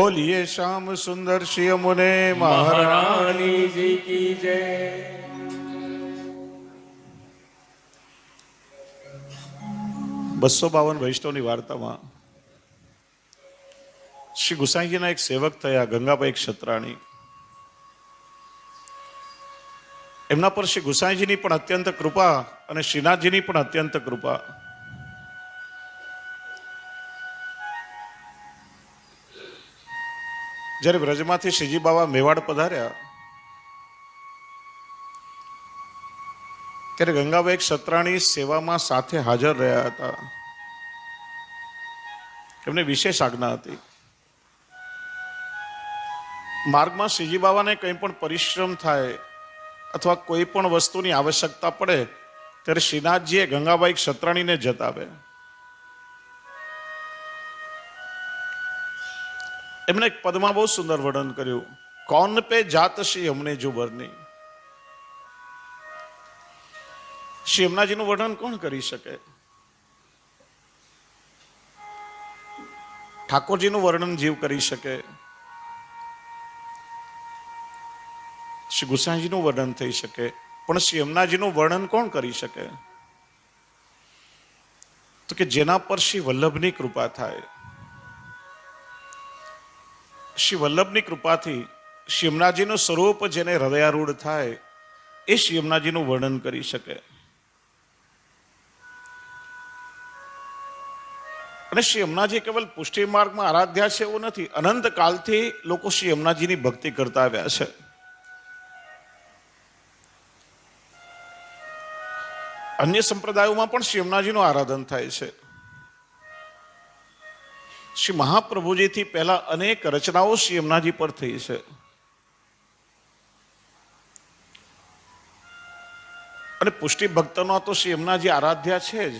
बोलिए श्याम सुंदर श्री यमुने महारानी जी की जय। 252 વૈષ્ણવની વાર્તામાં શ્રી ગુસાઈજીના એક સેવક થયા ગંગાભાઈ ક્ષત્રાણી. એમના પર શ્રી ગુસાઈજીની પણ અત્યંત કૃપા અને શ્રીનાથજીની પણ અત્યંત કૃપા. જ્યારે વ્રજમાંથી શ્રીજી બાવા મેવાડ પધાર્યા ત્યારે ગંગાભાઈ ક્ષત્રાણી સેવામાં સાથે હાજર રહ્યા હતા. એમને વિશેષ આજ્ઞા હતી. માર્ગમાં શ્રીજી બાવાને કંઈ પણ પરિશ્રમ થાય અથવા કોઈ પણ વસ્તુની આવશ્યકતા પડે ત્યારે શ્રીનાથજીએ ગંગાભાઈ ક્ષત્રાણીને જતાવે. એમણે એક પદમાં બહુ સુંદર વર્ણન કર્યું, કોન પે જાત શ્રી અમને જો બરની. શ્રી યમુનાજીનું વર્ણન કોણ કરી શકે? ઠાકોરજીનું વર્ણન જીવ કરી શકે, શ્રી ગુસાઈજીનું વર્ણન થઈ શકે, પણ શ્રી યમુનાજીનું વર્ણન કોણ કરી શકે? તો કે જેના પર શ્રી વલ્લભની કૃપા થાય. શ્રી વલ્લભની કૃપાથી શ્રી યમુનાજીનું સ્વરૂપ જેને હૃદયારૂઢ થાય એ શ્રી યમુનાજીનું વર્ણન કરી શકે. અને શ્રી યમુનાજી કેવલ પુષ્ટિ માર્ગમાં આરાધ્યા છે એવું નથી. અનંત કાલથી લોકો શ્રી યમુનાજીની ભક્તિ કરતા આવ્યા છે. અન્ય સંપ્રદાયોમાં પણ શ્રી યમુનાજીનું આરાધન થાય છે. શ્રી મહાપ્રભુજીથી પહેલા અનેક રચનાઓ શ્રી યમુનાજી પર થઈ છે. અને પુષ્ટિ ભક્તનો તો શ્રી યમુનાજી આરાધ્યા છે જ.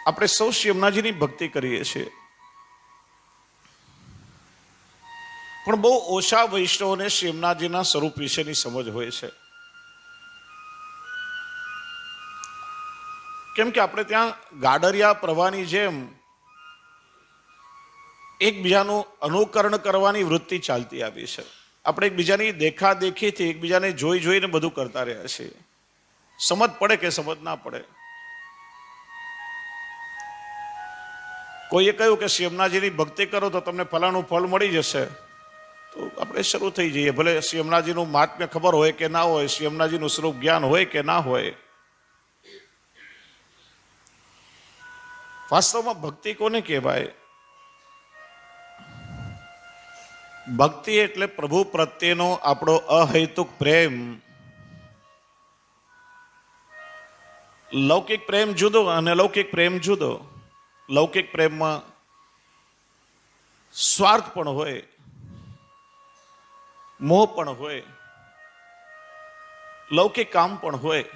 આપણે સૌ શ્રી યમુનાજીની ભક્તિ કરીએ છીએ, પણ બહુ ઓછા વૈષ્ણવોને શ્રી યમુનાજીના સ્વરૂપ વિશેની સમજ હોય છે. કેમ કે આપણે ત્યાં ગાડરિયા પ્રવાહની જેમ એકબીજાનું અનુકરણ કરવાની વૃત્તિ ચાલતી આવી છે. આપણે એકબીજાની દેખાદેખીથી એકબીજાને જોઈ જોઈને બધું કરતા રહ્યા છીએ. સમજ પડે કે સમજ ના પડે. કોઈએ કહ્યું કે શ્રી યમુનાજીની ભક્તિ કરો તો તમને ફલાણું ફળ મળી જશે, તો આપણે શરૂ થઈ જઈએ. ભલે શ્રી યમુનાજીનું મહાત્મ્ય ખબર હોય કે ના હોય, શ્રી યમુનાજીનું સ્વરૂપ જ્ઞાન હોય કે ના હોય. વાસ્તવમાં ભક્તિ કોને કહેવાય? ભક્તિ એટલે પ્રભુ પ્રત્યેનો આપણો અહૈતુક પ્રેમ. લૌકિક પ્રેમ જુદો અને અલૌકિક પ્રેમ જુદો. લૌકિક પ્રેમમાં સ્વાર્થ પણ હોય, મોહ પણ હોય, લૌકિક કામ પણ હોય.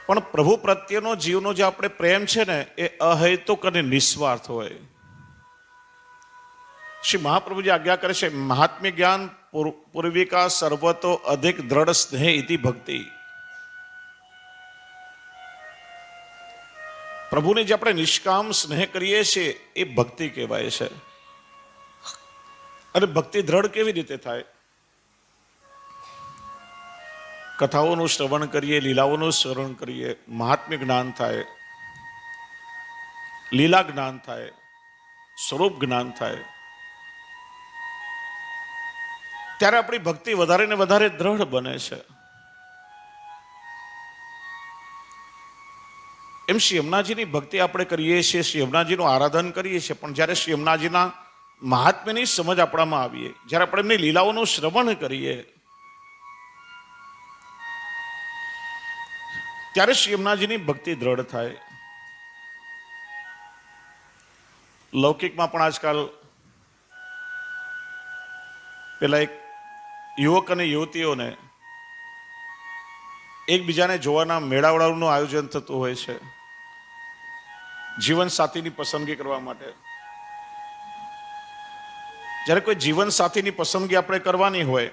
પણ પ્રભુ પ્રત્યેનો જીવનો જે આપણે પ્રેમ છે ને એ અહૈતુક અને નિસ્વાર્થ હોય. શ્રી મહાપ્રભુજી આજ્ઞા કરે છે, મહાત્મ્ય જ્ઞાન પૂર્વિકા સર્વતો અધિક દ્રઢ સ્નેહ ઇતિ ભક્તિ. પ્રભુને જે આપણે નિષ્કામ સ્નેહ કરીએ છીએ એ ભક્તિ કહેવાય છે. અને ભક્તિ દ્રઢ કેવી રીતે થાય? કથાઓનું શ્રવણ કરીએ, લીલાઓનું શ્રવણ કરીએ, મહાત્મ્ય જ્ઞાન થાય, લીલા જ્ઞાન થાય, સ્વરૂપ જ્ઞાન થાય, ત્યારે આપણી ભક્તિ વધારે ને વધારે દ્રઢ બને છે. એમ શ્રી યમુનાજીની ભક્તિ આપણે કરીએ છીએ, શ્રી યમુનાજીનું આરાધન કરીએ છીએ, પણ જ્યારે શ્રી યમુનાજીના મહાત્મ્યની સમજ આપણામાં આવીએ, જ્યારે આપણે એમની લીલાઓનું શ્રવણ કરીએ, ત્યારે શ્રી યમુનાજીની ભક્તિ દ્રઢ થાય. લૌકિકમાં પણ આજકાલ પેલા એક યુવક અને યુવતીઓને એકબીજાને જોવાના મેળાવડાનું આયોજન થતું હોય છે જીવન સાથીની પસંદગી કરવા માટે. જ્યારે કોઈ જીવન સાથીની પસંદગી આપણે કરવાની હોય,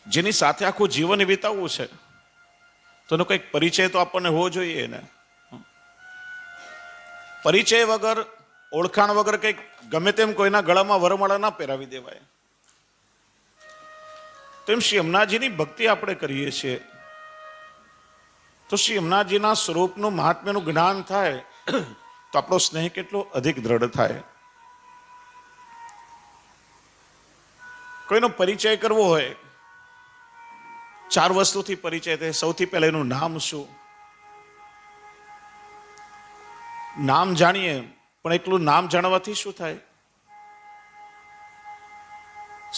જેની સાથે આખું જીવન વિતાવવું છે, તો એનો કંઈક પરિચય તો આપણને હોવો જોઈએ ને. પરિચય વગર, ઓળખાણ વગર કંઈક ગમે તેમ કોઈના ગળામાં વરમાળા ના પહેરાવી દેવાય. તો એમ શ્રી યમુનાજીની ભક્તિ આપણે કરીએ છીએ તો શ્રી યમુનાજીના સ્વરૂપનું મહાત્મ્યનું જ્ઞાન થાય તો આપણો સ્નેહ કેટલો અધિક દ્રઢ થાય. કોઈનો પરિચય કરવો હોય, 4 વસ્તુથી પરિચય થાય. સૌથી પહેલા એનું નામ શું? નામ જાણીએ, પણ એટલું નામ જાણવાથી શું થાય?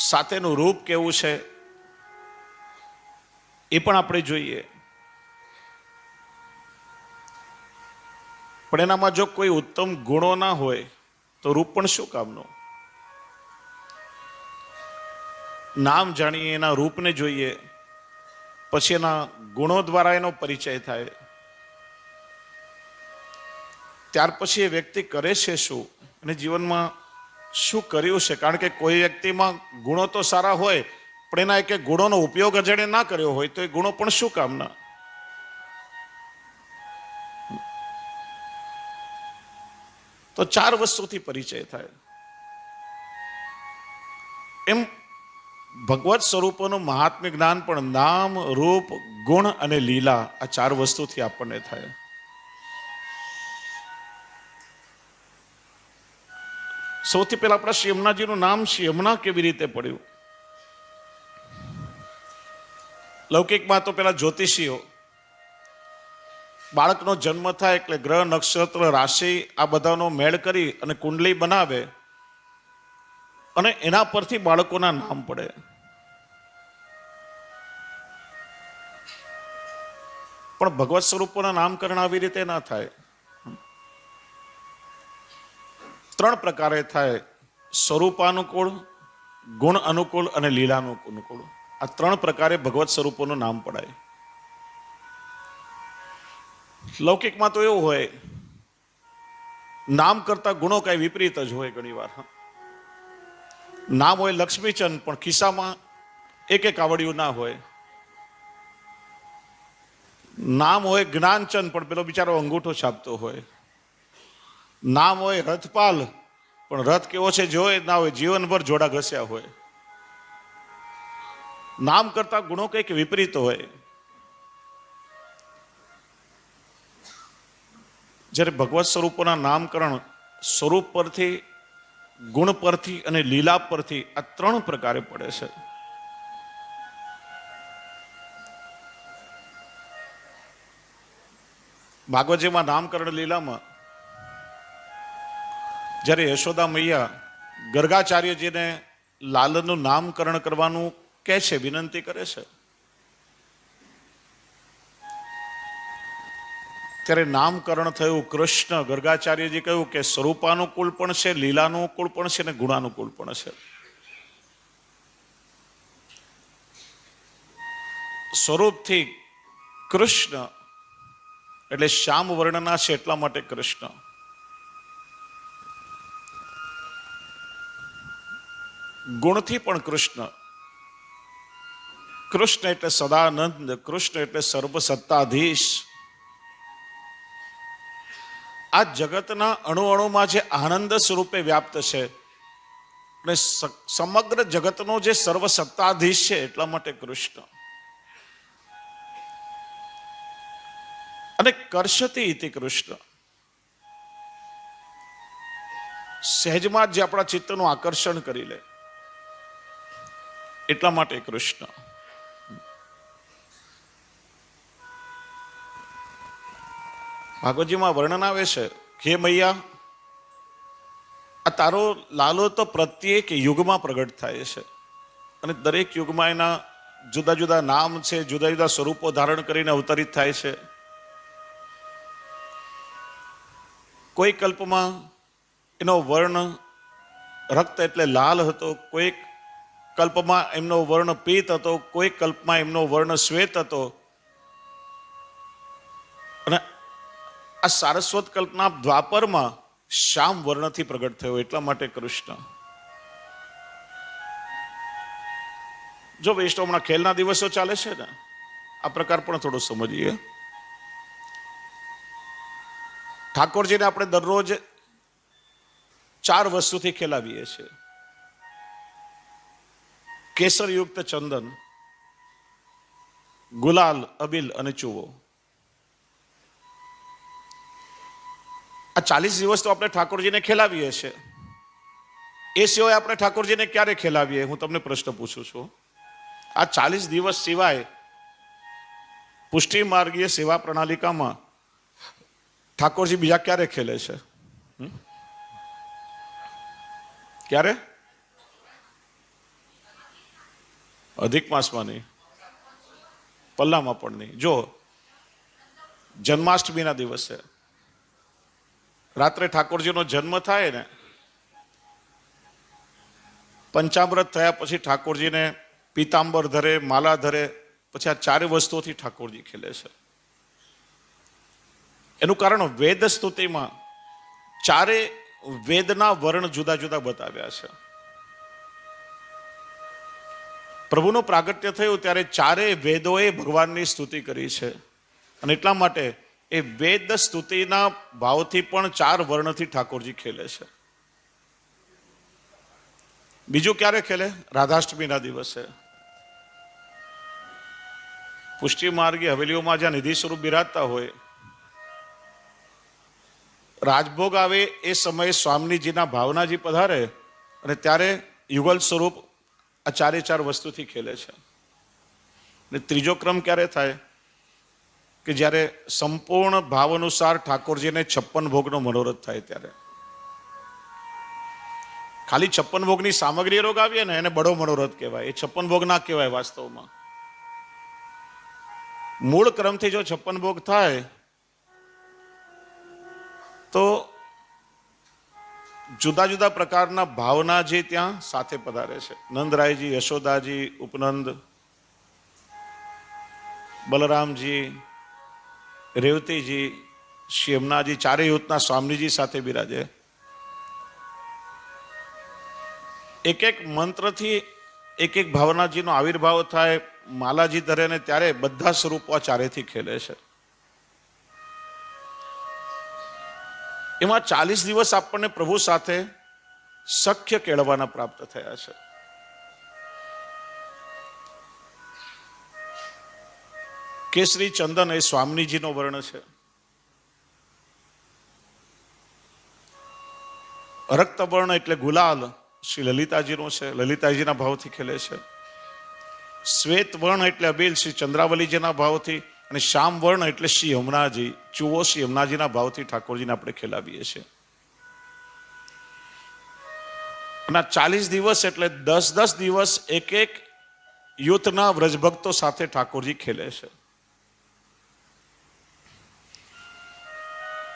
સાથેનું રૂપ કેવું છે એ પણ આપણે જોઈએ. પણ એનામાં જો કોઈ ઉત્તમ ગુણો ના હોય તો રૂપ પણ શું કામનું? નામ જાણીએ, એના રૂપને જોઈએ, પછી એના ગુણો દ્વારા એનો પરિચય થાય. ત્યાર પછી એ વ્યક્તિ કરે છે શું અને જીવનમાં શું કર્યું છે. કારણ કે કોઈ વ્યક્તિમાં ગુણો તો સારા હોય પણ એના એક ગુણોનો ઉપયોગ અજાણે ના કર્યો હોય તો એ ગુણો પણ શું કામના? તો 4 વસ્તુથી પરિચય થાય. એમ ભગવત સ્વરૂપોનું મહાત્મ્ય જ્ઞાન પણ નામ, રૂપ, ગુણ અને લીલા, આ 4 વસ્તુથી આપણને થાય. સૌથી પહેલા આપણા શ્રી યમુનાજીનું નામ શ્રી યમુના કેવી રીતે પડ્યું? લૌકિકમાં તો પેલા જ્યોતિષીઓ બાળકનો જન્મ થાય એટલે ગ્રહ, નક્ષત્ર, રાશિ આ બધાનો મેળ કરી અને કુંડલી બનાવે અને એના પરથી બાળકોના નામ પડે. પણ ભગવત સ્વરૂપોના નામકરણ આવી રીતે ના થાય. 3 પ્રકારે થાય: સ્વરૂપાનુકૂળ, ગુણ અનુકૂળ અને લીલાનુકૂળ. આ 3 પ્રકારે ભગવત સ્વરૂપોનું નામ પડાય. લૌકિકમાં તો એવું હોય, નામ કરતા ગુણો કઈ વિપરીત જ હોય. ઘણી વાર નામ હોય લક્ષ્મીચંદ પણ ખિસ્સામાં એક આવડિયું ના હોય. નામ હોય જ્ઞાનચંદ પણ પેલો બિચારો અંગૂઠો છાપતો હોય. નામ હોય રથપાલ પણ રથ કેવો છે જોયે ના હોય, જીવનભર જોડા ઘસ્યા હોય. નામ કરતા ગુણો કંઈક વિપરીત હોય. જ્યારે ભગવત સ્વરૂપોના નામકરણ સ્વરૂપ પરથી, ગુણ પરથી અને લીલા પરથી આ 3 પ્રકારે પડે છે. ભાગવતજીમાં નામકરણ લીલામાં જ્યારે યશોદા મૈયા ગર્ગાચાર્યજીને લાલનનું નામકરણ કરવાનું કહે છે, વિનંતી કરે છે, ત્યારે નામકરણ થયું કૃષ્ણ. ગર્ગાચાર્યજી કહ્યું કે સ્વરૂપાનુકૂળ પણ છે, લીલાનુકૂળ પણ છે અને ગુણાનુકૂળ પણ છે. સ્વરૂપથી કૃષ્ણ એટલે શ્યામ વર્ણના છે એટલા માટે કૃષ્ણ. ગુણથી પણ કૃષ્ણ. કૃષ્ણ એટલે સદાનંદ, કૃષ્ણ એટલે સર્વસત્તાધીશ. આ જગતના અણુ અણુમાં જે આનંદ સ્વરૂપે વ્યાપ્ત છે અને સમગ્ર જગતનો જે સર્વસત્તાધીશ છે એટલા માટે કૃષ્ણ. અને કર્ષતિ ઇતિ કૃષ્ણ. સહેજમાં જે આપણા ચિત્તનું આકર્ષણ કરી લે એટલા માટે કૃષ્ણ. ભાગવતજીમાં વર્ણન આવે છે, હે મૈયા, આ તારો લાલો તો પ્રત્યેક યુગમાં પ્રગટ થાય છે અને દરેક યુગમાં એના જુદા જુદા નામ છે, જુદા જુદા સ્વરૂપો ધારણ કરીને અવતરિત થાય છે. કોઈ કલ્પમાં એનો વર્ણ રક્ત એટલે લાલ હતો, કોઈ કલ્પમાં એમનો વર્ણ પીત હતો, કોઈ કલ્પમાં એમનો વર્ણ શ્વેત હતો. અને આ સારસ્વત કલ્પના દ્વાપરમાં શ્યામ વર્ણથી પ્રગટ થયો એટલા માટે કૃષ્ણ. જો વૈષ્ણવ હમણાં ખેલના દિવસો ચાલે છે ને, આ પ્રકાર પણ થોડો સમજીએ. ઠાકોરજીને આપણે દરરોજ 4 વસ્તુથી ખેલાવીએ છીએ. કેસરયુક્ત ચંદન, ગુલાલ, અબીલ અને ચૂવો. આ 40 દિવસ તો આપણે ઠાકોરજીને ખેલાવીએ છીએ. એ સિવાય આપણે ઠાકોરજીને ક્યારે ખેલાવીએ? હું તમને પ્રશ્ન પૂછું છું. આ 40 દિવસ સિવાય પુષ્ટિ માર્ગીય સેવા પ્રણાલિકામાં ઠાકોરજી બીજા ક્યારે ખેલે છે? ક્યારે? અધિક માસમાં નહીં, પલ્લામાં પણ નહીં. જો જન્માષ્ટમીના દિવસે રાત્રે ઠાકોરજીનો જન્મ થાય ને, પંચામૃત થયા પછી ઠાકોરજીને પીતાંબર ધરે, માલા ધરે, પછી આ 4 વસ્તુઓથી ઠાકોરજી ખેલે છે. એનું કારણ વેદ સ્તુતિમાં 4 વેદના વર્ણ જુદા જુદા બતાવ્યા છે. પ્રભુનું પ્રાગટ્ય થયું ત્યારે 4 વેદોએ ભગવાનની સ્તુતિ કરી છે. અને એટલા માટે એ વેદ સ્તુતિના ભાવથી પણ 4 વર્ણથી ઠાકોરજી ખેલે છે. બીજું ક્યારે ખેલે? રાધાષ્ટમીના દિવસે. પુષ્ટિ માર્ગી હવેલીઓમાં જ્યાં નિધિ સ્વરૂપ બિરાજતા હોય, રાજભોગ આવે એ સમયે સ્વામીજીના ભાવનાજી પધારે અને ત્યારે યુગલ સ્વરૂપ આ 4 વસ્તુથી ખેલે છે. અને ત્રીજો ક્રમ ક્યારે થાય? કે જ્યારે સંપૂર્ણ ભાવ અનુસાર ઠાકોરજીને 56 ભોગનો મનોરથ થાય ત્યારે. ખાલી 56 ભોગની સામગ્રી રોગાવીએ ને એને બડો મનોરથ કહેવાય. એ 56 ભોગ ના કહેવાય વાસ્તવમાં. મૂળ ક્રમથી જો 56 ભોગ થાય તો જુદા જુદા પ્રકારના ભાવનાજી ત્યાં સાથે પધારે છે. નંદરાયજી, યશોદાજી, ઉપનંદ, બલરામજી, રેવતીજી, શ્રી યમુનાજી, 4 યુથના સ્વામીજી સાથે બિરાજે. એક એક મંત્રથી એક એક ભાવનાજીનો આવિર્ભાવ થાય. માલાજી ધરે ને ત્યારે બધા સ્વરૂપો આ 4થી ખેલે છે. એમાં 40 દિવસ આપણને પ્રભુ સાથે સખ્ય કેળવાના પ્રાપ્ત થયા છે. કેસરી ચંદન એ સ્વામીજીનો વર્ણ છે. રક્તવર્ણ એટલે ગુલાલ શ્રી લલિતાજીનો છે. લલિતાજીના ભાવથી ખેલે છે. શ્વેત વર્ણ એટલે અબીલ શ્રી ચંદ્રાવલીજીના ભાવથી, અને શ્યામ વર્ણ એટલે શ્રી યમુનાજી, ચૂવો શ્રી યમુનાજીના ભાવથી ઠાકોરજીને આપણે ખેલાવીએ છીએ. અને 40 દિવસ એટલે 10 દિવસ એક એક યુથના વ્રજભક્તો સાથે ઠાકોરજી ખેલે છે.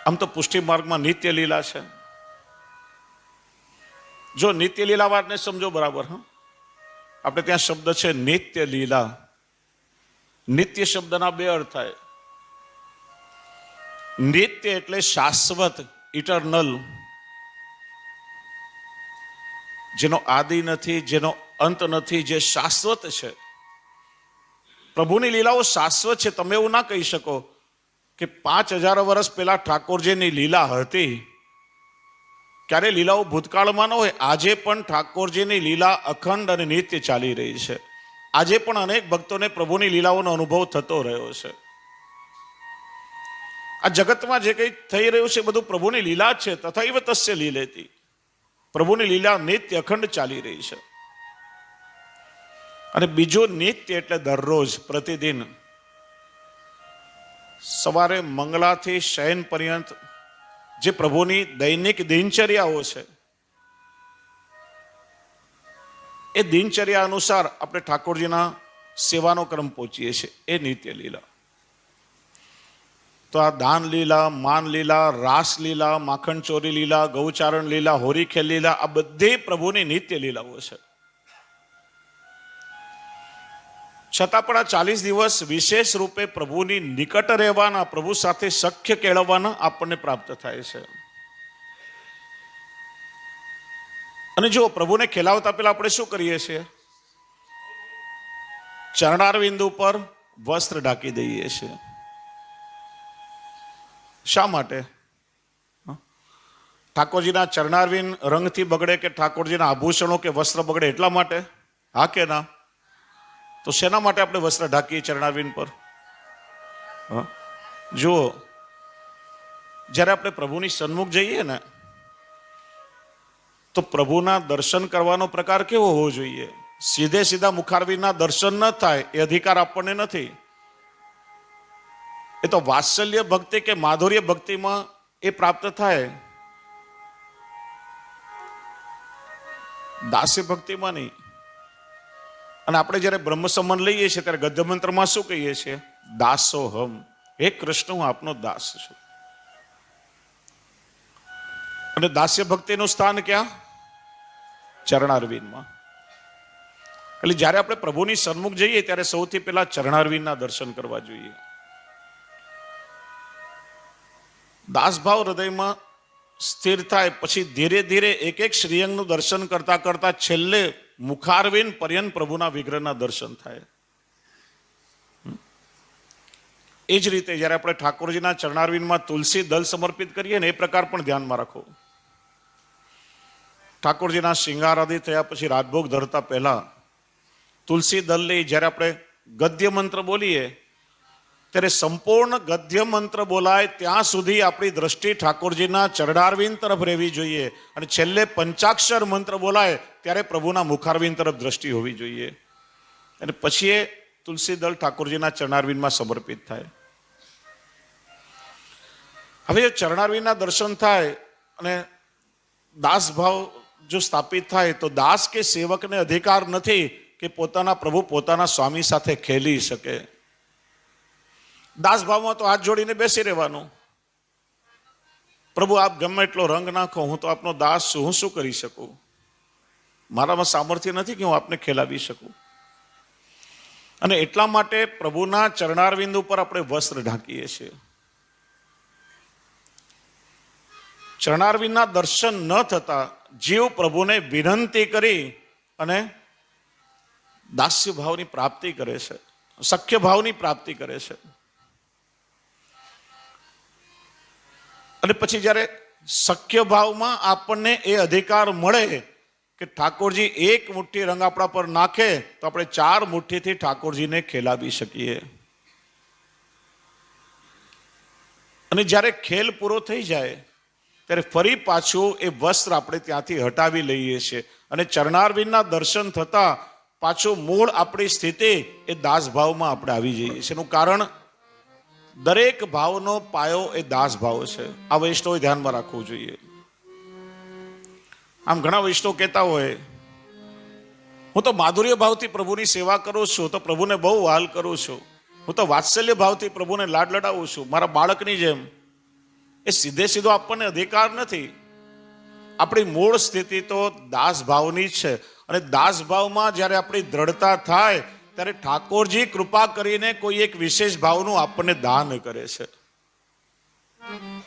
આમ તો પુષ્ટિ માર્ગમાં નિત્ય લીલા છે. જો નિત્ય લીલા વાતને સમજો બરાબર. આપણે ત્યાં શબ્દ છે નિત્ય લીલા. નિત્ય શબ્દના 2 અર્થ થાય. નિત્ય એટલે શાશ્વત, ઇટરનલ, જેનો આદિ નથી, જેનો અંત નથી, જે શાશ્વત છે. પ્રભુની લીલાઓ શાશ્વત છે. તમે એવું ના કહી શકો કે 5000 વર્ષ પહેલા ઠાકોરજીની લીલા હતી. ક્યારે લીલાઓ ભૂતકાળમાં ન હોય. આજે પણ ઠાકોરજીની લીલા અખંડ અને નિત્ય ચાલી રહી છે. આજે પણ અનેક ભક્તોને પ્રભુની લીલાઓનો અનુભવ થતો રહ્યો છે. આ જગતમાં જે કંઈ થઈ રહ્યું છે બધું પ્રભુની લીલા છે. તથૈવ તસ્ય લીલેતી. પ્રભુની લીલા નિત્ય અખંડ ચાલી રહી છે. અને બીજું નિત્ય એટલે દરરોજ, પ્રતિદિન, સવારે મંગળાથી શયન પર્યંત જે પ્રભુની દૈનિક દિનચર્યાઓ છે, એ દિનચર્યા અનુસાર આપણે ઠાકોરજીના સેવાનો ક્રમ પહોંચીએ છીએ. એ નિત્ય લીલા. તો આ દાન લીલા, માન લીલા, રાસ લીલા, માખણ ચોરી લીલા, ગૌચારણ લીલા, હોરીખેલ લીલા, આ બધી પ્રભુની નિત્ય લીલાઓ છે. છતાં પણ આ 40 દિવસ વિશેષ રૂપે પ્રભુની નિકટ રહેવાના, પ્રભુ સાથે સખ્ય કેળવવાના આપણને પ્રાપ્ત થાય છે. અને જો પ્રભુને ખેલાવતા પહેલા આપણે શું કરીએ છીએ? ચરણારવિંદ ઉપર વસ્ત્ર ઢાંકી દઈએ છીએ. શા માટે? ઠાકોરજીના ચરણારવિંદ રંગથી બગડે કે ઠાકોરજીના આભૂષણો કે વસ્ત્ર બગડે એટલા માટે? હા કે ના? તો શેના માટે આપણે વસ્ત્ર ઢાંકીએ ચરણારવિંદ પર? જુઓ, જ્યારે આપણે પ્રભુની સન્મુખ જઈએ ને, તો પ્રભુના દર્શન કરવાનો પ્રકાર કેવો હોવો જોઈએ? સીધે સીધા મુખારવિંદના દર્શન ન થાય એ અધિકાર આપણને નથી. એ તો વાત્સલ્ય ભક્તિ કે માધુર્ય ભક્તિમાં એ પ્રાપ્ત થાય, દાસ્ય ભક્તિમાં નહીં. અને આપણે જ્યારે બ્રહ્મ સંબંધ લઈએ છીએ ત્યારે ગદ્ય મંત્રમાં શું કહીએ છીએ? દાસોહમ, હે કૃષ્ણ હું આપનો દાસ છું. અને દાસ્ય ભક્તિનું સ્થાન ક્યાં? ચરણારવિંદમાં. એટલે જ્યારે આપણે પ્રભુની સન્મુખ જઈએ ત્યારે સૌથી પહેલા ચરણારવિંદના દર્શન કરવા જોઈએ. દાસભાવ હૃદયમાં સ્થિર થાય પછી ધીરે ધીરે એક એક શ્રીઅંગનું દર્શન કરતા કરતા છેલ્લે મુખારવિંદ પર્યંત પ્રભુના વિગ્રહના દર્શન થાય. એ જ રીતે જ્યારે આપણે ઠાકોરજીના ચરણારવિંદમાં તુલસી દલ સમર્પિત કરીએ ને, એ પ્રકાર પણ ધ્યાનમાં રાખો. ઠાકોરજીના શિંગાર આદિ થયા પછી રાજભોગ ધરતા પહેલા તુલસી દલ લઈ જ્યારે આપણે ગદ્ય મંત્ર બોલીએ ત્યારે સંપૂર્ણ ગદ્ય મંત્ર બોલાય ત્યાં સુધી આપણી દ્રષ્ટિ ઠાકોરજીના ચરણારવિંદ તરફ રહેવી જોઈએ. અને છેલ્લે પંચાક્ષર મંત્ર બોલાય ત્યારે પ્રભુના મુખારવિંદ તરફ દ્રષ્ટિ હોવી જોઈએ. અને પછી એ તુલસી દળ ઠાકોરજીના ચરણારવિંદમાં સમર્પિત થાય. હવે ચરણારવિંદના દર્શન થાય અને દાસ ભાવ જો સ્થાપિત થાય તો દાસ કે સેવકને અધિકાર નથી કે પોતાના પ્રભુ પોતાના સ્વામી સાથે ખેલી શકે. દાસ ભાવમાં તો હાથ જોડીને બેસી રહેવાનું. પ્રભુ આપ ગમે એટલો રંગ નાખો, હું તો આપનો દાસ છું, હું શું કરી શકું? મારામાં સામર્થ્ય નથી કે હું આપને ખેલાવી શકું. અને એટલા માટે પ્રભુના ચરણારવિંદ ઉપર આપણે વસ્ત્ર ઢાંકીએ છીએ. ચરણારવિંદના દર્શન ન થતા જીવ પ્રભુને વિનંતી કરી અને દાસ્ય ભાવની પ્રાપ્તિ કરે છે, સખ્ય ભાવની પ્રાપ્તિ કરે છે. અને પછી જ્યારે સખ્ય ભાવમાં આપણને એ અધિકાર મળે કે ઠાકોરજી એક મુઠ્ઠી રંગ આપણા પર નાખે તો આપણે 4 મુઠ્ઠીથી ઠાકોરજીને ખેલાવી શકીએ. અને જ્યારે ખેલ પૂરો થઈ જાય ત્યારે ફરી પાછું એ વસ્ત્ર આપણે ત્યાંથી હટાવી લઈએ છીએ અને ચરણારવિંદના દર્શન થતા પાછું મૂળ આપણી સ્થિતિ એ દાસ ભાવમાં આપણે આવી જઈએ છીએ. એનું કારણ દરેક ભાવનો પાયો એ દાસ ભાવ છે. આ વૈષ્ણવ ધ્યાનમાં રાખવું જોઈએ. આમ ઘણા વૈષ્ણવ કહેતા હોય, હું તો માધુર્ય ભાવથી પ્રભુની સેવા કરું છું, તો પ્રભુને બહુ વહાલ કરું છું, હું તો વાત્સલ્ય ભાવથી પ્રભુને લાડ લડાવું છું, મારા બાળકની જેમ. એ સીધે સીધો આપણને અધિકાર નથી. આપણી મૂળ સ્થિતિ તો દાસ ભાવની જ છે. અને દાસ ભાવમાં જ્યારે આપણી દ્રઢતા થાય ત્યારે ઠાકોરજી કૃપા કરીને કોઈ એક વિશેષ ભાવનું આપણને દાન કરે છે,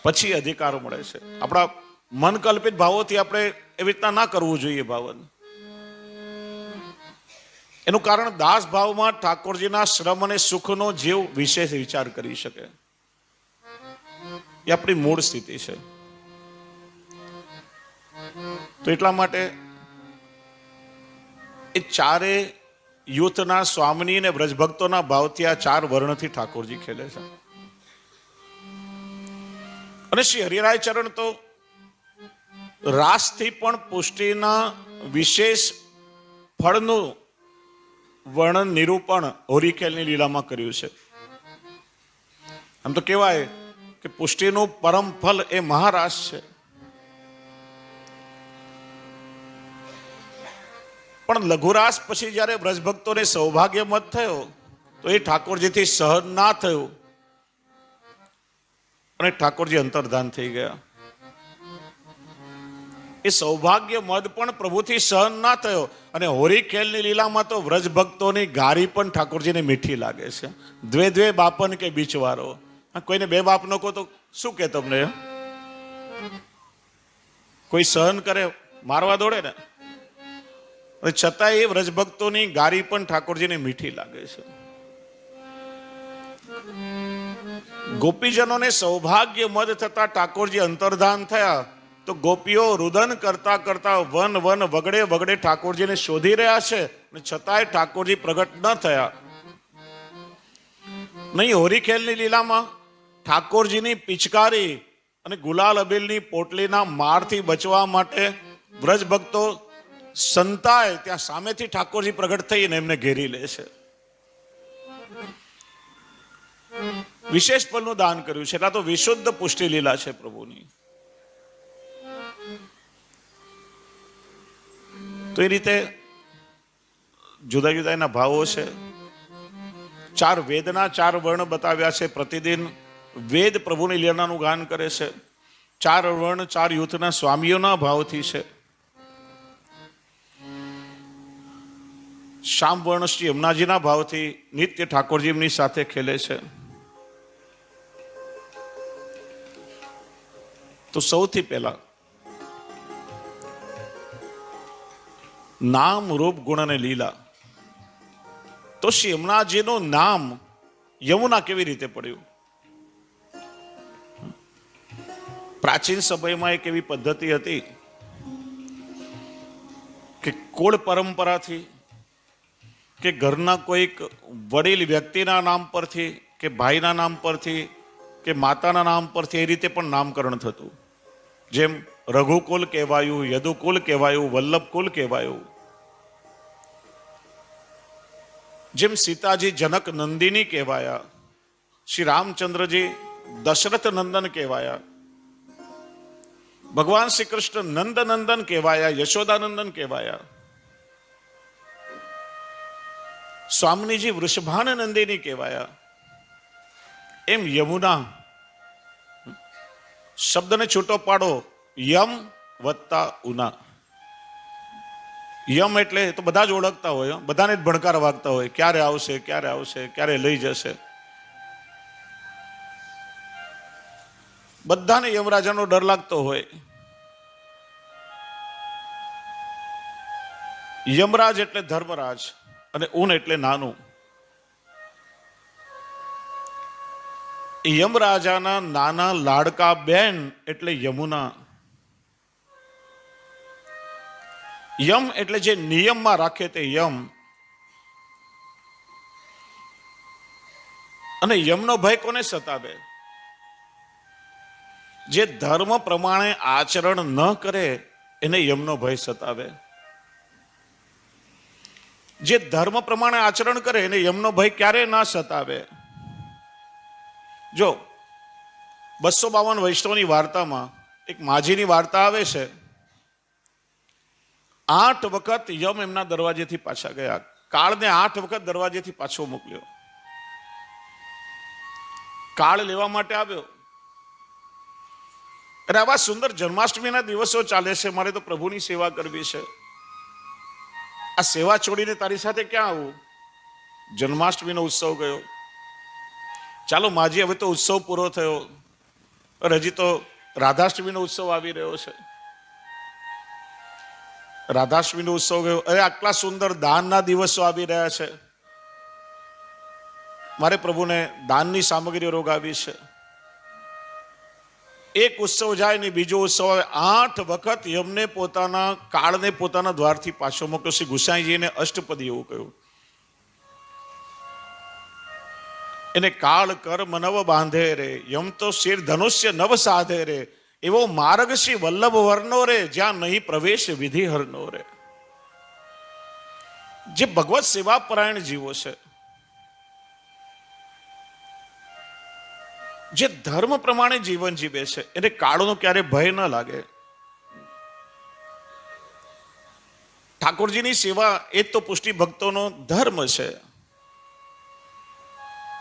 પછી અધિકાર મળે છે. આપણા મન કલ્પિત ભાવોથી આપણે એવી રીતના ના કરવું જોઈએ ભાવન. એનું કારણ દાસ ભાવમાં ઠાકોરજીના શ્રમ અને સુખનો જીવ વિશેષ વિચાર કરી શકે. એ આપણી મૂળ સ્થિતિ છે. તો એટલા માટે એ ચારે યુથના સ્વામિની અને વ્રજભક્તોના ભાવથી આ 4 વર્ણથી ઠાકોરજી ખેલે છે. અને શ્રી હરિરાય ચરણ તો રાસથી પણ પુષ્ટિના વિશેષ ફળનું વર્ણન નિરૂપણ હોરીખેલની લીલામાં કર્યું છે. આમ તો કહેવાય કે પુષ્ટિનું પરમ ફલ એ મહારાસ છે. પણ લઘુરાસ પછી જ્યારે વ્રજભક્તોને સૌભાગ્ય મત થયો તો એ ઠાકોરજીથી સહન ના થયું અને ઠાકોરજી અંતર્ધાન થઈ ગયા. એ સૌભાગ્ય મદ પણ પ્રભુથી સહન ના થયો અને હોરીખેલની લીલામાં તો વ્રજભક્તોની ગારી પણ ઠાકોરજીને મીઠી લાગે છે. દ્વે દ્વે બાપન કે બીચવારો. કોઈને 2 બાપ નો કહો તો શું કે તમને? કોઈ સહન કરે મારવા દોડે ને, છતાં એ વ્રજભક્તોની ગારી પણ ઠાકોરજીને મીઠી લાગે છે. ગોપીજનોને સૌભાગ્ય મદ થતા ઠાકોરજી અંતર્ધાન થયા તો ગોપીઓ રુદન કરતા કરતા વન વન વગડે વગડે ઠાકોરજીને શોધી રહ્યા છે, છતાંય ઠાકોરજી પ્રગટ ન થયા. નહીં હોરીખેલની લીલામાં ઠાકોરજીની પિચકારી અને ગુલાલ અબીલની પોટલીના મારથી બચવા માટે વ્રજ ભક્તો સંતાય ત્યાં સામેથી ઠાકોરજી પ્રગટ થઈને એમને ઘેરી લે છે. વિશેષ ફળનું દાન કર્યું છે. એટલે તો વિશુદ્ધ પુષ્ટિ લીલા છે પ્રભુની. તો એ રીતે જુદા જુદા એના ભાવો છે. 4 વેદના 4 વર્ણ બતાવ્યા છે. પ્રતિદિન વેદ પ્રભુની લીલાનું ગાન કરે છે. 4 વર્ણ 4 યુથના સ્વામીઓના ભાવથી છે. શ્યામ વર્ણ શ્રી યમુનાજીના ભાવથી નિત્ય ઠાકોરજી એમની સાથે ખેલે છે. તો સૌથી પહેલા નામ રૂપ ગુણ અને લીલા. તો શ્રી યમુનાજીનું નામ યમુના કેવી રીતે પડ્યું? પ્રાચીન સમયમાં એક એવી પદ્ધતિ હતી કે કુળ પરંપરાથી કે ઘરના કોઈક વડીલ વ્યક્તિના નામ પરથી કે ભાઈના નામ પરથી કે માતાના નામ પરથી એ રીતે પણ નામકરણ થતું. જેમ રઘુકુલ કહેવાયું, યદુકુલ કહેવાયું, વલ્લભકુલ કહેવાયું. જેમ સીતાજી જનક નંદિની કહેવાયા, શ્રી રામચંદ્રજી દશરથ નંદન કહેવાયા, ભગવાન શ્રી કૃષ્ણ નંદ નંદન કહેવાયા, યશોદાનંદન કહેવાયા, સ્વામિનીજી વૃષભાનંદિની કહેવાયા. એમ યમુના શબ્દને છૂટો પાડો, યમ વત્તા ઉના. યમ એટલે તો બધા જ ઓળખતા હોય, બધાને જ ભણકાર વાગતા હોય, ક્યારે આવશે, ક્યારે આવશે, ક્યારે લઈ જશે. બધાને યમરાજાનો ડર લાગતો હોય. યમરાજ એટલે ધર્મરાજ અને ઉન એટલે નાનું. યમરાજાના નાના લાડકા બેન એટલે યમુના. યમ એટલે જે નિયમમાં રાખે તે યમ. અને યમનો ભય કોને સતાવે? જે ધર્મ પ્રમાણે આચરણ ન કરે એને યમનો ભય સતાવે. જે ધર્મ પ્રમાણે આચરણ કરે એને યમનો ભય ક્યારે ના સતાવે? જો 252 વૈષ્ણવની વાર્તામાં એક માજીની વાર્તા આવે છે. 8 વખત યમ એમના દરવાજેથી પાછા ગયા. કાળને 8 વખત દરવાજેથી પાછો મોકલ્યો. કાળ લેવા માટે આવ્યો. અરે આવા સુંદર જન્માષ્ટમીના દિવસો ચાલે છે, મારે તો પ્રભુની સેવા કરવી છે. આ સેવા છોડીને તારી સાથે ક્યાં આવું? જન્માષ્ટમીનો ઉત્સવ ગયો. ચાલો માજી, હવે તો ઉત્સવ પૂરો થયો, હજી તો રાધાષ્ટમીનો ઉત્સવ આવી રહ્યો છે. રાધાષ્ટમીનો ઉત્સવ ગયો. અરે આટલા સુંદર દાનના દિવસો આવી રહ્યા છે, મારે પ્રભુને દાનની સામગ્રી રોગાવી છે. એક ઉત્સવ જાય ને બીજો ઉત્સવ આવે. 8 વખત યમને પોતાના કાળને પોતાના દ્વારથી પાછો મોકલ્યો. શ્રી ગુસાઈજીને અષ્ટપદી એવું કહ્યું. એને કાળ કર્મ નવ બાંધે રે, યમ તો શિર ધનુષ્ય નવ સાધે રે, એવો માર્ગ શ્રી વલ્લભ વર્ણો રે, જ્યાં નહીં પ્રવેશ વિધિ હરનો રે. જે ભગવત સેવા પરાયણ જીવો છે, જે ધર્મ પ્રમાણે જીવન જીવે છે, એને કાળનો ક્યારે ભય ન લાગે. ઠાકોરજીની સેવા એ તો પુષ્ટિ ભક્તોનો ધર્મ છે.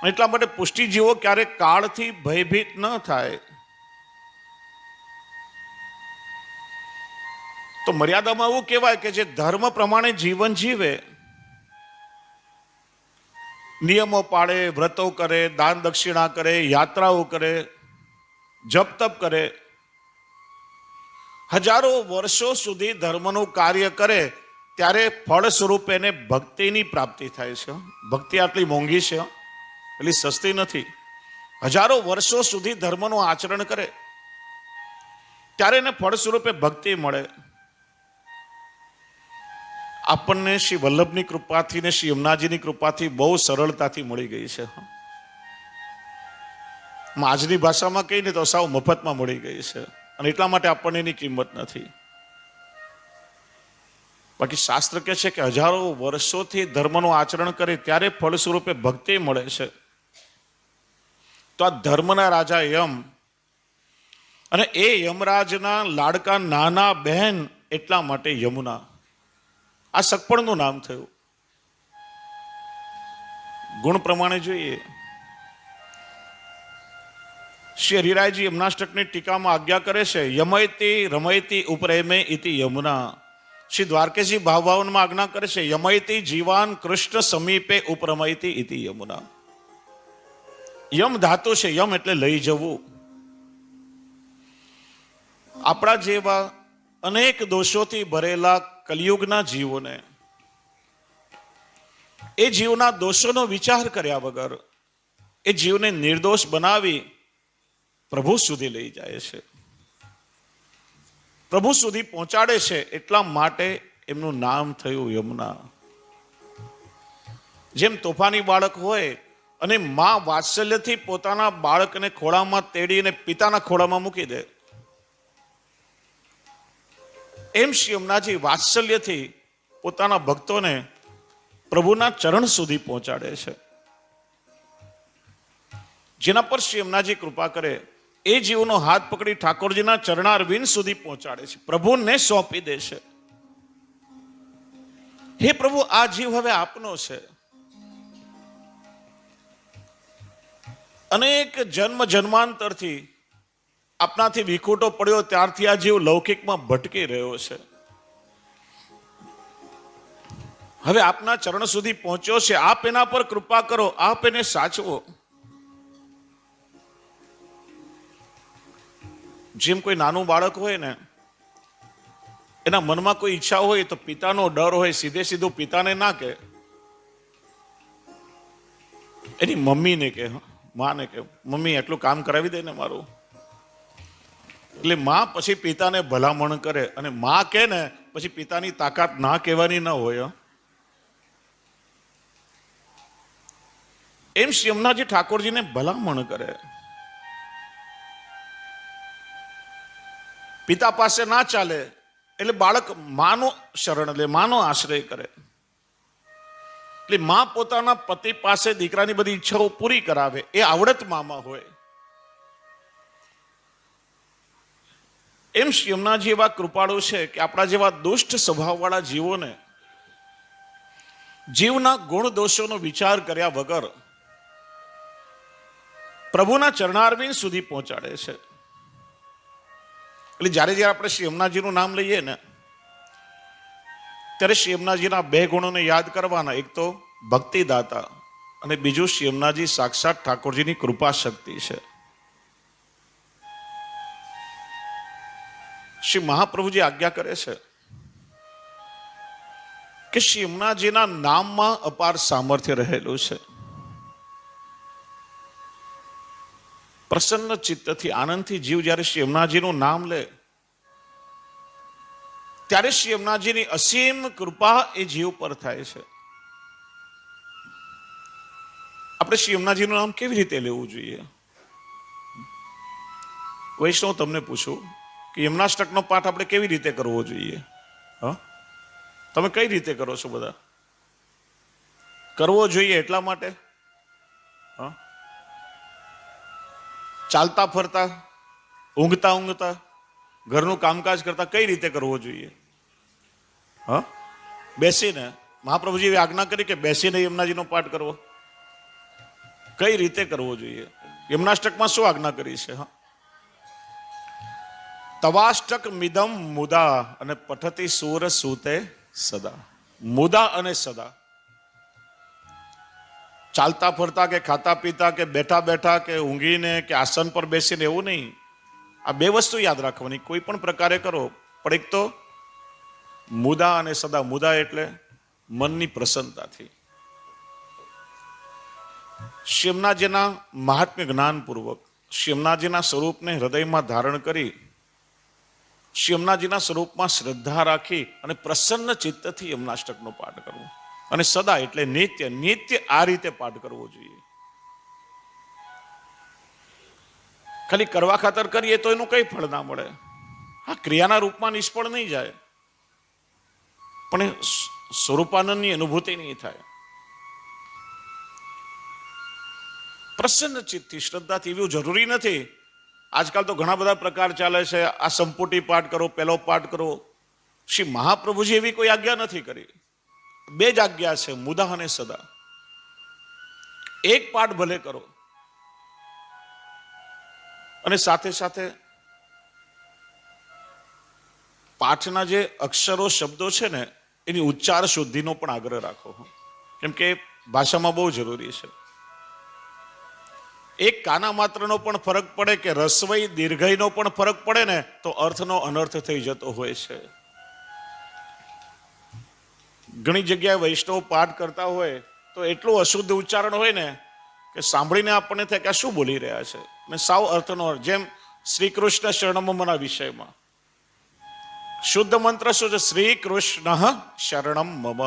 એટલા માટે પુષ્ટિ જીવો ક્યારે કાળથી ભયભીત ન થાય. તો મર્યાદામાં એવું કહેવાય કે જે ધર્મ પ્રમાણે જીવન જીવે, નિયમો પાળે, વ્રતો કરે, દાન દક્ષિણા કરે, યાત્રાઓ કરે, જપ તપ કરે, હજારો વર્ષો સુધી ધર્મનું કાર્ય કરે, ત્યારે ફળ સ્વરૂપે એને ભક્તિની પ્રાપ્તિ થાય છે. ભક્તિ આટલી મોંઘી છે, એટલી સસ્તી નથી. હજારો વર્ષો સુધી ધર્મનું આચરણ કરે, ત્યારે એને ફળ સ્વરૂપે ભક્તિ મળે. આપણને શ્રી વલ્લભની કૃપાથી ને શ્રી યમુનાજીની કૃપાથી બહુ સરળતાથી મળી ગઈ છે. આજની ભાષામાં કહીને તો સાવ મફતમાં મળી ગઈ છે, અને એટલા માટે આપણને એની કિંમત નથી. બાકી શાસ્ત્ર કહે છે કે હજારો વર્ષોથી ધર્મનું આચરણ કરે ત્યારે ફળ સ્વરૂપે ભક્તિ મળે છે. તો આ ધર્મના રાજા યમ અને એ યમરાજના લાડકા નાના બહેન, એટલા માટે યમુના આ સગપણનું નામ થયું. ગુણ પ્રમાણે જોઈએ, શ્રી હરિરાયજી યમનાષ્ટકની ટીકામાં આજ્ઞા કરે છે, યમયતી રમયતી ઉપરેમે ઇતિ યમુના. શ્રી દ્વારકેજી ભાવભાવનમાં આજ્ઞા કરે છે, યમયતી જીવાન કૃષ્ણ સમીપે ઉપરમયતી ઇતિ યમુના. યમ ધાતુ છે, યમ એટલે લઈ જવું. આપણા જેવા અનેક દોષોથી ભરેલા કલિયુગના જીવોને એ જીવના દોષોનો વિચાર કર્યા વગર એ જીવને નિર્દોષ બનાવી પ્રભુ સુધી લઈ જાય છે, પ્રભુ સુધી પહોંચાડે છે. એટલા માટે એમનું નામ થયું યમુના. જેમ તોફાની બાળક હોય અને માં વાત્સલ્યથી પોતાના બાળકને ખોળામાં તેડીને પિતાના ખોળામાં મૂકી દે, એમ શ્રી યમુનાજી વાત્સલ્યથી પોતાના ભક્તોને પ્રભુના ચરણ સુધી પહોંચાડે છે. જેના પર શ્રી યમુનાજી કૃપા કરે એ જીવનો હાથ પકડી ઠાકોરજીના ચરણારવિંદ સુધી પહોંચાડે છે, પ્રભુને સોંપી દે છે. હે પ્રભુ, આ જીવ હવે આપનો છે. અનેક જન્મ જન્માંતરથી આપનાથી વિખૂટો પડ્યો ત્યારથી આ જીવ લૌકિકમાં ભટકી રહ્યો છે. હવે આપના ચરણ સુધી પહોંચ્યો છે. આપ એના પર કૃપા કરો, આપ એને સાચવો. જેમ કોઈ નાનું બાળક હોય ને, એના મનમાં કોઈ ઈચ્છા હોય તો પિતાનો ડર હોય, સીધે સીધું પિતાને ના કહે, એની મમ્મીને કહે, માને કહે, મમ્મી એટલું કામ કરાવી દે ને મારું. એટલે માં પછી પિતાને ભલામણ કરે, અને માં કહે ને પછી પિતાની તાકાત ના કહેવાની ના હોય. એમ શ્રી યમુનાજી ઠાકોરજીને ભલામણ કરે. પિતા પાસે ના ચાલે એટલે બાળક માનો શરણ લે, માનો આશ્રય કરે. એટલે માં પોતાના પતિ પાસે દીકરાની બધી ઈચ્છાઓ પૂરી કરાવે, એ આવડત મામાં હોય. એમ શ્રી યમુનાજી એવા કૃપાળુ છે કે આપણા જેવા દુષ્ટ સ્વભાવવાળા જીવોને જીવના ગુણ દોષોનો વિચાર કર્યા વગર પ્રભુના ચરણારવિંદ સુધી પહોંચાડે છે. એટલે જ્યારે જ્યારે આપણે શ્રી યમુનાજીનું નામ લઈએ ને, ત્યારે શ્રી યમુનાજીના બે ગુણોને યાદ કરવાના. એક તો ભક્તિદાતા, અને બીજું શ્રી યમુનાજી સાક્ષાત ઠાકોરજીની કૃપા શક્તિ છે. શ્રી મહાપ્રભુજી આજ્ઞા કરે છે કે શ્રી યમુનાજીના નામમાં અપાર સામર્થ્ય રહેલું છે. પ્રસન્ન ચિત્તથી, આનંદથી જીવ જ્યારે શ્રી યમુનાજીનું નામ લે ત્યારે શ્રી યમુનાજીની અસીમ કૃપા એ જીવ પર થાય છે. આપણે શ્રી યમુનાજીનું નામ કેવી રીતે લેવું જોઈએ? વૈષ્ણવ, તમને પૂછું કે યમનાષ્ટકનો પાઠ આપણે કેવી રીતે કરવો જોઈએ? હા, તમે કઈ રીતે કરો છો? બધા કરવો જોઈએ એટલા માટે, હા, ચાલતા ફરતા, ઊંઘતા ઊંઘતા, ઘરનું કામકાજ કરતા કઈ રીતે કરવો જોઈએ? હા, બેસીને. મહાપ્રભુજી એવી આજ્ઞા કરી કે બેસીને યમુનાજીનો પાઠ કરવો. કઈ રીતે કરવો જોઈએ? યમનાષ્ટકમાં શું આજ્ઞા કરી છે? હા, તવાષ્ટક મિદમ મુદા અને પઠતી સુર સૂતે સદા. મુદા અને સદા. ચાલતા ફરતા કે ખાતા પીતા કે બેઠા બેઠા કે ઊંઘીને કે આસન પર બેસીને, એવું નહીં. આ બે વસ્તુ યાદ રાખવાની, કોઈ પણ પ્રકારે કરો. પણ એક તો મુદા અને સદા. મુદા એટલે મનની પ્રસન્નતાથી. શ્રી યમુનાજીના મહાત્મ્ય જ્ઞાનપૂર્વક શ્રી યમુનાજીના સ્વરૂપને હૃદયમાં ધારણ કરી શ્રી યમુનાજીના સ્વરૂપમાં શ્રદ્ધા રાખી અને પ્રસન્ન ચિત્તથી યમુનાષ્ટકનો પાઠ કરવો. અને સદા એટલે નિત્ય નિત્ય આ રીતે પાઠ કરવો જોઈએ. ખાલી કરવા ખાતર કરીએ તો એનું કઈ ફળ ના મળે. હા, ક્રિયાના રૂપમાં નિષ્ફળ નહીં જાય, પણ સ્વરૂપાનંદની અનુભૂતિ નહીં થાય. પ્રસન્ન ચિત્તથી શ્રદ્ધાથી. એવું જરૂરી નથી. આજકાલ તો ઘણા બધા પ્રકાર ચાલે છે. આ સંપુટી પાઠ કરો, પેલો પાઠ કરો. શ્રી મહાપ્રભુજી એવી કોઈ આજ્ઞા નથી કરી. બે જ આજ્ઞા છે, મુદા અને સદા. એક પાઠ ભલે કરો અને સાથે સાથે પાઠના જે અક્ષરો શબ્દો છે ને એની ઉચ્ચાર શુદ્ધિનો પણ આગ્રહ રાખો. કેમ કે ભાષામાં બહુ જરૂરી છે. એક કાના માત્રનો પણ ફરક પડે કે રસવઈ દીર્ઘઈનો પણ ફરક પડે ને તો અર્થનો અનર્થ થઈ જતો હોય છે. ઘણી જગ્યાએ વૈષ્ણવ પાઠ કરતા હોય તો એટલું અશુદ્ધ ઉચ્ચારણ હોય ને કે સાંભળીને આપણને થાય કે આ શું બોલી રહ્યા છે, ને સાવ અર્થનો અર્થ. જેમ શ્રી કૃષ્ણ શરણમના વિષયમાં શુદ્ધ મંત્ર શું છે? શ્રી કૃષ્ણ શરણમ મમ.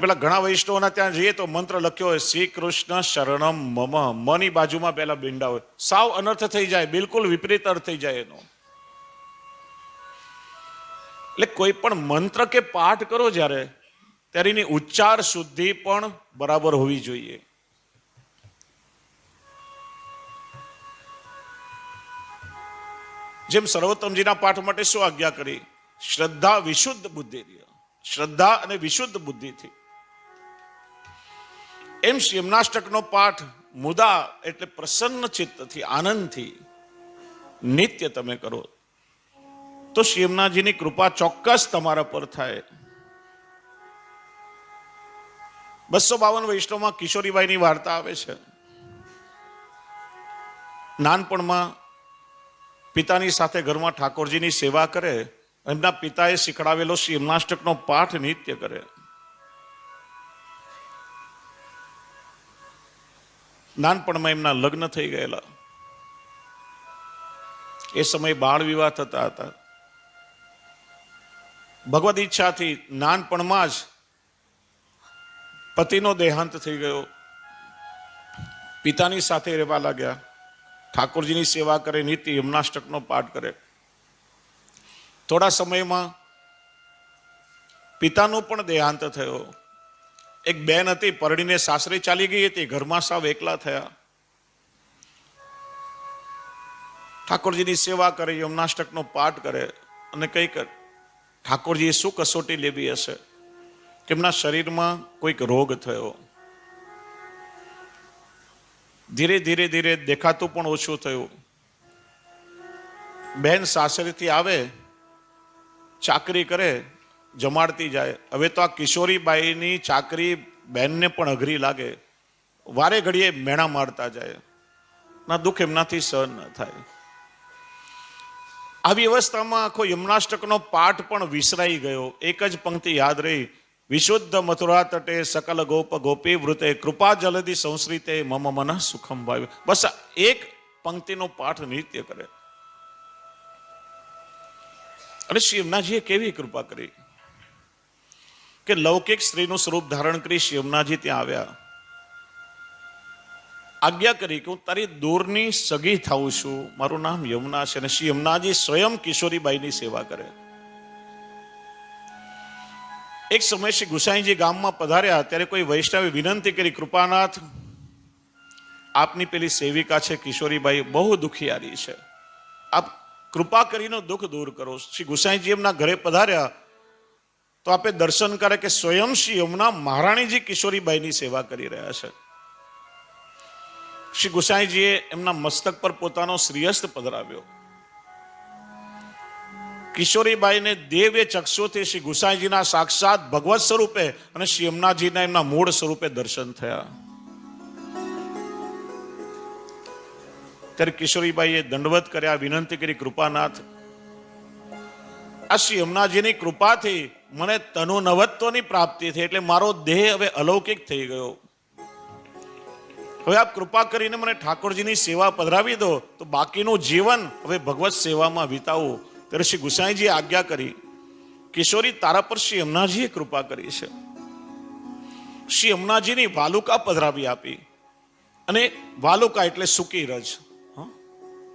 પેલા ઘણા વૈષ્ણવના ત્યાં જઈએ તો મંત્ર લખ્યો હોય શ્રી કૃષ્ણ શરણમ મમ. મની બાજુમાં પેલા બિંડા હોય. સાવ અનર્થ થઈ જાય, બિલકુલ વિપરીત અર્થ થઈ જાય એનો. એટલે કોઈ પણ મંત્ર કે પાઠ કરો જ્યારે ત્યારે એની ઉચ્ચાર શુદ્ધિ પણ બરાબર હોવી જોઈએ. જેમ સર્વોત્તમજીના પાઠ માટે શું આજ્ઞા કરી? શ્રદ્ધા વિશુદ્ધ બુદ્ધિ. શ્રદ્ધા અને વિશુદ્ધ બુદ્ધિથી. એમ શ્રી યમુનાષ્ટકનો પાઠ મુદા એટલે પ્રસન્ન ચિત્તથી, આનંદથી નિત્ય તમે કરો તો શ્રી યમુનાજીની કૃપા ચોક્કસ તમારા પર થાય. 252 વૈષ્ણવમાં કિશોરીબાઈની વાર્તા આવે છે. નાનપણમાં પિતાની સાથે ઘરમાં ઠાકોરજીની સેવા કરે. એમના પિતાએ શીખડાવેલો શ્રી યમુનાષ્ટકનો પાઠ નિત્ય કરે. નાનપણમાં એમના લગ્ન થઈ ગયેલા. એ સમયે બાળ વિવાહ થતા હતા. ભગવદ ઈચ્છાથી નાનપણમાં જ પતિનો દેહાંત થઈ ગયો. પિતાની સાથે રહેવા લાગ્યા. ઠાકોરજીની સેવા કરે, નિત્ય યમુનાષ્ટકનો પાઠ કરે. થોડા સમયમાં પિતાનો પણ દેહાંત થયો. એક બેન હતી, પરણીને સાસરે ચાલી ગઈ હતી. ઘરમાં સાવ એકલા થયા. ઠાકોરજીની સેવા કરે, યમુનાષ્ટકનો પાઠ કરે અને કંઈક ઠાકોરજીએ શું કસોટી લેવી હશે કે એમના શરીરમાં કોઈક રોગ થયો. ધીરે ધીરે ધીરે દેખાતું પણ ઓછું થયું. બેન સાસરેથી આવે, ચાકરી કરે, જમાડતી જાય. હવે તો આ કિશોરીબાઈની ચાકરી બેનને પણ અઘરી લાગે. વારે ઘડીએ મેણા મારતા જાય. ના દુઃખ એમનાથી સહન ન થાય. આવી અવસ્થામાં આખો યમુનાષ્ટકનો પાઠ પણ વિસરાઈ ગયો. એક જ પંક્તિ યાદ રહી, વિશુદ્ધ મથુરા તટે સકલ ગોપ ગોપી વૃતે કૃપા જલધિ સંશ્રિતે મમ મન સુખમ ભાવ્ય. બસ એક પંક્તિનો પાઠ નિત્ય કરે. અને શ્રી યમુનાજીએ કેવી કૃપા કરી કે લૌકિક સ્ત્રીનું સ્વરૂપ ધારણ કરી શ્રી યમુનાજી ત્યાં આવ્યા. આજ્ઞા કરી કે હું તારી દૂરની સગી થાઉં છું, મારું નામ યમુના છે. અને શ્રી યમુનાજી સ્વયં કિશોરીબાઈની સેવા કરે. એક સમય શ્રી ગુસાઈજી ગામમાં પધાર્યા ત્યારે કોઈ વૈષ્ણવે વિનંતી કરી, કૃપાનાથ આપની પેલી સેવિકા છે કિશોરીબાઈ બહુ દુખિયારી છે, આપ કૃપા કરીને દુઃખ દૂર કરો. શ્રી ગુસાઈજી એમના ઘરે પધાર્યા તો આપે દર્શન કરે કે સ્વયં શ્રી યમુના મહારાણીજી કિશોરીબાઈની સેવા કરી રહ્યા છે. શ્રી ગુસાઈજીએ એમના મસ્તક પર પોતાનો શ્રીહસ્ત પધરાવ્યો. કિશોરીબાઈને દિવ્ય ચક્ષુથી શ્રી ગુસાઈજીના સાક્ષાત ભગવત સ્વરૂપે અને શ્રી યમુનાજીના એમના મૂળ સ્વરૂપે દર્શન થયા. ત્યારે કિશોરીબાઈએ દંડવત કર્યા, વિનંતી કરી, કૃપાનાથ આ શ્રી યમુનાજીની કૃપાથી મને તનુ નવત્વની પ્રાપ્તિ થઈ, એટલે મારો દેહ હવે અલૌકિક થઈ ગયો. હવે આપ કૃપા કરીને મને ઠાકોરજીની સેવા પધરાવી દો તો બાકીનું જીવન હવે ભગવત સેવામાં વિતાવું. ત્યારે શ્રી ગુસાઈજીએ આજ્ઞા કરી, કિશોરી તારા પર શ્રી યમુનાજીએ કૃપા કરી છે. શ્રી યમુનાજીની વાલુકા પધરાવી આપી. અને વાલુકા એટલે સૂકી રજ,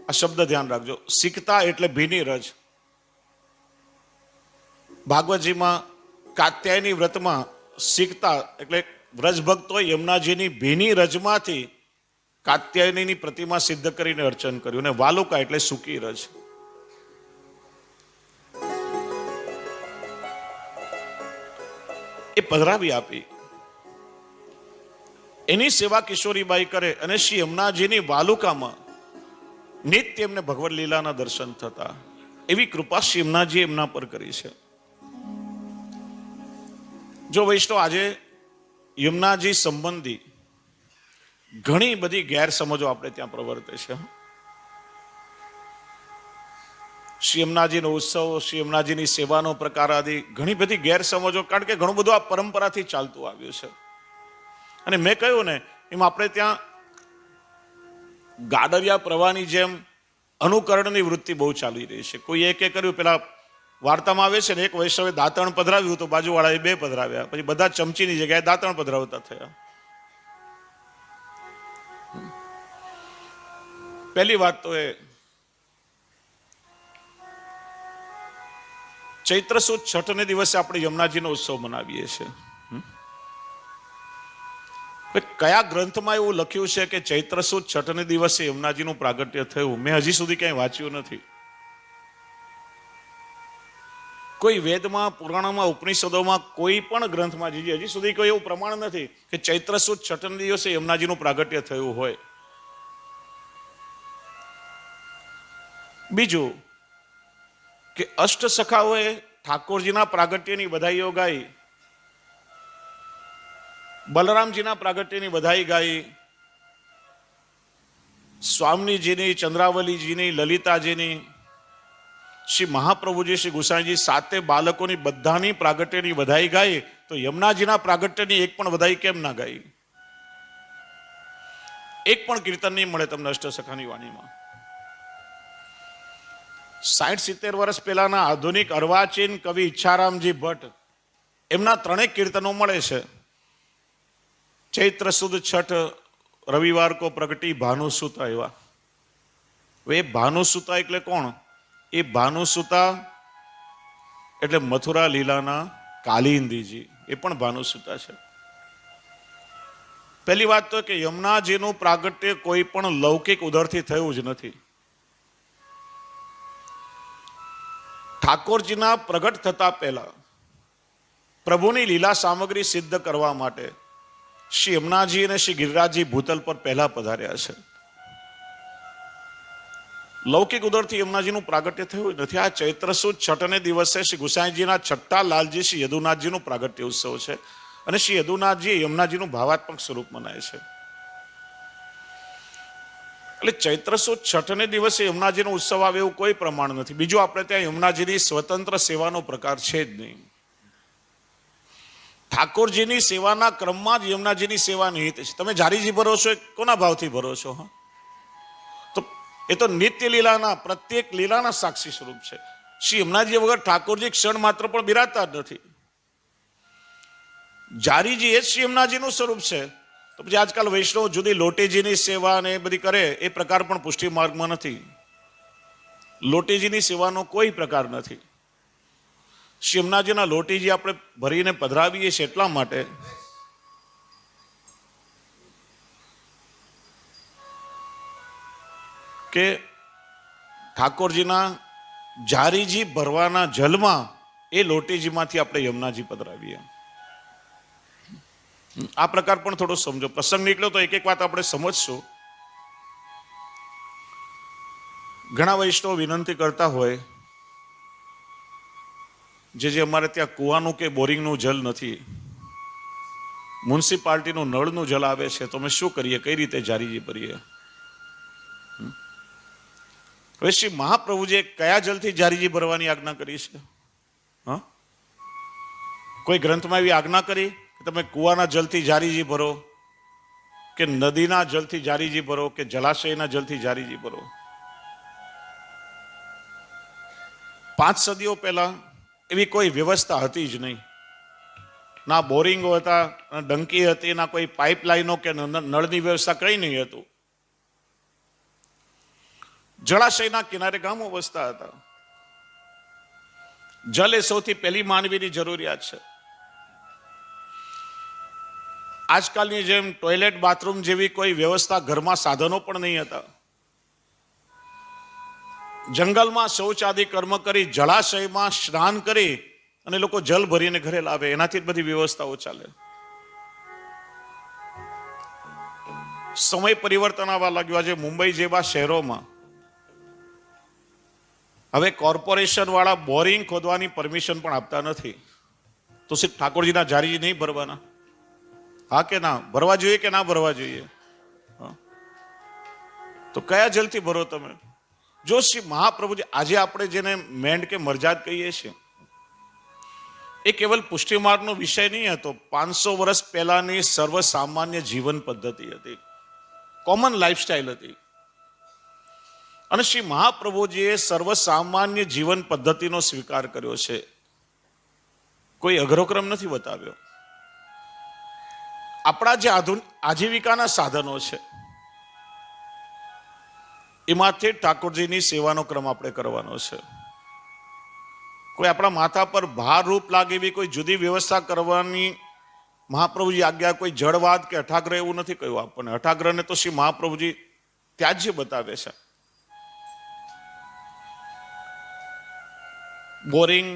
આ શબ્દ ધ્યાન રાખજો. સિકતા એટલે ભીની રજ. ભાગવતજીમાં કાત્યાયની વ્રતમાં સિકતા એટલે વ્રજ ભક્તોએ યમુનાજીની ભીની રજમાંથી કાત્યાયનીની પ્રતિમા સિદ્ધ કરીને અર્ચન કર્યું. અને વાલુકા એટલે સૂકી રજ. એ પધરાવી આપી. એની સેવા કિશોરીબાઈ કરે અને શ્રી યમુનાજીની વાલુકામાં નિત્ય એમને ભગવદ લીલાના દર્શન થતા. એવી કૃપા શ્રી યમુનાજીએ એમના પર કરી છે. જો વૈષ્ણવ આજે યમુનાજી સંબંધી ઘણી બધી ગેરસમજો આપણે ત્યાં પ્રવર્તે છે. શ્રી યમુનાજીનો ઉત્સવ, શ્રી યમુનાજીની સેવાનો પ્રકાર આદિ ઘણી બધી ગેરસમજો, કારણ કે ઘણું બધું આ પરંપરાથી ચાલતું આવ્યું છે. અને મેં કહ્યું ને એમ આપણે ત્યાં ગાડરિયા પ્રવાહની જેમ અનુકરણની વૃત્તિ બહુ ચાલી રહી છે. કોઈ એકે કર્યું, પેલા વાર્તામાં આવે છે ને, એક વૈષ્ણવે દાંતણ પધરાવ્યું તો બાજુવાળાએ 2 પધરાવ્યા, પછી બધા ચમચીની જગ્યાએ દાંતણ પધરાવતા થયા. પહેલી વાત તો એ ચૈત્ર સુદ છઠને દિવસે આપણે યમુનાજીનો ઉત્સવ મનાવીએ છીએ. કયા ગ્રંથમાં એવું લખ્યું છે કે ચૈત્ર સુદ છઠને દિવસે યમુનાજીનું પ્રાગટ્ય થયું? મેં હજી સુધી ક્યાંય વાંચ્યું નથી. કોઈ વેદમાં, પુરાણમાં, ઉપનિષદોમાં, કોઈ પણ ગ્રંથમાં હજી સુધી કોઈ એવું પ્રમાણ નથી કે ચૈત્ર સુદ છઠને દિવસે યમુનાજીનું પ્રાગટ્ય થયું હોય. બીજું કે અષ્ટ સખાઓએ ઠાકોરજીના પ્રાગટ્યની બધાઈઓ ગાઈ, બલરામજીના પ્રાગટ્યની બધાઈ ગાઈ, સ્વામીજીની, ચંદ્રાવલીજીની, લલિતાજીની, શ્રી મહાપ્રભુજી, શ્રી ગુસાઈજી 7 બાળકોની બધાની પ્રાગટ્યની બધાઈ ગાઈ, તો યમુનાજીના પ્રાગટ્યની એક પણ બધાઈ કેમ ના ગાઈ? એક પણ કીર્તન નહીં મળે તમને અષ્ટસખાની વાણીમાં. 60-70 વર્ષ પહેલાના આધુનિક અર્વાચીન કવિ ઈચ્છારામજી ભટ્ટ, એમના 3 કીર્તનો મળે છે. ચૈત્ર સુદ છઠ રવિવાર કો પ્રગટી ભાનુસુતા. એવા એ ભાનુસુતા એટલે કોણ? એ ભાનુસુતા એટલે મથુરા લીલાના કાલિંદીજી, એ પણ ભાનુસુતા છે. પહેલી વાત તો કે યમુનાજીનું પ્રાગટ્ય કોઈ પણ લૌકિક ઉદરથી થયું જ નથી. ઠાકોરજીના પ્રગટ થતા પહેલા પ્રભુની લીલા સામગ્રી સિદ્ધ કરવા માટે શ્રી યમુનાજી અને શ્રી ગિરિરાજજી ભૂતલ પર પહેલા પધાર્યા છે. લૌકિક ઉદરથી યમુનાજીનું પ્રાગટ્ય થયું નથી. આ ચૈત્ર સુદ છઠને દિવસે શ્રી ગુસાઈજીના છઠ્ઠા લાલજી શ્રી યદુનાથજીનું પ્રાગટ્ય ઉત્સવ છે. અને શ્રી યદુનાથજી યમુનાજીનું ભાવાત્મક સ્વરૂપ મનાય છે. એટલે ચૈત્ર સુદ છઠને દિવસે યમુનાજીનો ઉત્સવ આવે એવું કોઈ પ્રમાણ નથી. બીજું, આપણે ત્યાં યમુનાજીની સ્વતંત્ર સેવાનો પ્રકાર છે જ નહીં. ઠાકોરજીની સેવાના ક્રમમાં જ યમુનાજીની સેવા નિહિત છે. તમે જારીજી ભરો છો, કોના ભાવથી ભરો છો? તો એ તો નિત્ય લીલાના, પ્રત્યેક લીલાના સાક્ષી સ્વરૂપ છે. શ્રી યમુનાજી વગર ઠાકોરજી ક્ષણ માત્ર પણ બિરાજતા જ નથી. જારીજી એ જ શ્રી યમુનાજીનું સ્વરૂપ છે. તો પછી આજકાલ વૈષ્ણવ જુદી લોટેજીની સેવા ને એ બધી કરે, એ પ્રકાર પણ પુષ્ટિ માર્ગમાં નથી. લોટેજીની સેવાનો કોઈ પ્રકાર નથી. શ્રી યમુનાજીના લોટીજી આપણે ભરીને પધરાવીએ છીએ એટલા માટે કે ઠાકોરજીના જારીજી ભરવાના જલમાં એ લોટીજીમાંથી આપણે યમુનાજી પધરાવીએ. આ પ્રકાર પણ થોડો સમજો. પ્રસંગ નીકળ્યો તો એક એક વાત આપણે સમજશું. ઘણા વૈષ્ણવ વિનંતી કરતા હોય, જે અમારે ત્યાં કૂવાનું કે બોરિંગનું જલ નથી, મ્યુનિસિપાલિટીનું નળનું જલ આવે છે, તો અમે શું કરીએ, કઈ રીતે જારીજી ભરીએ? હવે શ્રી મહાપ્રભુજીએ કયા જલથી જારીજી ભરવાની આજ્ઞા કરી છે? કોઈ ગ્રંથમાં એવી આજ્ઞા કરી કે તમે કૂવાના જલથી જારીજી ભરો કે નદીના જલથી જારીજી ભરો કે જલાશયના જલથી જારીજી ભરો. 5 સદીઓ પહેલા એવી કોઈ વ્યવસ્થા હતી જ નહીં. ના બોરિંગો હતા, ના ડંકી હતી, ના કોઈ પાઇપલાઇનો કે નળની વ્યવસ્થા કંઈ નહીં હતું. જળાશયના કિનારે ગામો વસતા હતા. જલ એ સૌથી પહેલી માનવીની જરૂરિયાત છે. આજકાલની જેમ ટોયલેટ બાથરૂમ જેવી કોઈ વ્યવસ્થા ઘરમાં સાધનો પણ નહીં હતા. જંગલમાં શૌચાદી કર્મ કરી જળાશયમાં સ્નાન કરી અને લોકો જલ ભરીને ઘરે લાવે, એનાથી જ બધી વ્યવસ્થાઓ ચાલે. સમય પરિવર્તન આવવા લાગ્યું. આજે મુંબઈ જેવા શહેરોમાં હવે કોર્પોરેશન વાળા બોરિંગ ખોદવાની પરમિશન પણ આપતા નથી. તો સિર્ફ ઠાકોરજીના જારી નહીં ભરવાના? હા કે ના? ભરવા જોઈએ કે ના ભરવા જોઈએ? તો કયા જલથી ભરો તમે? જો શ્રી મહાપ્રભુજી આજે આપણે જેને મેંડ કે મરજાદ કહીએ છીએ, એ કેવલ પુષ્ટિમાર્ગનો વિષય નહીં હતો. 500 વર્ષ પહેલાની સર્વસામાન્ય જીવન પદ્ધતિ હતી, કોમન લાઈફસ્ટાઈલ હતી. અને શ્રી મહાપ્રભુજીએ સર્વસામાન્ય જીવન પદ્ધતિનો સ્વીકાર કર્યો છે. કોઈ અઘરો ક્રમ નથી બતાવ્યો. આપણા જે આજીવિકાના સાધનો છે એમાંથી ઠાકોરજીની સેવાનો ક્રમ આપણે કરવાનો છે. કોઈ આપણા માથા પર ભાર રૂપ લાગે એવી કોઈ જુદી વ્યવસ્થા કરવાની મહાપ્રભુજી આજ્ઞા કોઈ જળવાદ કે અઠાગ્રહ એવું નથી કહ્યું આપણને. અઠાગ્રહને તો શ્રી મહાપ્રભુજી ત્યાજ્ય બતાવે છે. બોરિંગ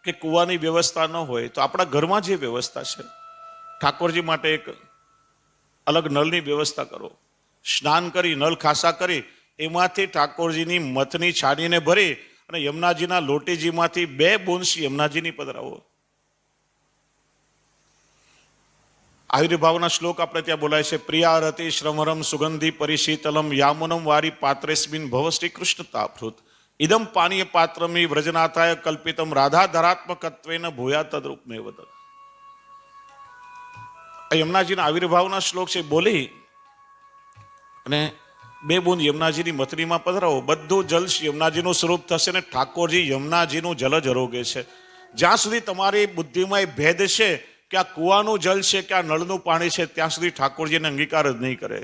કે કુવાની વ્યવસ્થા ન હોય તો આપણા ઘરમાં જે વ્યવસ્થા છે, ઠાકોરજી માટે એક અલગ નળની વ્યવસ્થા કરો. સ્નાન કરી નળ ખાસા કરી એમાંથી ઠાકોરજીની મથની છાનીને ભરી અને યમુનાજીના લોટીજીમાંથી 2 બૂંદ યમુનાજીની પધરાવો. આવિર્ભાવના શ્લોક આપણે ત્યાં બોલાય છે. પ્રિયા રતિ શ્રમરમ સુગંધી પરિશીતલમ યામુનમ વારી પાત્રેસ્મિન ભવ શ્રી કૃષ્ણ તાપૃત ઇદમ પાનીય પાત્રમી વ્રજનાથાય કલ્પિતમ રાધા ધરાત્મકત્વેન ભૂયા તદ્રૂપમેવ તદ. યમુનાજીના આવિર્ભાવના શ્લોક છે. બોલી અને 2 બૂંદ યમુનાજીની મથનીમાં પધરાવો. બધું જલ યમુનાજીનું સ્વરૂપ થશે ને ઠાકોરજી યમુનાજીનું જલ જ આરોગે છે. જ્યાં સુધી તમારી બુદ્ધિમાં એ ભેદ છે કે આ કુવાનું જલ છે કે આ નળનું પાણી છે, ત્યાં સુધી ઠાકોરજીને અંગીકાર જ નહીં કરે.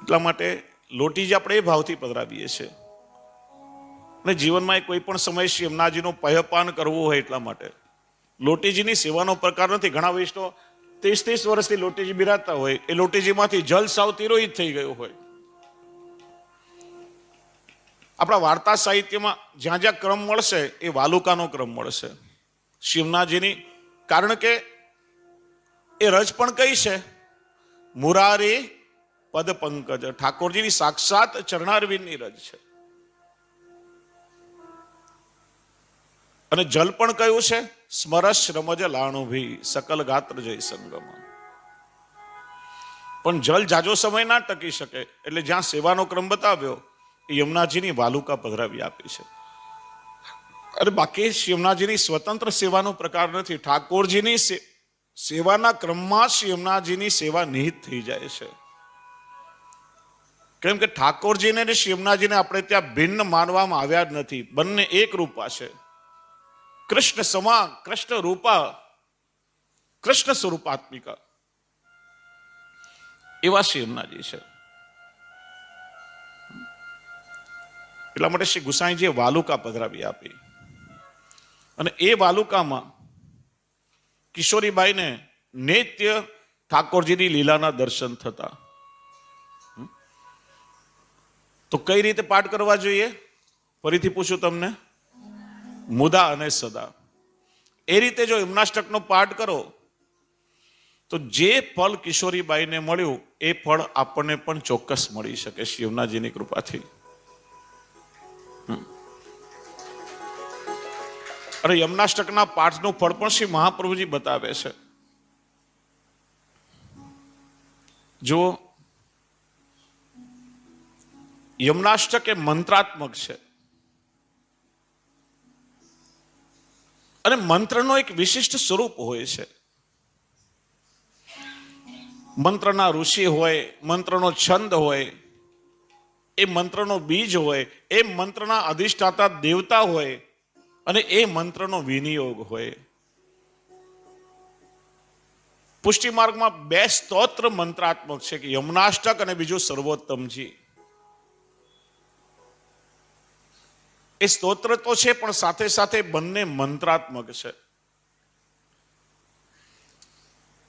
એટલા માટે લોટીજી આપણે એ ભાવથી પધરાવીએ છીએ. અને જીવનમાં કોઈ પણ સમય શ્રી યમુનાજીનું પયપાન કરવું હોય એટલા માટે. લોટીજીની સેવાનો પ્રકાર નથી. ઘણા વૈષ્ણવ 30 વર્ષથી લોટીજી બિરાજતા હોય, એ લોટીજીમાંથી જલ સાવ તિરોહિત થઈ ગયું હોય. આપણા વાર્તા સાહિત્યમાં જ્યાં જ્યાં ક્રમ મળશે એ વાલુકાનો ક્રમ મળશે શ્રી યમુનાજીની. કારણ કે એ રજ પણ કઈ છે? મુરારી પદ પંકજ, ઠાકોરજીની સાક્ષાત ચરણારવિંદની રજ છે. અને જલ પણ કયું છે? સ્મરસ રમજ લાણુભી સકલ ગાત્ર જય સંગમ. પણ જલ જાજો સમય ના ટકી શકે એટલે જ્યાં સેવાનો ક્રમ બતાવ્યો એ યમુનાજીની વાલુકા પધરાવી આપી છે. અરે બાકી યમુનાજીની સ્વતંત્ર સેવાનો પ્રકાર નથી. ઠાકોરજીની સેવાના ક્રમમાં યમુનાજીની સેવા નિહિત થઈ જાય છે. કેમ કે ઠાકોરજીને અને યમુનાજીને આપણે ત્યાં ભિન્ન માનવામાં આવ્યા જ નથી. બંને એક રૂપા છે. કૃષ્ણ સમા કૃષ્ણ રૂપા કૃષ્ણ સ્વરૂપાત્મિકા એવા શ્રી યમુનાજી છે. એટલા માટે શ્રી ગુસાઈજીએ વાલુકા પધરાવી આપી. અને એ વાલુકામાં કિશોરીબાઈને નિત્ય ઠાકોરજીની લીલાના દર્શન થતા. તો કઈ રીતે પાઠ કરવા જોઈએ? ફરીથી પૂછું તમને. મુદા અને સદા. એ રીતે જો યમુનાષ્ટકનો પાઠ કરો તો જે ફળ કિશોરીબાઈને મળ્યું એ ફળ આપણને પણ ચોક્કસ મળી શકે શ્રી યમુનાજીની કૃપાથી. અને યમુનાષ્ટકના પાઠનું ફળ પણ શ્રી મહાપ્રભુજી બતાવે છે. જો યમુનાષ્ટક એ મંત્રાત્મક છે. અને મંત્રનો એક વિશિષ્ટ સ્વરૂપ હોય છે. મંત્રના ઋષિ હોય, મંત્રનો છંદ હોય, એ મંત્રનો બીજ હોય, એ મંત્રના અધિષ્ઠાતા દેવતા હોય અને એ મંત્રનો વિનિયોગ હોય. પુષ્ટિ માર્ગમાં 2 સ્તોત્ર મંત્રાત્મક છે કે યમનાષ્ટક અને બીજું સર્વોત્તમજી. એ સ્તોત્ર તો છે પણ સાથે સાથે બંને મંત્રાત્મક છે.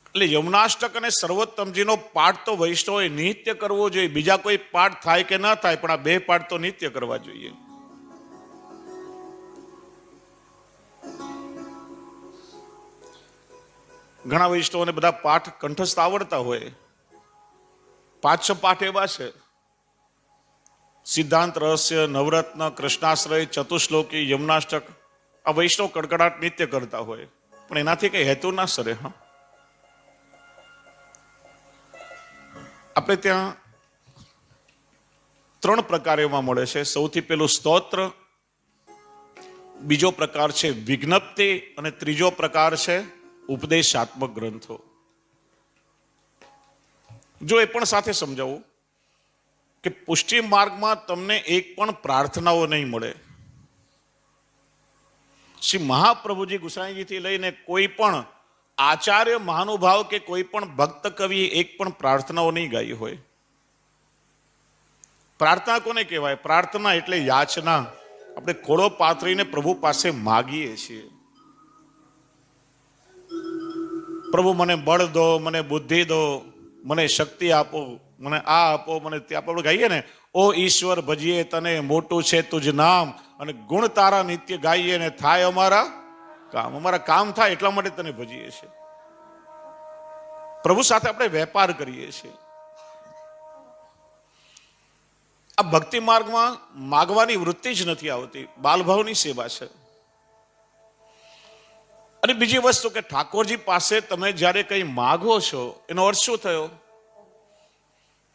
એટલે યમનાષ્ટક અને સર્વોત્તમજીનો પાઠ તો વૈષ્ણવોએ નિત્ય કરવો જોઈએ. બીજા કોઈ પાઠ થાય કે ન થાય પણ આ 2 પાઠ તો નિત્ય કરવા જોઈએ. ઘણા વૈષ્ણવોને બધા પાઠ કંઠસ્થ આવડતા હોય. 5-6 પાઠ એવા છે: સિદ્ધાંત રહસ્ય, નવરત્ન, કૃષ્ણાશ્રય, ચતુશ્લોકી, યમનાષ્ટક. આ વૈષ્ણવ કડકડાટ નિત્ય કરતા હોય પણ એનાથી કઈ હેતુ ના સરે. હા, આપણે ત્યાં 3 પ્રકાર એમાં મળે છે. સૌથી પહેલું સ્તોત્ર, બીજો પ્રકાર છે વિજ્ઞપ્તિ અને ત્રીજો પ્રકાર છે ઉપદેશાત્મક ગ્રંથો. જો એ પણ સાથે સમજાવું કે પુષ્ટિ માર્ગમાં તમને એક પણ પ્રાર્થનાઓ નહીં મળે. શ્રી મહાપ્રભુજી ગુસાઈજીથી લઈને કોઈ પણ આચાર્ય મહાનુભાવ કે કોઈ પણ ભક્ત કવિ એક પણ પ્રાર્થનાઓ નહીં ગાઈ હોય. પ્રાર્થના કોને કહેવાય? પ્રાર્થના એટલે યાચના. આપણે ખોળો પાથરીને પ્રભુ પાસે માગીએ છીએ. પ્રભુ મને બળ દો, મને બુદ્ધિ દો, મને શક્તિ આપો, મને આ આપો, મને તે આપો. આપણે ગાઈએ ને, ઓ ઈશ્વર ભજીએ તને, મોટું છે તુજ નામ, અને ગુણ તારા નિત્ય ગાઈએ ને થાય અમારા કામ. અમારા કામ થાય એટલા માટે તને ભજીએ છીએ. પ્રભુ સાથે આપણે વેપાર કરીએ છીએ. આ ભક્તિ માર્ગમાં માગવાની વૃત્તિ જ નથી આવતી. બાલભાવની સેવા છે. અને બીજી વસ્તુ કે ઠાકોરજી પાસે તમે જ્યારે કંઈ માગો છો એનો અર્થ શું થયો?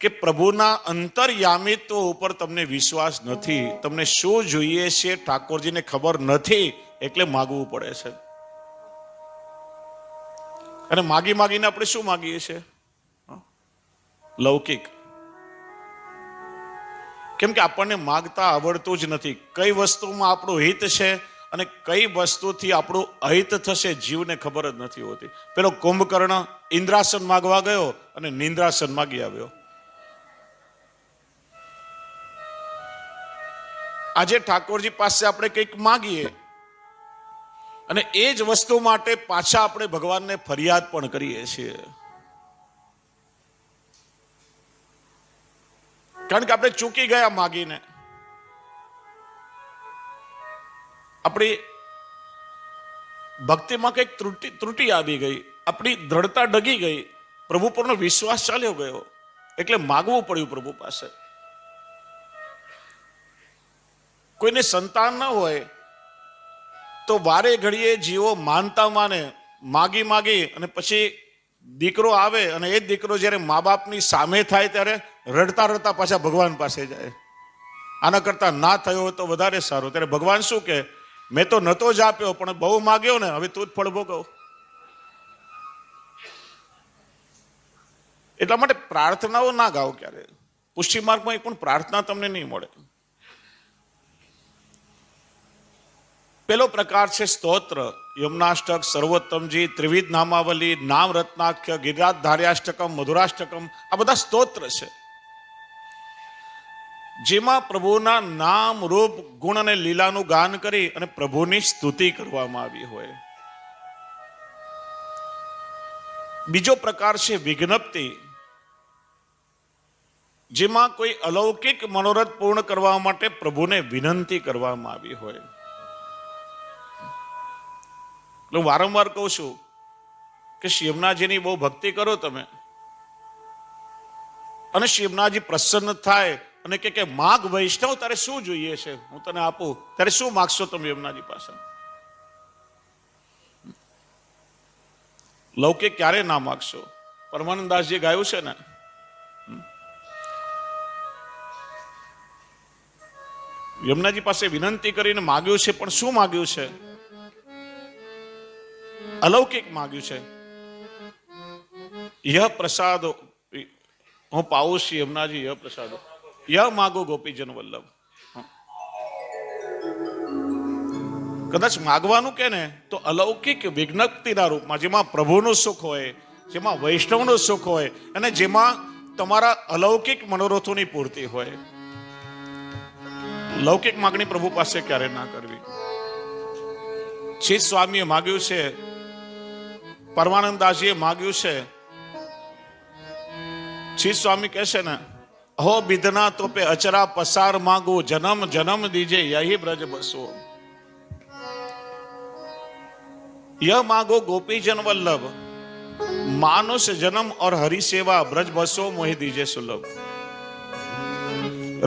કે પ્રભુના અંતર્યામિત્વ ઉપર તમને વિશ્વાસ નથી. તમને શું જોઈએ છે ઠાકોરજીને ખબર નથી, એટલે માગવું પડે છે. અને માગી માગીને આપણે શું માગીએ છીએ? લૌકિક. કેમ કે આપણને માગતા આવડતું જ નથી. કઈ વસ્તુમાં આપણું હિત છે અને કઈ વસ્તુથી આપણું અહિત થશે જીવને ખબર જ નથી હોતી. પેલો કુંભકર્ણ ઇન્દ્રાસન માગવા ગયો અને નિંદ્રાસન માગી આવ્યો. આજે ઠાકોરજી પાસે આપણે કંઈક માગીએ અને એ જ વસ્તુ માટે પાછા આપણે ભગવાનને ફરિયાદ પણ કરીએ છીએ. કારણ કે આપણે ચૂકી ગયા માગીને. આપણી ભક્તિમાં કંઈક ત્રુટિ આવી ગઈ, આપણી દ્રઢતા ડગી ગઈ, પ્રભુ પરનો વિશ્વાસ ચાલ્યો ગયો, એટલે માગવું પડ્યું પ્રભુ પાસે. કોઈને સંતાન ન હોય તો વારે ઘડીએ જીવો માનતા માને, માગી માગી અને પછી દીકરો આવે અને એ દીકરો જ્યારે મા બાપની સામે થાય ત્યારે રડતા રડતા પાછા ભગવાન પાસે જાય. આના કરતા ના થયો હોય તો વધારે સારું. ત્યારે ભગવાન શું કે, મેં તો નતો જ આપ્યો પણ બહુ માગ્યો ને, હવે તું જ ફળ ભોગવ. એટલા માટે પ્રાર્થનાઓ ના ગાઓ ક્યારે. પુષ્ટિ માર્ગમાં એક પણ પ્રાર્થના તમને નહીં મળે. પેલો પ્રકાર છે સ્તોત્ર, યમનાષ્ટક, સર્વોત્તમજી, ત્રિવિધ નામાવલી, નામ રત્નાખ્ય, ગિરિરાજ ધાર્યાષ્ટકમ, મધુરાષ્ટકમ. આ બધા સ્તોત્ર છે જેમાં પ્રભુના નામ, રૂપ, ગુણ અને લીલાનું ગાન કરી અને પ્રભુની સ્તુતિ કરવામાં આવી હોય. બીજો પ્રકાર છે વિજ્ઞપ્તિ, જેમાં કોઈ અલૌકિક મનોરથ પૂર્ણ કરવા માટે પ્રભુને વિનંતી કરવામાં આવી હોય. હું વારંવાર કહું છું કે શિવનાજીની બહુ ભક્તિ કરો તમે અને શિવનાજી પ્રસન્ન થાય અને કે માગ વૈષ્ણવ, તારે શું જોઈએ છે હું તને આપું. ત્યારે શું માગશો તમે યમુનાજી પાસે? લૌકિક ક્યારે ના માગશો? પરમાનંદાસજી ગાયું છે ને, યમુનાજી પાસે વિનંતી કરીને માગ્યું છે, પણ શું માગ્યું છે? અલૌકિક માગ્યું છે. યહ પ્રસાદ હું પાઉં શ્રી યમુનાજી, યહ પ્રસાદ યહ માગો ગોપીજન વલ્લભ. કદાચ માગવાનું કે ને તો અલૌકિક વિજ્ઞપ્તિના રૂપમાં, જેમાં પ્રભુનું સુખ હોય, જેમાં વૈષ્ણવનું સુખ હોય અને જેમાં તમારા અલૌકિક મનોરથોની પૂર્તિ હોય. લૌકિક માગણી પ્રભુ પાસે ક્યારે ના કરવી. ચિત સ્વામીએ માગ્યું છે, પરમાનંદાસજીએ માગ્યું છે. ચિત સ્વામી કહે છે ને, અહો બિધના તો પે અચરા પસાર માંગુ, જન્મ જન્મ દીજે યહી બ્રજ બસો. यह मांगो गोपीजन वल्लभ, मानुष जन्म और हरि सेवा ब्रज बसो मोहि दीजे सुलभ.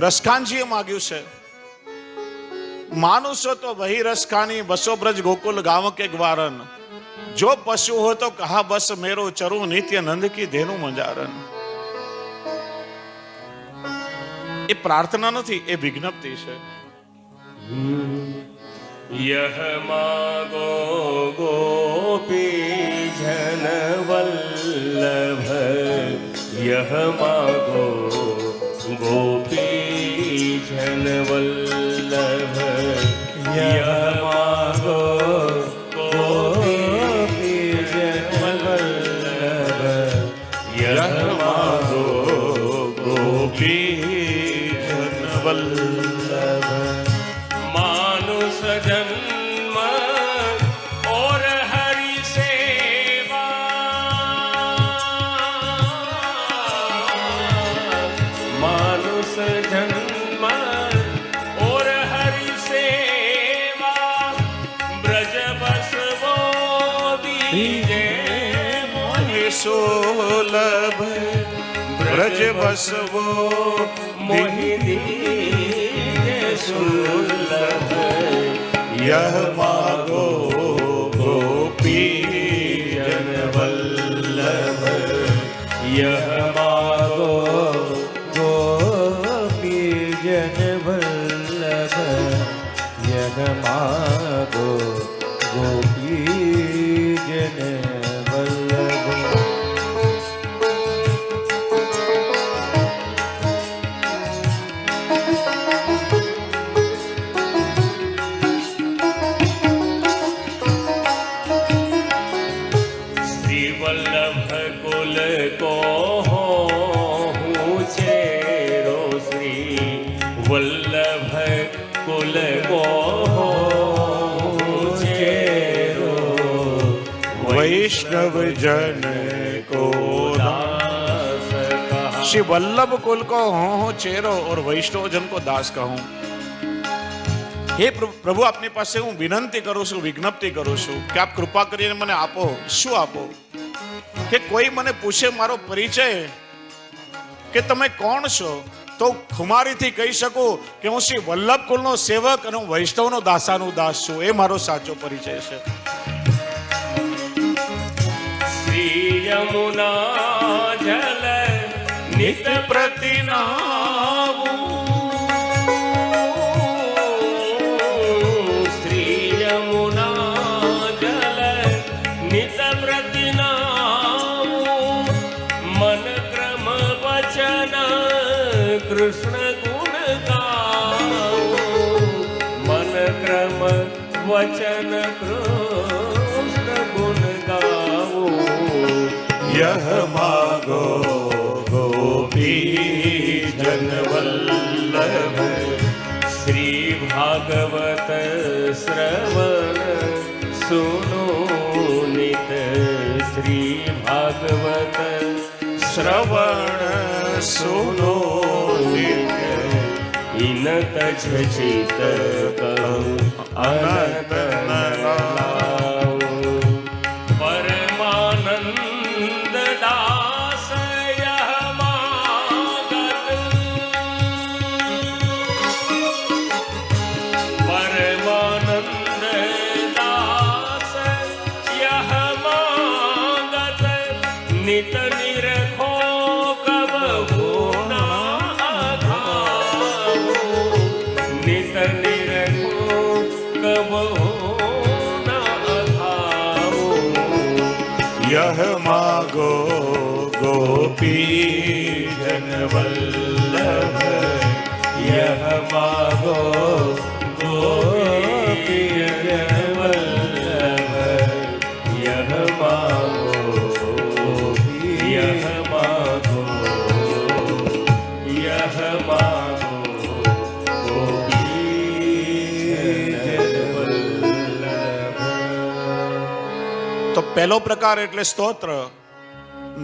रसखानजीए मांग्યું છે, मानुष हो तो वही रसखानी, बसो ब्रज गोकुल गांव के ग्वारन. जो पशु हो तो कहा बस मेरो, चरु नित्य नंद की धेनु मंजारन. એ પ્રાર્થના નથી, એ વિજ્ઞપ્તિ છે. यह मागो गोपी जन वल्लभ, यह मागो गोपी जन वल्लभ, यह मागो गोपी जन वल्लभ, यह मागो गोपी जन वल्लभ. मानुष जन्म और हरि सेवा, मानुष जन्म और हरि सेवा, ब्रज बसवो दीजे मोहि सुलभ. ब्रज बसवो मोहि दीजे सुलभ. यह मागो गोपी जन वल्लभ, यह मागो गोपी जन वल्लभ, यह मागो गोपी जन वल्लभ. वल्लभ कुल को हूँ चेरो, श्री वल्लभ कुल को हूँ चेरो, वैष्णव जन को दास कहा. श्री वल्लभ कुल को हो चेरो और वैष्णव जन को दास कहूं. હે પ્રભુ, આપની પાસે હું વિનંતી કરું છું, વિજ્ઞપ્તિ કરું છું કે આપ કૃપા કરીને મને આપો. શું આપો? કે કોઈ મને પૂછે મારો પરિચય કે તમે કોણ છો, તો ખુમારીથી કહી શકું કે હું શ્રી વલ્લભ કુલનો સેવક અને હું વૈષ્ણવનો દાસાનો દાસ છું. એ મારો સાચો પરિચય છે. શ્રી યમુના જલ નિત પ્રતિનાવું, नित प्रतिनाम, मन क्रम वचन कृष्ण गुण गाओ, मन क्रम वचन कृष्ण गुण गाओ. यह मागो गोपी जन वल्लभ, श्री भागवत श्रवण सुनो नित, श्री भागवत श्रवण सुनो नित. इन तज चित कहूँ अनंत लाओ. परमानंद दास यह मागत, परमानंद दास यह मागत, नित निरखो कब हो ना अघाओ, नित निरखो कब हो ना अघाओ. यह मागो गोपी जन वल्लभ, यह मागो गोपी जन वल्लभ, यह मागो, यह मागो, यह मागो गोपी जन वल्लभ. તો પહેલો પ્રકાર એટલે સ્તોત્ર,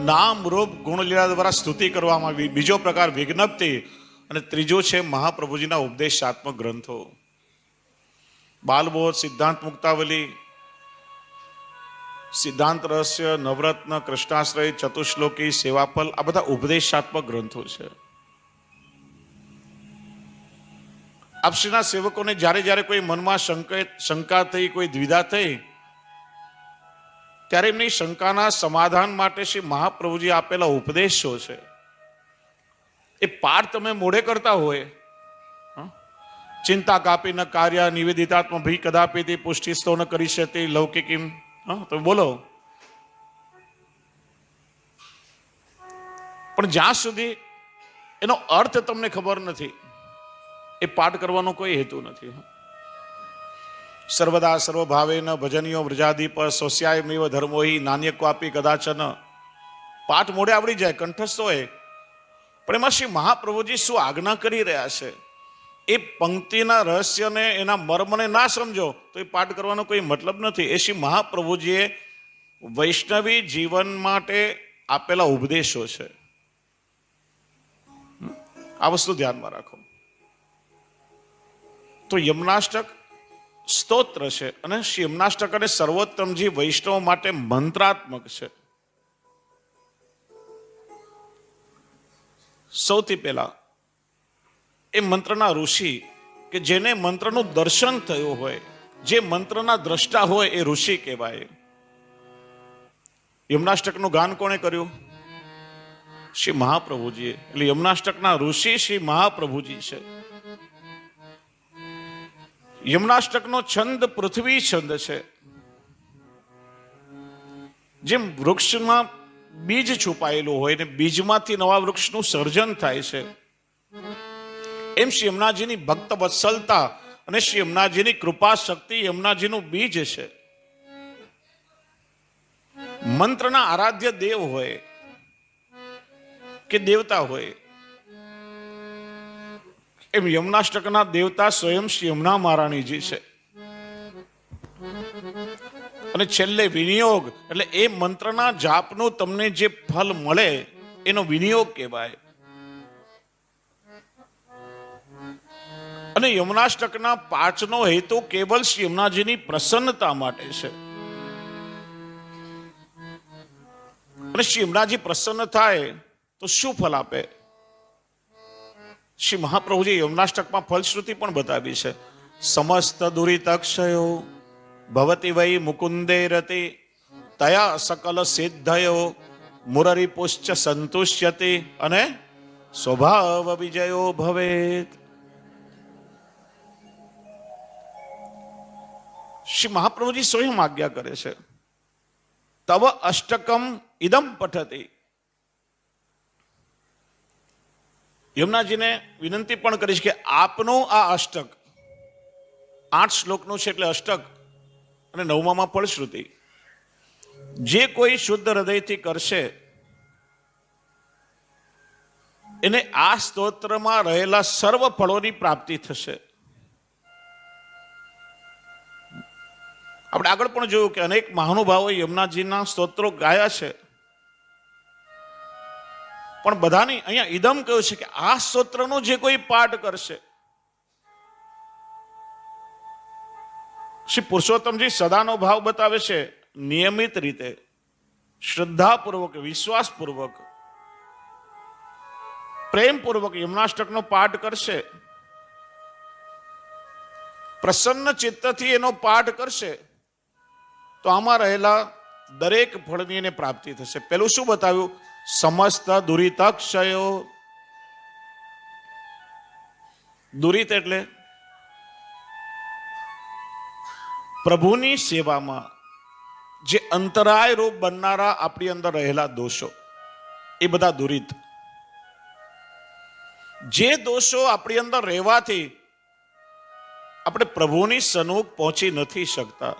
નામ રૂપ ગુણ લીલા દ્વારા સ્તુતિ કરવામાં આવી. બીજો પ્રકાર વિજ્ઞપ્તિ, અને ત્રીજો છે મહાપ્રભુજીના ઉપદેશાત્મક ગ્રંથો. બાલબોધ, સિદ્ધાંત મુક્તાવલી, સિદ્ધાંત રહસ્ય, નવરત્ન, કૃષ્ણાશ્રય, ચતુશ્લોકી, સેવાફલ, આ બધા ઉપદેશાત્મક ગ્રંથો છે. આપશ્રીના સેવકોને જ્યારે જ્યારે કોઈ મનમાં શંકા થઈ, કોઈ દ્વિધા થઈ, ત્યારે એમની શંકાના સમાધાન માટે શ્રી મહાપ્રભુજી આપેલા ઉપદેશો છે. એ પાઠ તમે મોડે કરતા હોય, ચિંતા કાપી ન કાર્ય નિવેદિતાત્મ ભી કદાપી તે પુષ્ટિસ્તો ન કરી શકે લૌકિકીમ, તમે બોલો. પણ જ્યાં સુધી એનો અર્થ તમને ખબર નથી, એ પાઠ કરવાનો કોઈ હેતુ નથી. સર્વદા સર્વભાવે ન ભજનીયો વ્રજાદીપ સ્વસ્યાયમેવ ધર્મોહી નાન્યક્વાપી કદાચન. પાઠ મોડે આવડી જાય, કંઠસ્થ હોય, પણ એમાં શ્રી મહાપ્રભુજી શું આજ્ઞા કરી રહ્યા છે, એ પંક્તિના રહસ્યને, એના મર્મને ના સમજો તો એ પાઠ કરવાનો કોઈ મતલબ નથી. એ શ્રી મહાપ્રભુજીએ વૈષ્ણવી જીવન માટે આપેલા ઉપદેશો છે. આ વસ્તુ ધ્યાનમાં રાખો. તો યમનાષ્ટક સ્તોત્ર છે, અને શ્રી યમનાષ્ટક અને સર્વોત્તમજી વૈષ્ણવ માટે મંત્રાત્મક છે. સૌથી પહેલા એ મંત્રના ઋષિ, કે જેને મંત્રનું દર્શન થયું હોય, જે મંત્રના દ્રષ્ટા હોય, એ ઋષિ કહેવાય. યમનાષ્ટકનું ગાન કોણે કર્યું? શ્રી મહાપ્રભુજીએ. એટલે યમનાષ્ટકના ઋષિ શ્રી મહાપ્રભુજી છે. યમનાષ્ટકનો છંદ પૃથ્વી છંદ છે. જેમ વૃક્ષમાં બીજ છુપાયેલું હોય ને બીજમાંથી નવા વૃક્ષનું સર્જન થાય છે, એમ શ્રી યમુનાજીની ભક્ત વત્સલતા અને શ્રી યમુનાજીની કૃપા શક્તિ યમુનાજીનું બીજ છે. મંત્રના આરાધ્ય દેવ હોય કે દેવતા હોય, એમ યમુનાષ્ટકના દેવતા સ્વયં શ્રી યમુના મહારાણીજી છે. અને છેલ્લે વિનિયોગ, એટલે એ મંત્રના જાપનું તમને જે ફલ મળે એનો વિનિયોગ કહેવાય. અને યમુનાષ્ટકના પાઠનો હેતુ કેવલ શ્રી યમુનાજીની પ્રસન્નતા માટે છે. અને શ્રી યમુનાજી પ્રસન્ન થાય તો શું ફલ આપે? શ્રી મહાપ્રભુજી યમુનાષ્ટકમાં ફલશ્રુતિ પણ બતાવી છે. સમસ્ત દુરિતક્ષયો ભવતી વૈ મુકુંદે રતિ તયા સકલ સિદ્ધયો મુરરી પુશ્ચ સંતુષ્યતિ અને સ્વભાવ વિજયો ભવેત. શ્રી મહાપ્રભુજી સ્વયં આજ્ઞા કરે છે, તવ અષ્ટકમ ઇદમ પઠતી. યમુનાજીને વિનંતી પણ કરીશ કે આપનું આ અષ્ટક 8 શ્લોકનું છે, એટલે અષ્ટક, અને 9માં ફળશ્રુતિ, જે કોઈ શુદ્ધ હૃદયથી કરશે એને આ સ્તોત્રમાં રહેલા સર્વ ફળોની પ્રાપ્તિ થશે. આપણે આગળ પણ જોયું કે અનેક મહાનુભાવો યમુનાજીના સ્તોત્રો ગાયા છે, પણ બધાની અહીંયા ઇદમ કહ્યું છે કે આ સ્તોત્રનો જે કોઈ પાઠ કરશે, શ્રી પુરુષોત્તમજી સદાનો ભાવ બતાવે છે. નિયમિત રીતે, શ્રદ્ધાપૂર્વક, વિશ્વાસપૂર્વક, પ્રેમપૂર્વક યમુનાષ્ટકનો પાઠ કરશે, પ્રસન્ન ચિત્તથી એનો પાઠ કરશે, તો આમાં રહેલા દરેક ફળની એને પ્રાપ્તિ થશે. પેલું શું બતાવ્યું? સમસ્ત દુરિતક્ષયો. દુરિત એટલે પ્રભુની સેવામાં જે અંતરાય રૂપ બનનારા આપણી અંદર રહેલા દોષો એ બધા દૂરિત. જે દોષો આપણી અંદર રહેવાથી આપણે પ્રભુની સન્મુખ પહોંચી નથી શકતા,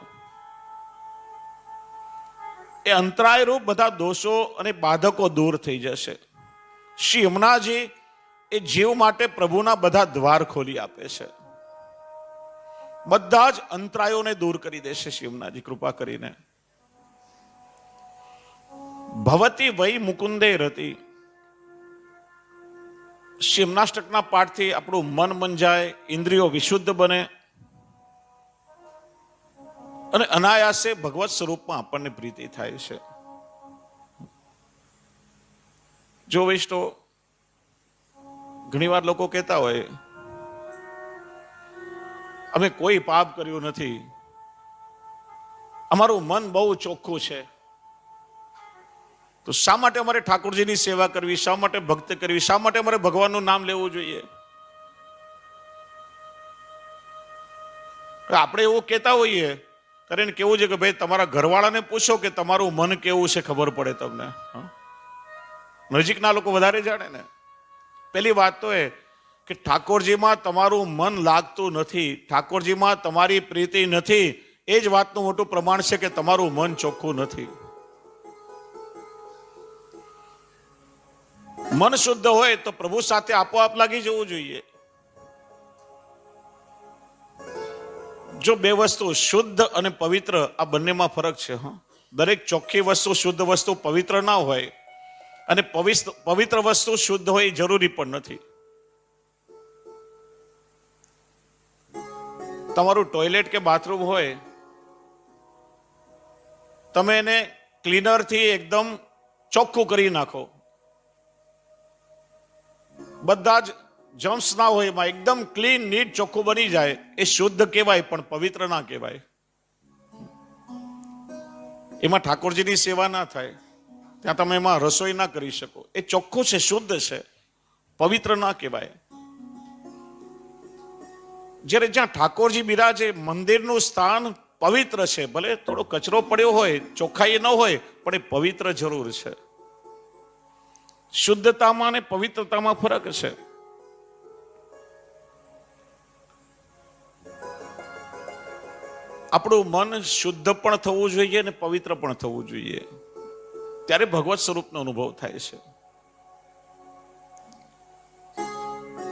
એ અંતરાય રૂપ બધા દોષો અને બાધકો દૂર થઈ જશે. શ્રી યમુનાજી એ જીવ માટે પ્રભુના બધા દ્વાર ખોલી આપે છે. બધા જ અંતરાયોને દૂર કરી દેશે શ્રી યમુનાજી કૃપા કરીને. ભવતી વૈ મુકુંદે રતિ. શ્રી યમુનાષ્ટકના પાઠથી આપણું મન મંજાય, ઇન્દ્રિયો વિશુદ્ધ બને અને અનાયાસે ભગવત સ્વરૂપમાં આપણને પ્રીતિ થાય છે. જો વૈષ્ણવ ઘણી વાર લોકો કહેતા હોય અમે કોઈ પાપ કર્યું નથી, અમારું મન બહુ ચોખ્ખું છે, તો શા માટે અમારે ઠાકોરજીની સેવા કરવી, શા માટે ભક્ત કરવી, શા માટે અમારે ભગવાનનું નામ લેવું જોઈએ? આપણે એવું કહેતા હોઈએ ત્યારે એને કેવું છે કે ભાઈ તમારા ઘરવાળાને પૂછો કે તમારું મન કેવું છે, ખબર પડે તમને. નજીકના લોકો વધારે જાણે ને. પેલી વાત તો એ કે ઠાકોરજીમાં તમારું મન લાગતું નથી, ઠાકોરજીમાં તમારી પ્રીતિ નથી, એ જ વાતનું મોટું પ્રમાણ છે કે તમારું મન ચોખ્ખું નથી. મન શુદ્ધ હોય તો પ્રભુ સાથે આપોઆપ લાગી જવું જોઈએ. જો બે વસ્તુ શુદ્ધ અને પવિત્ર, આ બંનેમાં ફરક છે. દરેક ચોખ્ખી વસ્તુ, શુદ્ધ વસ્તુ પવિત્ર ના હોય, અને પવિત્ર વસ્તુ શુદ્ધ હોય એ જરૂરી પણ નથી. તમારું ટોયલેટ કે બાથરૂમ હોય, તમે એને ક્લીનરથી એકદમ ચોખ્ખું કરી નાખો, બધા જ જમ્સ ના હોય, એમાં એકદમ ક્લીન નીટ ચોખ્ખું બની જાય, એ શુદ્ધ કહેવાય પણ પવિત્ર ના કહેવાય. એમાં ઠાકોરજીની સેવા ના થાય, ત્યાં તમે એમાં રસોઈ ના કરી શકો. એ ચોખ્ખું છે, શુદ્ધ છે, પવિત્ર ના કહેવાય. જ્યારે જ્યાં ઠાકોરજી બિરાજે, મંદિરનું સ્થાન પવિત્ર છે, ભલે થોડો કચરો પડ્યો હોય, ચોખ્ખાઈ ન હોય, પણ એ પવિત્ર જરૂર છે. શુદ્ધતામાં અને પવિત્રતામાં ફરક છે. આપણું મન શુદ્ધ પણ થવું જોઈએ અને પવિત્ર પણ થવું જોઈએ, ત્યારે ભગવત સ્વરૂપનો અનુભવ થાય છે.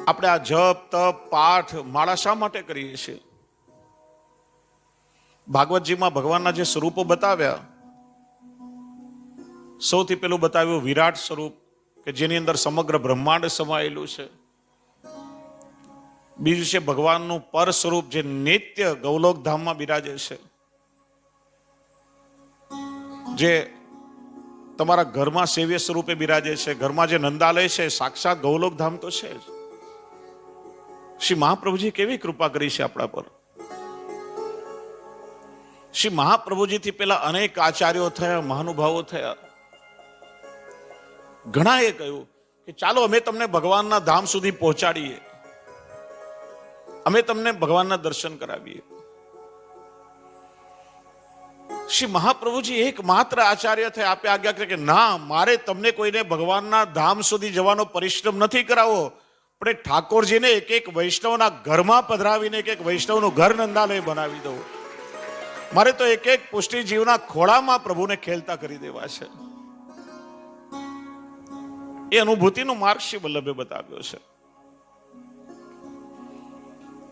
આપણે આ જપ, તપ, પાઠ, માળા શા માટે કરીએ છીએ? ભાગવતજીમાં ભગવાનના જે સ્વરૂપો બતાવ્યા, સૌથી પહેલું બતાવ્યું વિરાટ સ્વરૂપ, કે જેની અંદર સમગ્ર બ્રહ્માંડ સમાયેલું છે. બીજું છે ભગવાનનું પર સ્વરૂપ, જે નિત્ય ગૌલોક ધામમાં બિરાજે છે, જે તમારા ઘરમાં સેવ્ય સ્વરૂપે બિરાજે છે. ઘરમાં જે નંદાલય છે, સાક્ષાત ગૌલોક ધામ તો છે જ. શ્રી મહાપ્રભુજી કેવી કૃપા કરી છે આપણા પર. શ્રી મહાપ્રભુજીથી પેલા અનેક આચાર્યો થયા, મહાનુભાવો થયા. ઘણાએ કહ્યું કે ચાલો અમે તમને ભગવાનના ધામ સુધી પહોંચાડીએ, અમે તમને ભગવાનના દર્શન કરાવીએ. શ્રી મહાપ્રભુજી એકમાત્ર આચાર્ય થયા, આપે આજ્ઞા કરી કે ના, મારે તમને કોઈને ભગવાનના ધામ સુધી જવાનો પરિશ્રમ નથી કરાવવો, પણ ઠાકોરજીને એક એક વૈષ્ણવના ઘરમાં પધરાવીને એક એક વૈષ્ણવનું ઘર નંદાલય બનાવી દઉં. મારે તો એક એક પુષ્ટિ જીવના ખોળામાં પ્રભુને ખેલતા કરી દેવા છે. એ અનુભૂતિનો માર્ગ શ્રી વલ્લભે બતાવ્યો છે.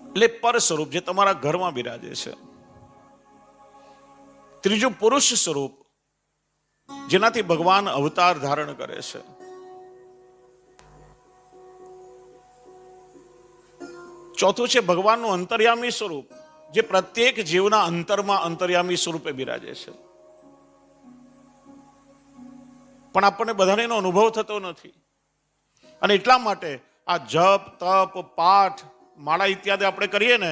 એટલે પર સ્વરૂપ જે તમારા ઘરમાં બિરાજે છે. ત્રીજું પુરુષ સ્વરૂપ, જેનાથી ભગવાન અવતાર ધારણ કરે છે. ચોથું છે ભગવાનનું અંતર્યામી સ્વરૂપ, જે પ્રત્યેક જીવના અંતરમાં અંતર્યામી સ્વરૂપે બિરાજે છે. પણ આપણને બધાને એનો અનુભવ થતો નથી, અને એટલા માટે આ જપ, તપ, પાઠ, માળા ઇત્યાદિ આપણે કરીએ ને,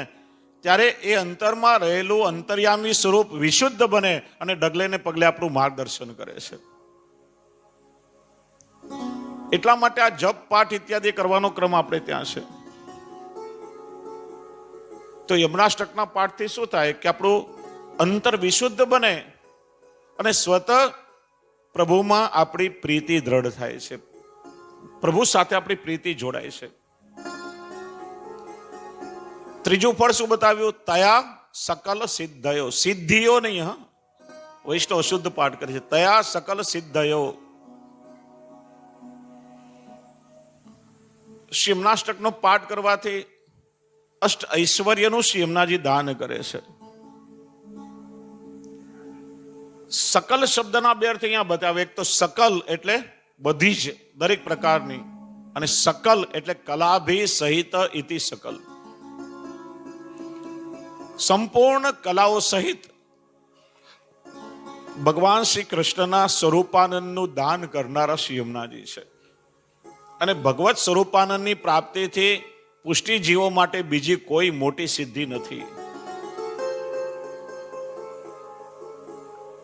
ત્યારે એ અંતરમાં રહેલું અંતર્યામી સ્વરૂપ વિશુદ્ધ બને અને ડગલે ને પગલે આપણું માર્ગદર્શન કરે છે. એટલા માટે આ જપ, પાઠ ઇત્યાદિ કરવાનો ક્રમ આપણે ત્યાં છે. તો યમુનાષ્ટકના પાઠથી શું થાય કે આપણું અંતર વિશુદ્ધ બને અને સ્વતઃ પ્રભુમાં આપણી પ્રીતિ દ્રઢ થાય છે, પ્રભુ સાથે આપણી પ્રીતિ જોડાય છે. ત્રીજું ફળ શું બતાવ્યું? તયા સકલ સિદ્ધયો. સિદ્ધિઓ નહીં, હા, વૈષ્ણવ શુદ્ધ પાઠ કરે છે. તયા સકલ સિદ્ધયો. શ્રી યમનાષ્ટકનો પાઠ કરવાથી અષ્ટ ઐશ્વર્યનું શ્રી યમુનાજી દાન કરે છે. સકલ શબ્દના બે અર્થ અહીંયા બતાવે. એક તો સકલ એટલે બધી જ, દરેક પ્રકારની, અને સકલ એટલે કલાભી સહિત ઇતિ સકલ, સંપૂર્ણ કલાઓ સહિત ભગવાન શ્રી કૃષ્ણના સ્વરૂપાનંદનું દાન કરનારા શ્રી યમુનાજી છે. અને ભગવત સ્વરૂપાનંદની પ્રાપ્તિથી પુષ્ટિ જીવો માટે બીજી કોઈ મોટી સિદ્ધિ નથી.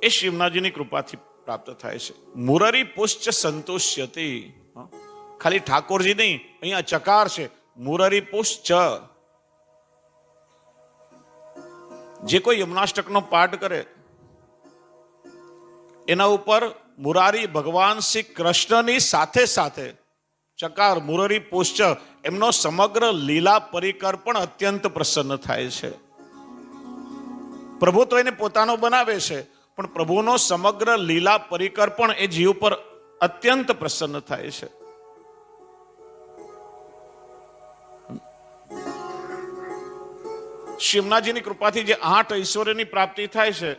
એ શ્રી યમુનાજીની કૃપાથી પ્રાપ્ત થાય છે. મુરરી પુષ્ચ સંતુષ્યતિ. ખાલી ઠાકોરજી નહીં, અહીંયા ચકાર છે, મુરરી પુષ્ચ. જે કોઈ યમુનાષ્ટકનો પાઠ કરે એના ઉપર મુરારી ભગવાન શ્રી કૃષ્ણની સાથે સાથે ચકાર મુરરી પુષ્ચ એમનો સમગ્ર લીલા પરિકર પણ અત્યંત પ્રસન્ન થાય છે. પ્રભુ તો એને પોતાનો બનાવે છે, પણ પ્રભુનો સમગ્ર લીલા પરિકર પણ એ જીવ પર અત્યંત પ્રસન્ન થાય છે. શ્રી યમુનાજીની કૃપાથી જે 8 ઐશ્વર્યની પ્રાપ્તિ થાય છે,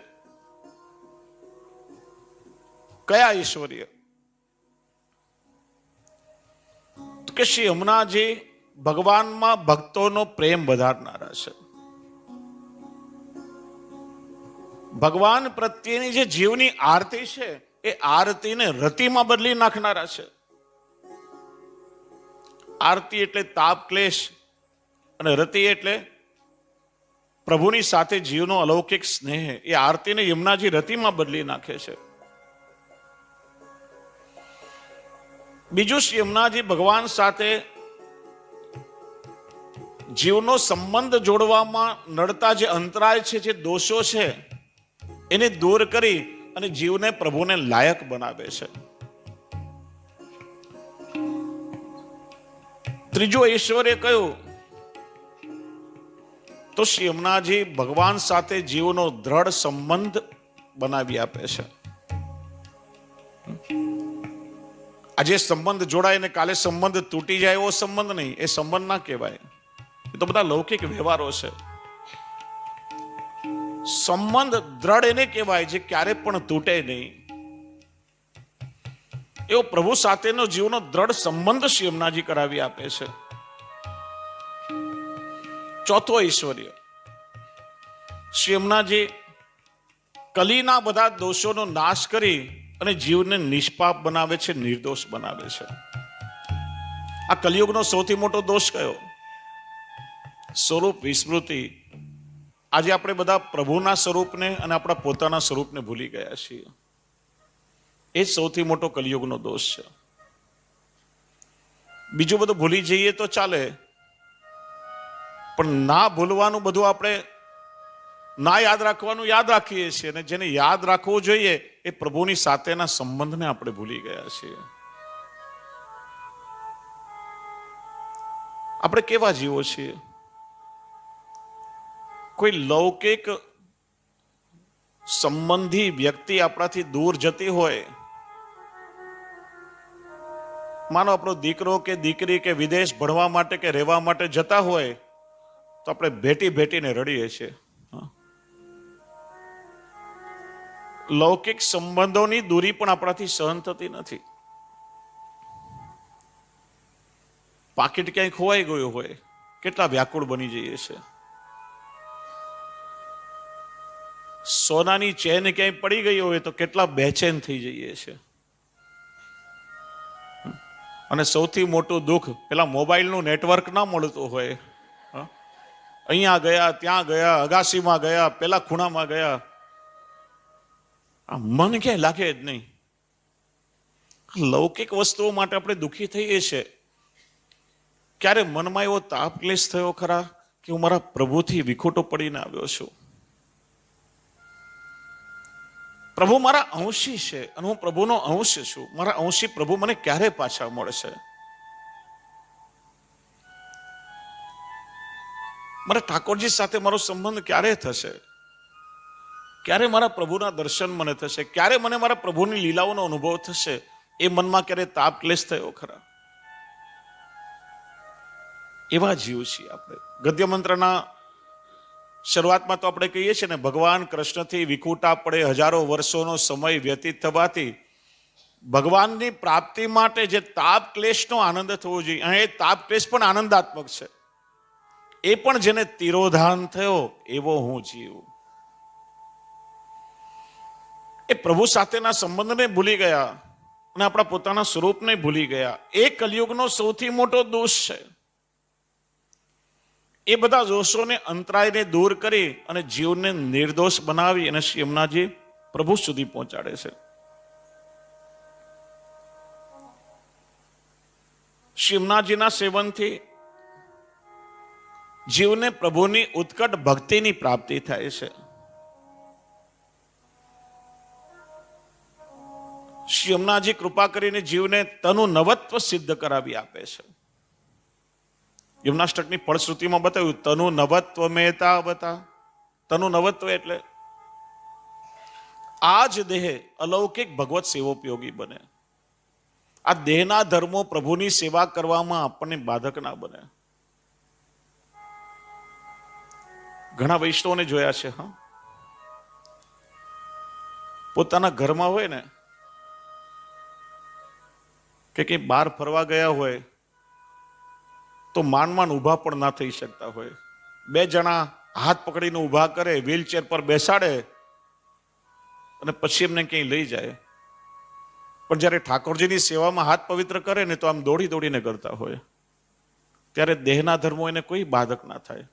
કયા ઐશ્વર્ય? કે શ્રી યમુનાજી ભગવાનમાં ભક્તોનો પ્રેમ વધારનારા છે. ભગવાન પ્રત્યેની જે જીવની આરતી છે એ આરતીને રતિમાં બદલી નાખનારા છે. આરતી એટલે તાપ ક્લેશ, અને રતિ એટલે પ્રભુની સાથે જીવનો અલૌકિક સ્નેહ. એ આરતીને યમુનાજી રતિમાં બદલી નાખે છે. બીજું, શ્રી યમુનાજી ભગવાન સાથે જીવનો સંબંધ જોડવામાં નડતા જે અંતરાય છે, જે દોષો છે, એને દૂર કરી અને જીવને પ્રભુને લાયક બનાવે છે. ત્રીજું ઐશ્વર્ય કયું? તો શ્રી યમુનાજી ભગવાન સાથે જીવનો દ્રઢ સંબંધ બનાવી આપે છે. આજે સંબંધ જોડાય ને કાલે સંબંધ તૂટી જાય એવો સંબંધ નહીં. એ સંબંધ ના કહેવાય. એ તો બધા લૌકિક વ્યવહારો છે. સંબંધ દ્રઢ એને કહેવાય જે ક્યારે પણ તૂટે નહીં. એવો પ્રભુ સાથેનો જીવનો દ્રઢ સંબંધ શ્રી યમુનાજી કરાવી આપે છે. ચોથો ઐશ્વર્ય, શ્રી યમુનાજી કલીના બધા દોષોનો નાશ કરી અને જીવને નિષ્પાપ બનાવે છે, નિર્દોષ બનાવે છે. આ કલિયુગનો સૌથી મોટો દોષ કયો? સ્વરૂપ વિસ્મૃતિ. આજે આપણે બધા પ્રભુના સ્વરૂપને અને આપણા પોતાના સ્વરૂપને ભૂલી ગયા છીએ. એ સૌથી મોટો કલિયુગનો દોષ છે. બીજું બધું ભૂલી જઈએ તો ચાલે, પણ ના ભૂલવાનું બધું આપણે ના યાદ રાખવાનું યાદ રાખીએ છીએ, અને જેને યાદ રાખવું જોઈએ એ પ્રભુની સાથેના સંબંધને આપણે ભૂલી ગયા છીએ. આપણે કેવા જીવો છીએ? કોઈ લૌકિક સંબંધી વ્યક્તિ આપણાથી દૂર જતી હોય, માનો આપણો દીકરો કે દીકરી કે વિદેશ ભણવા માટે કે રહેવા માટે જતા હોય, તો આપણે ભેટી ભેટીને રડીએ છીએ. લૌકિક સંબંધોની દૂરી પણ આપણાથી સહન થતી નથી. પાકીટ ક્યાંય ખોવાઈ ગયું હોય, કેટલા વ્યાકુળ બની જઈએ છે. સોનાની ચેન ક્યાંય પડી ગઈ હોય તો કેટલા બેચેન થઈ જઈએ છે. અને સૌથી મોટું દુઃખ, પેલા મોબાઈલનું નેટવર્ક ના મળતું હોય, અહીંયા ગયા, ત્યાં ગયા, અગાસીમાં ગયા, પેલા ખૂણામાં ગયા, મન ક્યાંય લાગે જ નહીં. લૌકિક વસ્તુઓ માટે આપણે દુઃખી થઈએ છીએ. ક્યારે મનમાં એવો તાપ ક્લેશ થયો ખરા કે હું મારા પ્રભુથી વિખૂટો પડીને આવ્યો છું? પ્રભુ મારા અંશી છે અને હું પ્રભુનો અંશ છું. મારા અંશી પ્રભુ મને ક્યારે પાછા મળશે? મારા ઠાકોરજી સાથે મારો સંબંધ ક્યારે થશે? ક્યારે મારા પ્રભુના દર્શન મને થશે? ક્યારે મને મારા પ્રભુની લીલાઓનો અનુભવ થશે? એ મનમાં ક્યારે તાપ ક્લેશ થયો ખરા? એવા જીવ છીએ આપણે. ગદ્ય મંત્રના શરૂઆતમાં તો આપણે કહીએ છીએ ને, ભગવાન કૃષ્ણથી વિખૂટા પડે હજારો વર્ષોનો સમય વ્યતીત થવાથી ભગવાનની પ્રાપ્તિ માટે જે તાપ ક્લેશનો આનંદ થવો જોઈએ, અહીં એ તાપ ક્લેશ પણ આનંદાત્મક છે. એ પણ જેને તિરોધાન થયો એવો હું જીવ. એ પ્રભુ સાથેના સંબંધને ભૂલી ગયા અને આપણા પોતાના સ્વરૂપને ભૂલી ગયા. એ કલિયુગનો સૌથી મોટો દોષ છે. એ બધા દોષોને અંતરાયને દૂર કરી અને જીવને નિર્દોષ બનાવી અને શ્રી યમુનાજી પ્રભુ સુધી પહોંચાડે છે. શ્રી યમુનાજીના સેવનથી જીવને પ્રભુની ઉત્કટ ભક્તિની પ્રાપ્તિ થાય છે. શ્રી યમુનાજી કૃપા કરીને જીવને તનુ નવત્વ સિદ્ધ કરાવી આપે છે. યમુનાષ્ટકની ફળશ્રુતિમાં બતાવ્યું, તનુ નવત્વ મેતા બતા. તનુ નવત્વ એટલે આ જ દેહ અલૌકિક ભગવત સેવોપયોગી બને. આ દેહના ધર્મો પ્રભુની સેવા કરવામાં આપણને બાધક ના બને. ઘણા વૈષ્ણવને જોયા છે, હા, પોતાના ઘરમાં હોય ને કે કંઈ બહાર ફરવા ગયા હોય તો માંડ ઊભા પણ ના થઈ શકતા હોય. બે જણા હાથ પકડીને ઊભા કરે, વ્હીલચેર પર બેસાડે અને પછી એમને ક્યાંય લઈ જાય. પણ જ્યારે ઠાકોરજીની સેવામાં હાથ પવિત્ર કરે ને તો આમ દોડી દોડીને કરતા હોય. ત્યારે દેહના ધર્મો એને કોઈ બાધક ના થાય.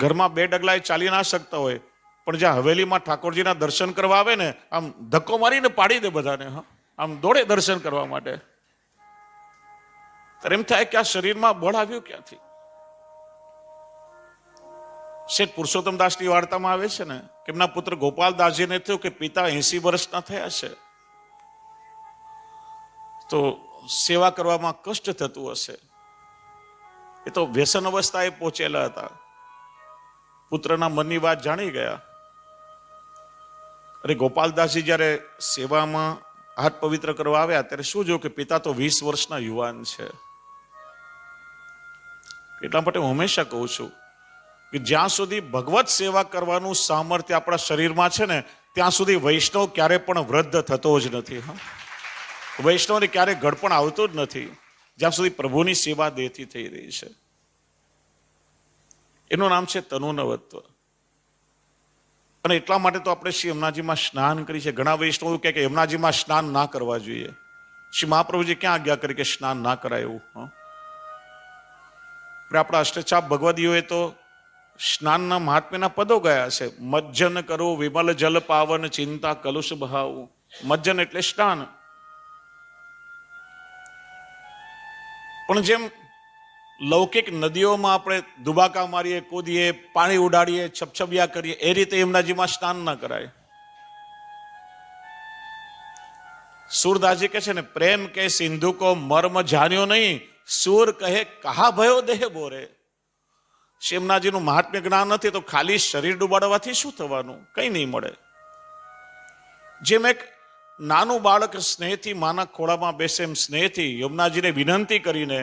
ઘરમાં બે ડગલાએ ચાલી ના શકતા હોય, પણ જ્યાં હવેલીમાં ઠાકોરજીના દર્શન કરવા આવે ને, આમ ધક્કો મારીને પાડી દે બધાને, હા, આમ દોડે દર્શન કરવા માટે. ત્યારે એમ થાય કે આ શરીરમાં બળ આવ્યું ક્યાંથી? શેઠ પુરુષોત્તમ દાસની વાર્તામાં આવે છે ને કે એમના પુત્ર ગોપાલદાસજીને થયું કે પિતા 80 વર્ષના થયા છે, તો સેવા કરવામાં કષ્ટ થતું હશે. એ તો વ્યસન અવસ્થાએ પહોંચેલા હતા. પુત્રના મનની વાત જાણી ગયા. અરે ગોપાલદાસજી જ્યારે સેવામાં હાથ પવિત્ર કરવા આવ્યા ત્યારે શું જોયું કે પિતા તો 20 વર્ષના યુવાન છે. એટલા માટે હું હંમેશા કહું છું કે જ્યાં સુધી ભગવત સેવા કરવાનું સામર્થ્ય આપણા શરીરમાં છે ને, ત્યાં સુધી વૈષ્ણવ ક્યારે પણ વૃદ્ધ થતો જ નથી. હા, વૈષ્ણવને ક્યારે ઘડપણ આવતું જ નથી જ્યાં સુધી પ્રભુની સેવા દેહથી થઈ રહી છે. એનું નામ છે તનુનવત્વ. અને એટલા માટે તો આપણે શ્રી યમુનાજીમાં સ્નાન કરી છે. ઘણા વૈષ્ણવો કહે કે યમુનાજીમાં સ્નાન ના કરવા જોઈએ. શ્રી મહાપ્રભુજી ક્યાં આજ્ઞા કરી કે સ્નાન ના કરાય એવું? આપણા અષ્ટછાપ ભગવદીઓએ તો સ્નાનના મહાત્મ્યના પદો ગયા છે. મજ્જન કરો વિમલ જલ પાવન ચિંતા કલુષ બહાવું. મજ્જન એટલે સ્નાન. પણ જેમ લૌકિક નદીઓમાં આપણે દુબાકા મારીએ, કૂદીએ, પાણી ઉડાડીએ, છપછપિયા કરીએ, એ રીતે યમુનાજીમાં સ્નાન ના કરાય. સુરદાસજી કહે છે ને, પ્રેમ કે સિંધુ કો મર્મ જાણ્યો નહીં, સુર કહે કહા ભયો દેહ બોરે. યમુનાજીનું મહાત્મ્ય જ્ઞાન નથી તો ખાલી શરીર ડૂબાડવાથી શું થવાનું? કંઈ નહીં મળે. જેમ એક નાનું બાળક સ્નેહથી માના ખોળામાં બેસે એમ સ્નેહથી યમુનાજીને વિનંતી કરીને,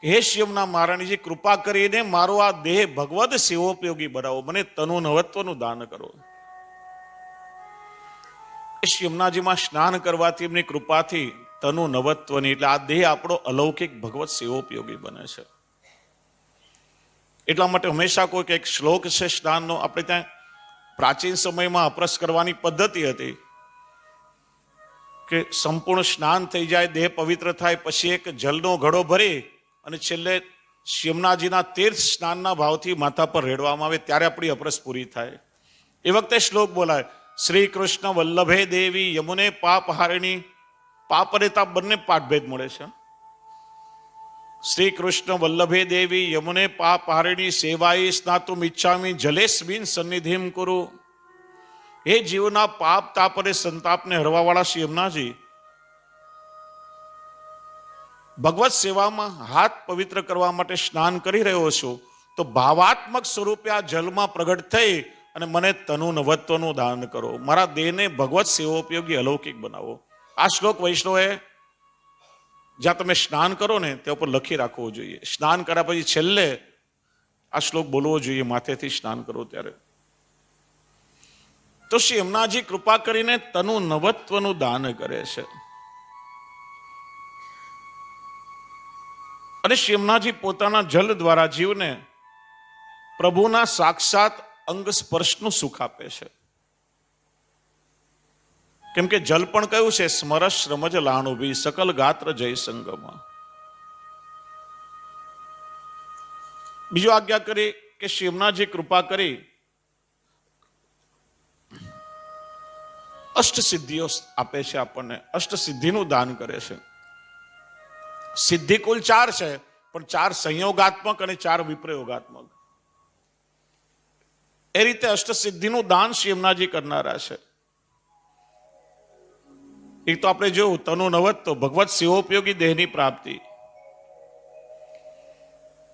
હે યમુના મહારાણીજી, કૃપા કરીને મારો આ દેહ ભગવદ સેવોપયોગી બનાવો, મને તનુ નવત્વનું દાન કરો. યમુનાજીમાં સ્નાન કરવાથી એમની કૃપાથી તનુ નવત્વની એટલે આ દેહ આપણો અલૌકિક ભગવત સેવોપયોગી બને છે. એટલા માટે હંમેશા કોઈ એક શ્લોક છે સ્નાનનો. આપણે ત્યાં પ્રાચીન સમયમાં અપરસ કરવાની પદ્ધતિ હતી કે સંપૂર્ણ સ્નાન થઈ જાય, દેહ પવિત્ર થાય, પછી એક જલનો ઘડો ભરી અને છેલ્લે યમુનાજીના તીર્થ સ્નાનના ભાવથી માથા પર રેડવામાં આવે, ત્યારે આપણી અપરસ પૂરી થાય. એ વખતે શ્લોક બોલાય, શ્રી કૃષ્ણ વલ્લભે દેવી યમુને પાપ હારિણી. પાપ રેતા બંને પાઠભેદ મળે છે. શ્રી કૃષ્ણ વલ્લભે દેવી યમુને પાપ હારિણી સેવાઈ સ્નાતુમ ઈચ્છામિ જલેસ્મિન સન્નિધિમ કુરુ. હે જીવના પાપ તાપ અને સંતાપને હરવાવાળા શ્રી યમુનાજી, ભગવત સેવામાં હાથ પવિત્ર કરવા માટે સ્નાન કરી રહ્યો છું, તો ભાવાત્મક સ્વરૂપે આ જલમાં પ્રગટ થઈ અને મને તનુ નવત્વનું દાન કરો. મારા દેહને ભગવત સેવોપયોગી અલૌકિક બનાવો. આ શ્લોક વૈષ્ણવે જ્યાં તમે સ્નાન કરો ને તે ઉપર લખી રાખવો જોઈએ. સ્નાન કર્યા પછી છેલ્લે આ શ્લોક બોલવો જોઈએ માથેથી સ્નાન કરો ત્યારે. તો શ્રી યમુનાજી કૃપા કરીને તનુ નવત્વનું દાન કરે છે. અને શ્રી યમુનાજી પોતાના જલ દ્વારા જીવને પ્રભુના સાક્ષાત અંગ સ્પર્શનું સુખ આપે છે. કેમ કે જલ પણ કયું છે? સ્મરશ રમજ લાણુભી સકલ ગાત્ર જય સંગમાં. બીજો આજ્ઞા કરી કે શ્રી યમુનાજી કૃપા કરી અષ્ટ સિદ્ધિઓ આપે છે આપણને, અષ્ટ સિદ્ધિનું દાન કરે છે. સિદ્ધિ કુલ 4 છે, પણ 4 સંયોગાત્મક અને 4 વિપ્રયોગાત્મક. એ રીતે અષ્ટ સિદ્ધિનું દાન શ્રી યમુનાજી કરનારા છે. એક તો આપણે જોયું તનુ નવત્વ, ભગવત સેવોપયોગી દેહની પ્રાપ્તિ.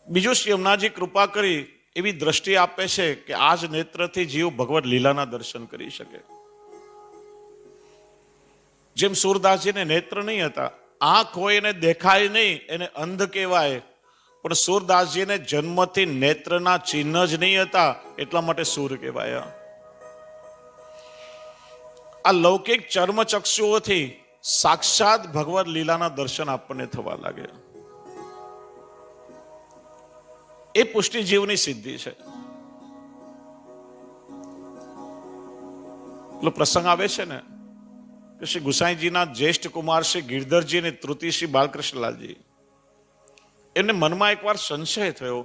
બીજું શ્રી યમુનાજી કૃપા કરી એવી દ્રષ્ટિ આપે છે કે આજ નેત્રથી જીવ ભગવત લીલાના દર્શન કરી શકે. જેમ સૂરદાસજીને નેત્ર નહીં હતા, આંખ હોય એને દેખાય નહીં એને અંધ કહેવાય, પણ સૂરદાસજીને જન્મથી નેત્રના ચિહ્ન જ નહીં હતા એટલા માટે સૂર કહેવાય. આ લૌકિક ચર્મચક્ષુઓથી સાક્ષાત ભગવત લીલાના દર્શન આપણને થવા લાગે. એ પુષ્ટિ જીવની સિદ્ધિ છે. પેલો પ્રસંગ આવે છે ને કે શ્રી ગુસાઈજીના જ્યેષ્ઠ કુમાર શ્રી ગિરધરજી અને તૃતીય શ્રી બાલકૃષ્ણલાલજી, એમને મનમાં એકવાર સંશય થયો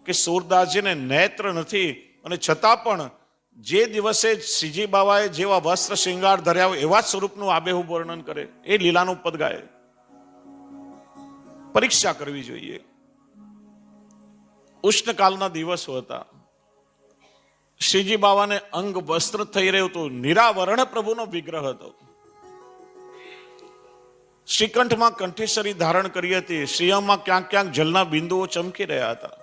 કે સૂરદાસજીને નેત્ર નથી અને છતાં પણ જે દિવસે શ્રીજી બાવાએ જેવા વસ્ત્ર શૃંગાર ધર્યા હોય એવા સ્વરૂપનું આબેહૂબ વર્ણન કરે, એ લીલાનું પદ ગાય. પરીક્ષા કરવી જોઈએ. ઉષ્ણકાલના દિવસો હતા. શ્રીજી બાવાને અંગ વસ્ત્ર થઈ રહ્યું હતું. નિરાવરણ પ્રભુનો વિગ્રહ હતો. શ્રીકંઠમાં કંઠેશ્વરી ધારણ કરી હતી. શ્રીયમાં ક્યાંક ક્યાંક જલના બિંદુઓ ચમકી રહ્યા હતા.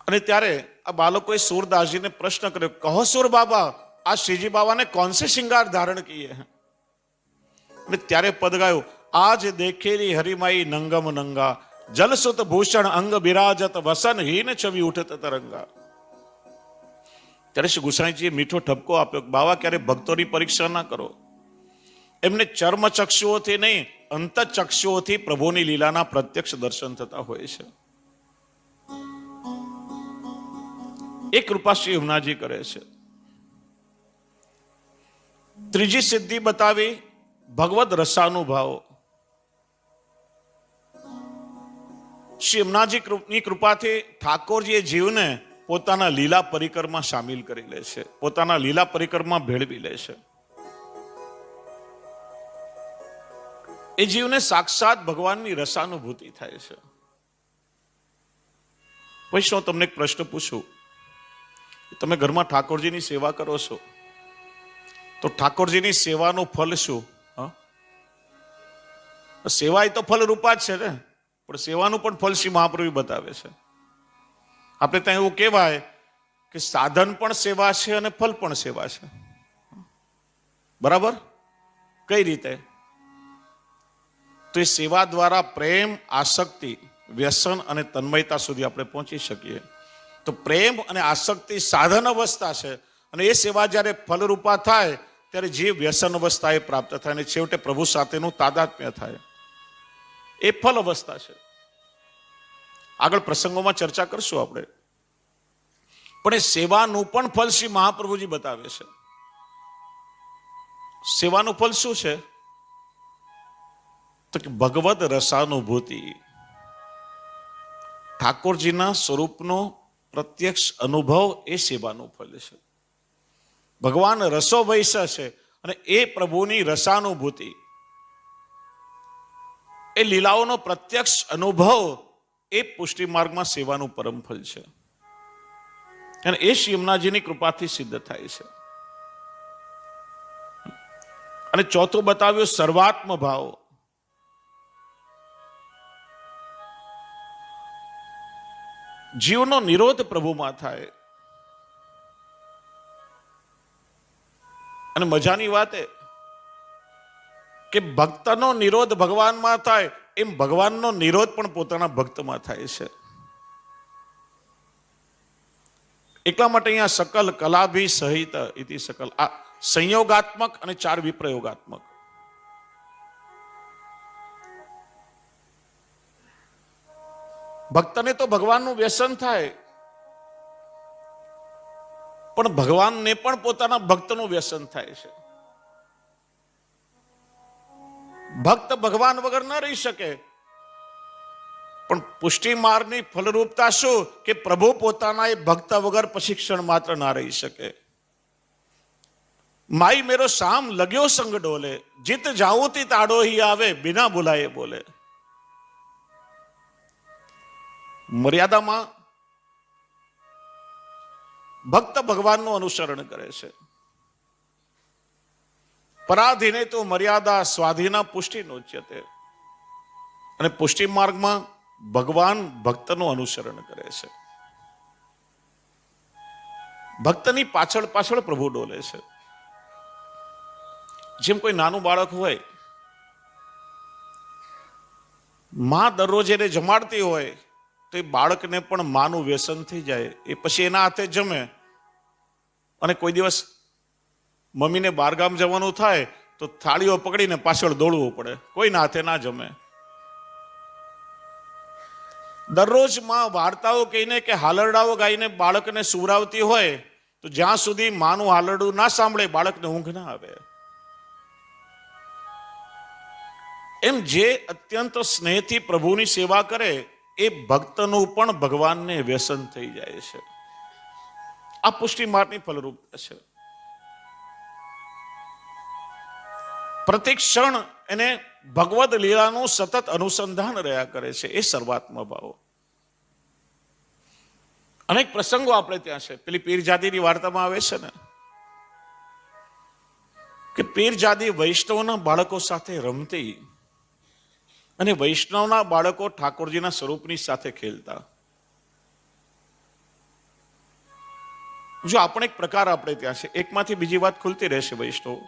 અને ત્યારે આ બાળકોએ સૂરદાસજીને પ્રશ્ન કર્યો, કહો સૂર બાબા, આ શ્રીજી બાબાને कौन से श्रृंगार धारण किए हैं? અને ત્યારે પદ ગાયો, આજ દેખેરી હરિમાઈ નંગમ નંગા જલસુત ભૂષણ અંગ બિરાજત વસન હીન છવી ઉઠત તરંગા. ત્યારે શ્રી ગુસાઈજીએ મીઠો ઠપકો આપ્યો, બાવા ક્યારે ભક્તોની પરીક્ષા ના કરો. એમને ચર્મ ચક્ષુઓથી નહીં અંત ચક્ષુઓથી પ્રભુની લીલાના પ્રત્યક્ષ દર્શન થતા હોય છે. એ કૃપા શ્રી યમુનાજી કરે છે. ત્રીજી સિદ્ધિ બતાવી ભગવદ રસાનુભાવો. શ્રી યમુનાજીની કૃપાથી ઠાકોરજીએ જીવને પોતાના લીલા પરિકરમાં સામેલ કરી લે છે, પોતાના લીલા પરિકરમાં ભેળવી લે છે. એ જીવને સાક્ષાત ભગવાનની રસાનુભૂતિ થાય છે. વૈષ્ણવ, તમને એક પ્રશ્ન પૂછું, તમે ઘરમાં ઠાકોરજીની સેવા કરો છો તો ઠાકોરજીની સેવાનું ફલ શું? સેવા એ તો ફલ રૂપા જ છે ને, પણ સેવાનું પણ ફલ શ્રી મહાપ્રભુ બતાવે છે. આપણે ત્યાં એવું કહેવાય કે સાધન પણ સેવા છે અને ફલ પણ સેવા છે. બરાબર? કઈ રીતે? તો એ સેવા દ્વારા પ્રેમ, આસક્તિ, વ્યસન અને તન્મયતા સુધી આપણે પહોંચી શકીએ. તો પ્રેમ અને આસક્તિ સાધન અવસ્થા છે, અને એ સેવા જ્યારે ફલરૂપા થાય ત્યારે જીવ વ્યસન અવસ્થાએ પ્રાપ્ત થાય અને છેવટે પ્રભુ સાથેનું તાદાત્મ્ય થાય. એ ફલ અવસ્થા છે. આગળ પ્રસંગોમાં ચર્ચા કરશું આપણે. પણ એ સેવાનું પણ ફલ શ્રી મહાપ્રભુજી બતાવે છે. સેવાનું ફલ શું છે? તો કે ભગવદ રસાનુભૂતિ, ઠાકોરજીના સ્વરૂપનો પ્રત્યક્ષ અનુભવ એ સેવાનું ફલ છે. ભગવાન રસો વૈશ્ય છે અને એ પ્રભુની રસાનુભૂતિ, એ લીલાઓનો પ્રત્યક્ષ અનુભવ એ પુષ્ટિ માર્ગમાં સેવાનું પરમ ફલ છે. અને એ શ્રી યમુનાજીની કૃપાથી સિદ્ધ થાય છે. અને ચોથું બતાવ્યું સર્વાત્મ ભાવ. જીવનો નિરોધ પ્રભુમાં થાય. અને મજાની વાત એ કે ભક્તનો નિરોધ ભગવાનમાં થાય એમ ભગવાનનો નિરોધ પણ પોતાના ભક્તમાં થાય છે. એટલા માટે અહીંયા સકલ કલાભી સહિત ઇતિ સકલ આ સંયોગાત્મક અને 4 વિપ્રયોગાત્મક. ભક્તને તો ભગવાનનું વ્યસન થાય, પણ ભગવાનને પણ પોતાના ભક્તનું વ્યસન થાય છે. ભક્ત ભગવાન વગર ન રહી શકે, પણ પુષ્ટિ માર્ગની ફલરૂપતા શું કે પ્રભુ પોતાના એ ભક્ત વગર પછી ક્ષણ માત્ર ના રહી શકે. માઈ મેરો શામ લગ્યો સંગ ડોલે, જીત જાઉં તી તાડો હી આવે, બિના બોલાએ બોલે. મર્યાદામાં ભક્ત ભગવાનનું અનુસરણ કરે છે. પરાધીને તો મર્યાદા સ્વાધીના પુષ્ટિ નોચ્યતે. અને પુષ્ટિ માર્ગમાં ભગવાન ભક્તનું અનુસરણ કરે છે. ભક્તની પાછળ પાછળ પ્રભુ ડોલે છે. જેમ કોઈ નાનું બાળક હોય, માં દરરોજ એને જમાડતી હોય તો એ બાળકને પણ માનું વ્યસન થઈ જાય. એ પછી એના હાથે જમે. અને કોઈ દિવસ મમ્મીને બહારગામ જવાનું થાય તો થાળીઓ પકડીને પાછળ દોડવું પડે, કોઈના હાથે ના જમે. દરરોજ માં વાર્તાઓ કહીને કે હાલરડાઓ ગાઈને બાળકને સુવરાવતી હોય તો જ્યાં સુધી માનું હાલરડું ના સાંભળે બાળકને ઊંઘ ના આવે. એમ જે અત્યંત સ્નેહથી પ્રભુની સેવા કરે એ ભક્તનું પણ ભગવાનને વ્યસન થઈ જાય છે. આ પુષ્ટિ માર્ગની ફલરૂપતા છે. પ્રતિ ક્ષણ એને ભગવદ લીલાનું સતત અનુસંધાન રહ્યા કરે છે. એ સર્વાત્મ ભાવ. અનેક પ્રસંગો આપણે ત્યાં છે. પેલી પીરજાદીની વાર્તામાં આવે છે ને કે પીરજાદી વૈષ્ણવના બાળકો સાથે રમતી અને વૈષ્ણવના બાળકો ઠાકોરજીના સ્વરૂપની સાથે ખેલતા. જો આપણે એક પ્રકાર આપણે ત્યાં છે, એકમાંથી બીજી વાત ખુલતી રહેશે. વૈષ્ણવ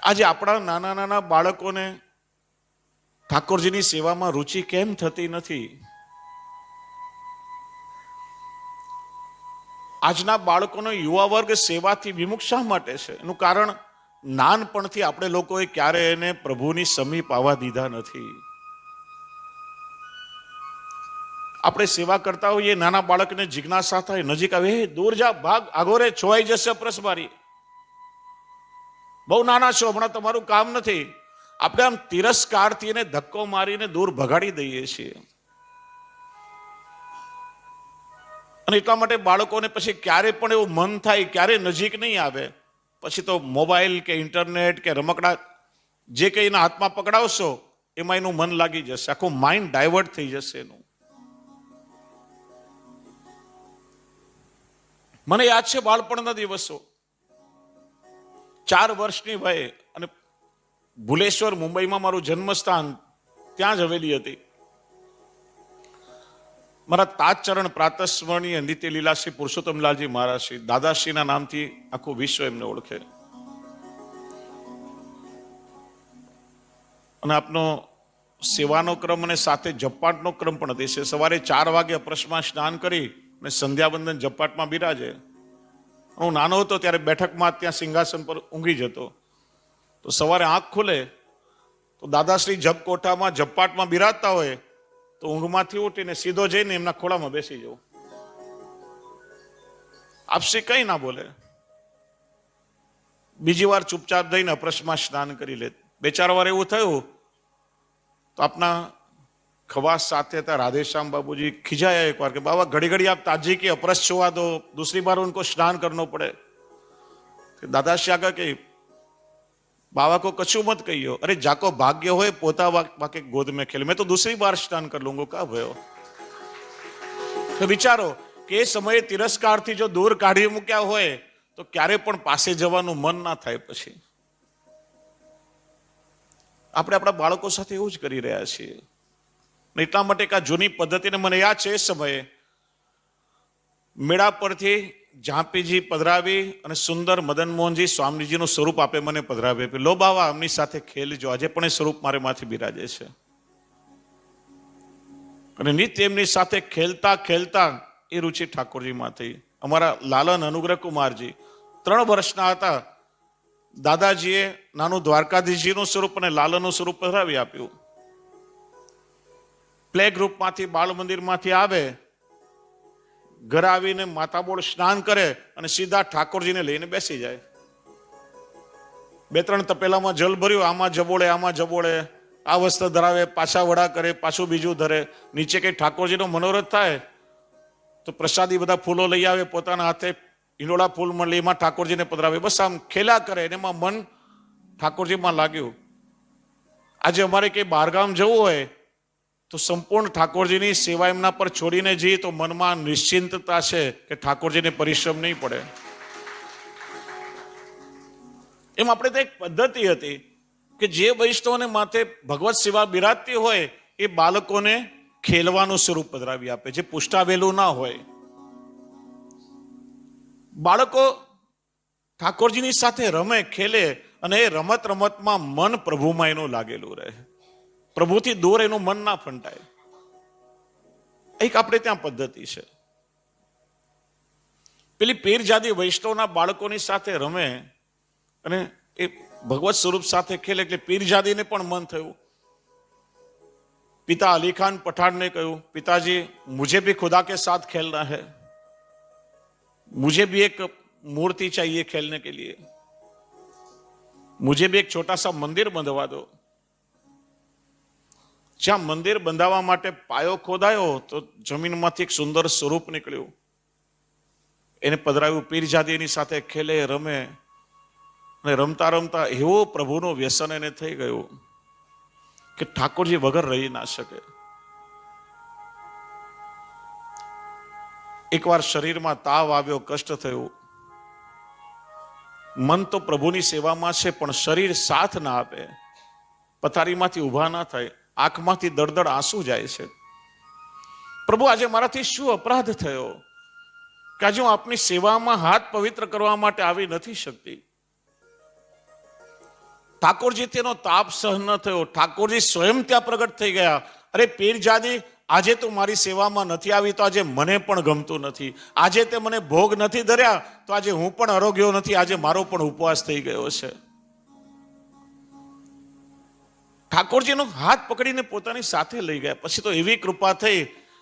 આજે આપણા નાના નાના બાળકોને ઠાકોરજીની સેવામાં રુચિ કેમ થતી નથી? આજના બાળકોનો યુવા વર્ગ સેવાથી વિમુખ શા માટે છે? એનું કારણ નાનપણથી આપણે લોકોએ ક્યારે એને પ્રભુની સમીપ આવવા દીધા નથી. આપણે સેવા કરતા હોઈએ, નાના બાળકને જિજ્ઞાસા થાય, નજીક આવે, દૂર જા, ભાગ, આગોરે છોવાઈ જશે અપરસબારી, બહુ નાના છો, હમણાં તમારું કામ નથી. આપણે આમ તિરસ્કારથી એને ધક્કો મારીને દૂર ભગાડી દઈએ છીએ. અને એટલા માટે બાળકોને પછી ક્યારે પણ એવું મન થાય, ક્યારે નજીક નહીં આવે. પછી તો મોબાઈલ કે ઇન્ટરનેટ કે રમકડા જે કંઈ એના હાથમાં પકડાવશો એમાં એનું મન લાગી જશે. આખું માઇન્ડ ડાયવર્ટ થઈ જશે એનું. મને યાદ છે બાળપણના દિવસો, 4 વર્ષની વયે, અને ભુલેશ્વર મુંબઈમાં મારું જન્મસ્થાન, ત્યાં જ હવેલી હતી. મારા તાજચરણ પ્રાતસ્મરણીય નિત્ય લીલા શ્રી પુરુષોત્તમલાલજી મહારાજ શ્રી દાદાશ્રીના નામથી આખું વિશ્વ એમને ઓળખે. અને આપનો સેવાનો ક્રમ અને સાથે જપાટનો ક્રમ પણ હતી છે. સવારે 4 વાગે અપરસમાં સ્નાન કરી અને સંધ્યાવંદન જપાટમાં બિરાજે. હું નાનો હતો ત્યારે બેઠકમાં ત્યાં સિંહાસન પર ઊંઘી જતો. તો સવારે આંખ ખુલે તો દાદાશ્રી જપ કોઠામાં જપાટમાં બિરાજતા હોય તો ઊંઘમાંથી ઉઠીને સીધો જઈને એમના ખોળામાં બેસી જવું. આપસી કઈ ના બોલે. બીજી વાર ચૂપચાપ જઈને અપરસમાં સ્નાન કરી લે. 2-4 વાર એવું થયું તો આપના ખવાસ સાથે હતા राधेश्याम बाबूजी खिंचाया एक बार के बाबा घड़ी घड़ी आप ताजी की अपरस छुआ दो, दूसरी बार उनको स्नान करना पड़े. दादाश्री आगा के बाबा को कछु मत कहियो, अरे जाको भाग्य हो पोता वाके गोद में खेले, मैं तो दूसरी बार स्नान कर लूंगा, का भयो. તો વિચારો કે એ સમયે તિરસ્કારથી જો દૂર કાઢી મૂક્યા હોય તો ક્યારે પણ પાસે જવાનું મન ના થાય. પછી આપણે આપણા બાળકો સાથે એવું જ કરી રહ્યા છીએ. એટલા માટે કે આ જૂની પદ્ધતિને મને યાદ છે, એ સમયે મેળા પરથી ઝાંપીજી પધરાવી અને સુંદર મદન મોહનજી સ્વામીજીનું સ્વરૂપ આપે મને પધરાવે, લો બાવા એમની સાથે ખેલજો. આજે પણ એ સ્વરૂપ મારે માંથી બિરાજે છે. અને નિત્ય એમની સાથે ખેલતા ખેલતા એ રુચિ ઠાકોરજીમાં થઈ. અમારા લાલન અનુગ્રહ કુમારજી 3 વર્ષના હતા. દાદાજીએ નાનું દ્વારકાધીશજીનું સ્વરૂપ અને લાલનનું સ્વરૂપ પધરાવી આપ્યું. પ્લે ગ્રુપમાંથી બાળ મંદિરમાંથી આવે, ઘર આવીને માતાબોળ સ્નાન કરે અને સીધા ઠાકોરજીને લઈને બેસી જાય. 2-3 તપેલામાં જલ ભર્યું, આમાં જબોળે, આ વસ્ત્ર ધરાવે, પાછા વડા કરે, પાછું બીજું ધરે. નીચે કઈ ઠાકોરજીનો મનોરથ થાય તો પ્રસાદી બધા ફૂલો લઈ આવે, પોતાના હાથે હિંડોળા ફૂલ મળે, એમાં ઠાકોરજીને પધરાવે. બસ આમ ખેલા કરે, એમાં મન ઠાકોરજીમાં લાગ્યું. આજે અમારે કઈ બહારગામ જવું હોય તો સંપૂર્ણ ઠાકોરજીની સેવા એમના પર છોડીને જઈએ તો મનમાં નિશ્ચિંતતા છે કે ઠાકોરજીને પરિશ્રમ નહીં પડે. એમ આપણે તો એક પદ્ધતિ હતી કે જે વૈષ્ણવને માથે ભગવત સેવા બિરાજતી હોય એ બાળકોને ખેલવાનું સ્વરૂપ પધરાવી આપે, જે પુષ્ટાવેલું ના હોય. બાળકો ઠાકોરજીની સાથે રમે, ખેલે અને એ રમત રમતમાં મન પ્રભુમાં એનું લાગેલું રહે. પ્રભુથી દૂર એનું મન ના ફંટાય. એક આપણે ત્યાં પદ્ધતિ છે. પેલી પીરજાદી વૈષ્ણવના બાળકોની સાથે રમે અને એ ભગવત સ્વરૂપ સાથે ખેલે એટલે પીરજાદીને પણ મન થયું. પિતા અલી ખાન પઠાણને કહ્યું, પિતાજી મુझे भी खुदा के साथ खेलना है, मुझे भी एक मूर्ति चाहिए खेलने के लिए, मुझे भी एक छोटा सा मंदिर बंधवा दो. જ્યાં મંદિર બંધાવવા માટે પાયો ખોદાયો તો જમીનમાંથી એક સુંદર સ્વરૂપ નીકળ્યું. એને પધરાવ્યું. પીરજાદીની સાથે ખેલે, રમે અને રમતા રમતા એવો પ્રભુનું વ્યસન એને થઈ ગયું કે ઠાકોરજી વગર રહી ના શકે. એકવાર શરીરમાં તાવ આવ્યો, કષ્ટ થયું. મન તો પ્રભુની સેવામાં છે પણ શરીર સાથ ના આપે, પથારીમાંથી ઊભા ના થાય, આંખમાંથી દળદળ આંસુ જાય છે. પ્રભુ આજે મારાથી શું અપરાધ થયો કે આજે હું આપની સેવામાં હાથ પવિત્ર કરવા માટે આવી નથી શકતી. ઠાકોરજી તેનો તાપ સહન ન થયો. ઠાકોરજી સ્વયં ત્યાં પ્રગટ થઈ ગયા. અરે પીરજાદી, આજે તું મારી સેવામાં નથી આવી તો આજે મને પણ ગમતું નથી. આજે તે મને ભોગ નથી ધર્યા તો આજે હું પણ આરોગ્યો નથી. આજે મારો પણ ઉપવાસ થઈ ગયો છે. ઠાકોરજીનો હાથ પકડીને પોતાની સાથે લઈ ગયા. પછી તો એવી કૃપા થઈ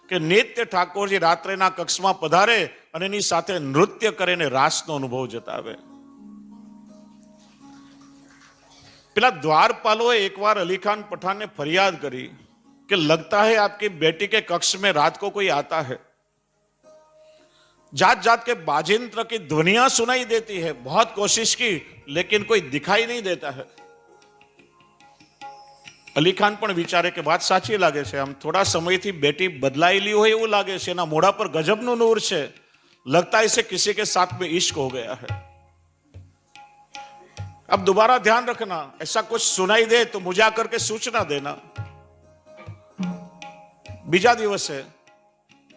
કે નિત્ય ઠાકોરજી રાત્રેના કક્ષમાં પધારે અને એની સાથે નૃત્ય કરે ને રાસનો અનુભવ જતાવે. પેલા દ્વારપાલોએ એકવાર અલી ખાન પઠાણને ફરિયાદ કરી कि लगता है आपकी बेटी के कक्ष में रात को कोई आता है, जात जात के बाजेंद्र की ध्वनियां सुनाई देती है, बहुत कोशिश की लेकिन कोई दिखाई नहीं देता है. અલી ખાન પણ વિચારે કે વાત સાચી લાગે છે. આમ થોડા સમયથી બેટી બદલાયેલી હોય એવું લાગે છે. એના મોઢા પર ગજબનું નૂર છે. लगता है इसे किसी के साथ में इश्क हो गया है. अब दोबारा ध्यान रखना, ऐसा कुछ सुनाई दे तो मुझे आकर के सूचना देना. બીજા દિવસે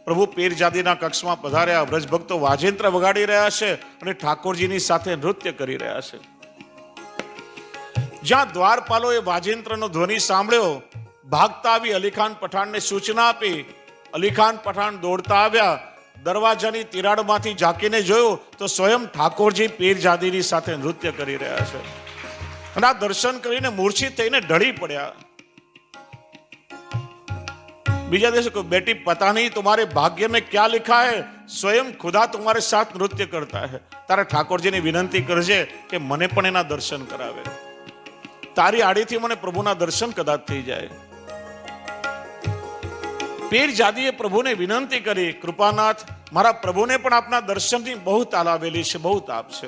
પ્રભુ પીરજાદીના કક્ષમાં પધાર્યા. વ્રજ ભક્તો વાજેન્ત્ર વગાડી રહ્યા છે અને ઠાકોરજીની સાથે નૃત્ય કરી રહ્યા છે. જ્યાં દ્વારપાલોએ વાજેન્ત્રનો ધ્વનિ સાંભળ્યો, ભાગતા આવી અલી ખાન પઠાણને સૂચના આપી. અલી ખાન પઠાણ દોડતા આવ્યા. દરવાજાની તિરાડમાંથી ઝાંકીને જોયું તો સ્વયં ઠાકોરજી પીરજાદીની સાથે નૃત્ય કરી રહ્યા છે. અને આ દર્શન કરીને મૂર્છિત થઈને ઢળી પડ્યા. બીજા દિવસે કહ્યું, बेटी पता नहीं तुम्हारे भाग्य में क्या लिखा है, स्वयं खुदा तुम्हारे साथ नृत्य करता है. તારે ઠાકોરજીને વિનંતી કરજે કે મને પણ એના દર્શન કરાવે. તારી આડીથી મને પ્રભુના દર્શન કદાચ થઈ જાય. પીરજાદીએ પ્રભુને વિનંતી કરી, કૃપાનાથ, મારા પ્રભુને પણ આપના દર્શનની બહુ તાલાવેલી છે, બહુ તાપ છે.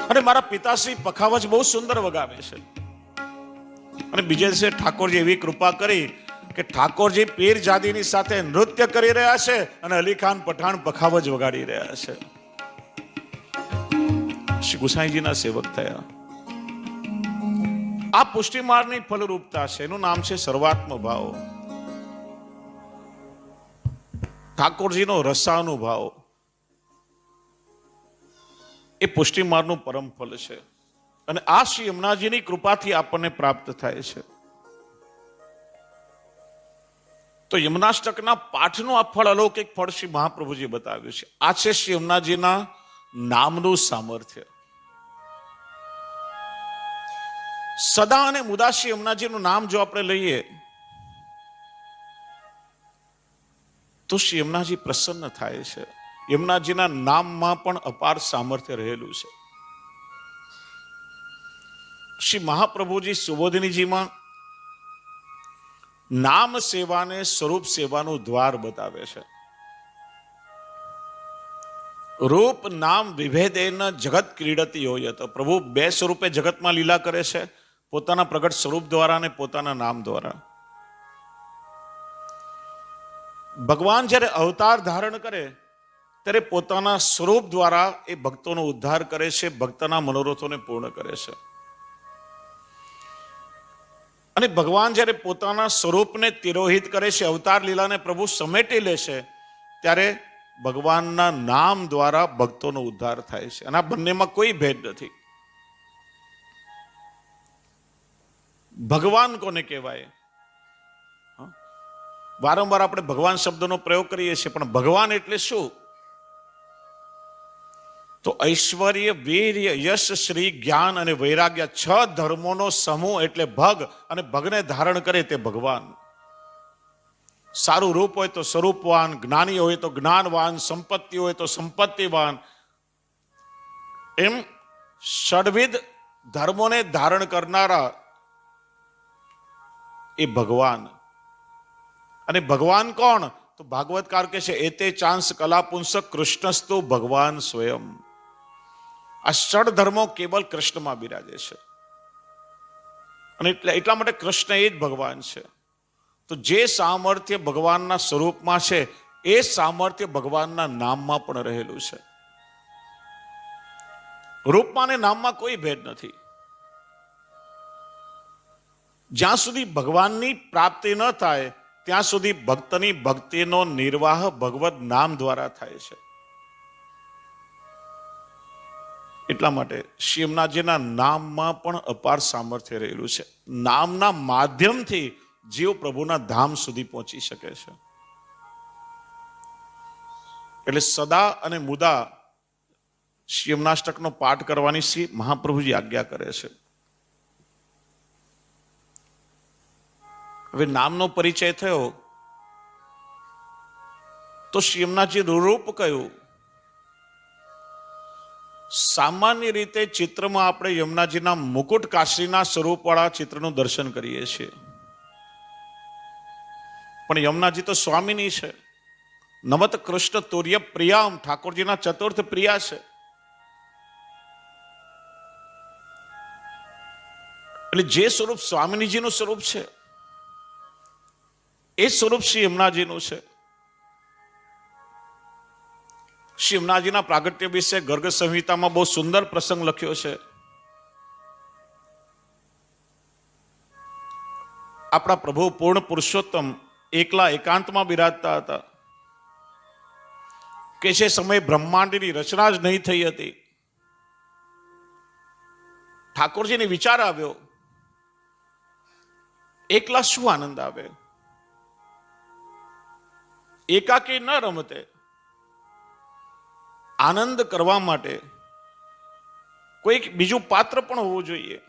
અને મારા પિતાશ્રી પખાવજ બહુ સુંદર વગાવે છે. અને બીજે દિવસે ઠાકોરજી એવી કૃપા કરી કે ઠાકોરજી પીર જાદીની સાથે નૃત્ય કરી રહ્યા છે અને અલી ખાન પઠાણ પખાવજ વગાડી રહ્યા છે. શ્રી ગુસાઈજીના સેવક થયા. આ પુષ્ટિ માર્ગની ફલરૂપતા છે. એનું નામ છે સર્વાત્મ ભાવ. ઠાકોરજીનો રસાનુભાવ એ પુષ્ટિ માર્ગનું પરમ ફલ છે. અને આ શ્રી યમુનાજીની કૃપાથી આપણને પ્રાપ્ત થાય છે. તો યમુનાષ્ટકના પાઠનું આ ફળ અલૌકિક ફળ શ્રી મહાપ્રભુજી બતાવ્યું છે. આ છે શ્રી યમુનાજીના નામનું સામર્થ્ય. સદા અને મુદા શ્રી યમુનાજીનું નામ જો આપણે લઈએ તો શ્રી યમુનાજી પ્રસન્ન થાય છે. યમુનાજીના નામમાં પણ અપાર સામર્થ્ય રહેલું છે. શ્રી મહાપ્રભુજી સુબોધિનીજીમાં નામ સેવાને સ્વરૂપ સેવાનું દ્વાર બતાવે છે. રૂપ નામ વિભેદેન જગત ક્રીડતી હોય તો પ્રભુ બે સ્વરૂપે જગતમાં લીલા કરે છે, પોતાના પ્રગટ સ્વરૂપ દ્વારા અને પોતાના નામ દ્વારા. ભગવાન જ્યારે અવતાર ધારણ કરે ત્યારે પોતાના સ્વરૂપ દ્વારા એ ભક્તોનો ઉદ્ધાર કરે છે, ભક્તના મનોરથોને પૂર્ણ કરે છે. અને ભગવાન જ્યારે પોતાના સ્વરૂપને તિરોહિત કરે છે, અવતાર લીલાને પ્રભુ સમેટી લે છે, ત્યારે ભગવાનના નામ દ્વારા ભક્તોનો ઉદ્ધાર થાય છે. અને આ બંનેમાં કોઈ ભેદ નથી. ભગવાન કોને કહેવાય? વારંવાર આપણે ભગવાન શબ્દનો પ્રયોગ કરીએ છીએ, પણ ભગવાન એટલે શું? તો ઐશ્વર્ય, વીર્ય, યશ, શ્રી, જ્ઞાન અને વૈરાગ્ય 6 ધર્મોનો સમૂહ એટલે ભગ, અને ભગને ધારણ કરે તે ભગવાન. સારું રૂપ હોય તો સ્વરૂપવાન, જ્ઞાની હોય તો જ્ઞાનવાન, સંપત્તિ હોય તો સંપત્તિવાન, એમ ષડવિધ ધર્મોને ધારણ કરનારા એ ભગવાન. અને ભગવાન કોણ? તો ભાગવતકાર કહે છે એતે ચાંસ કલાપુંસક કૃષ્ણસ્તુ ભગવાન સ્વયં. આ ષડ ધર્મો કેવલ કૃષ્ણમાં બિરાજે છે. અને એટલા માટે કૃષ્ણ એ જ ભગવાન છે. તો જે સામર્થ્ય ભગવાનના સ્વરૂપમાં છે એ સામર્થ્ય ભગવાનના નામમાં પણ રહેલું છે. રૂપમાં અને નામમાં કોઈ ભેદ નથી. જ્યાં સુધી ભગવાનની પ્રાપ્તિ ન થાય ત્યાં સુધી ભક્તની ભક્તિનો નિર્વાહ ભગવત નામ દ્વારા થાય છે. એટલા માટે શ્રી યમુનાજીના નામમાં પણ અપાર સામર્થ્ય રહેલું છે. નામના માધ્યમથી જીવ પ્રભુના ધામ સુધી પહોંચી શકે છે. એટલે સદા અને મુદા શ્રી યમુનાષ્ટકનો પાઠ કરવાની શ્રી મહાપ્રભુજી આજ્ઞા કરે છે. હવે નામનો પરિચય થયો તો શ્રી યમુનાજી રૂપ કયું? સામાન્ય રીતે ચિત્રમાં આપણે યમુનાજીના મુકુટ કાશીના સ્વરૂપવાળા ચિત્રનું દર્શન કરીએ છીએ, પણ યમુનાજી તો સ્વામિની છે. નમત કૃષ્ણ તુર્ય પ્રિયામ, ઠાકોરજીના ચતુર્થ પ્રિયા છે. એટલે જે સ્વરૂપ સ્વામિનીજીનું સ્વરૂપ છે એ સ્વરૂપ શ્રી યમુનાજીનું છે. શ્રી યમુનાજીના પ્રાગટ્ય વિશે ગર્ગ સંહિતામાં બહુ સુંદર પ્રસંગ લખ્યો છે. આપણા પ્રભુ પૂર્ણ પુરુષોત્તમ એકલા એકાંતમાં બિરાજતા હતા કે જે સમયે બ્રહ્માંડની રચના જ નહીં થઈ હતી. ઠાકોરજીને વિચાર આવ્યો એકલા શું આનંદ આવે, એકાકી ન રમતે. આનંદ કરવા માટે કોઈક બીજું પાત્ર પણ હોવું જોઈએ.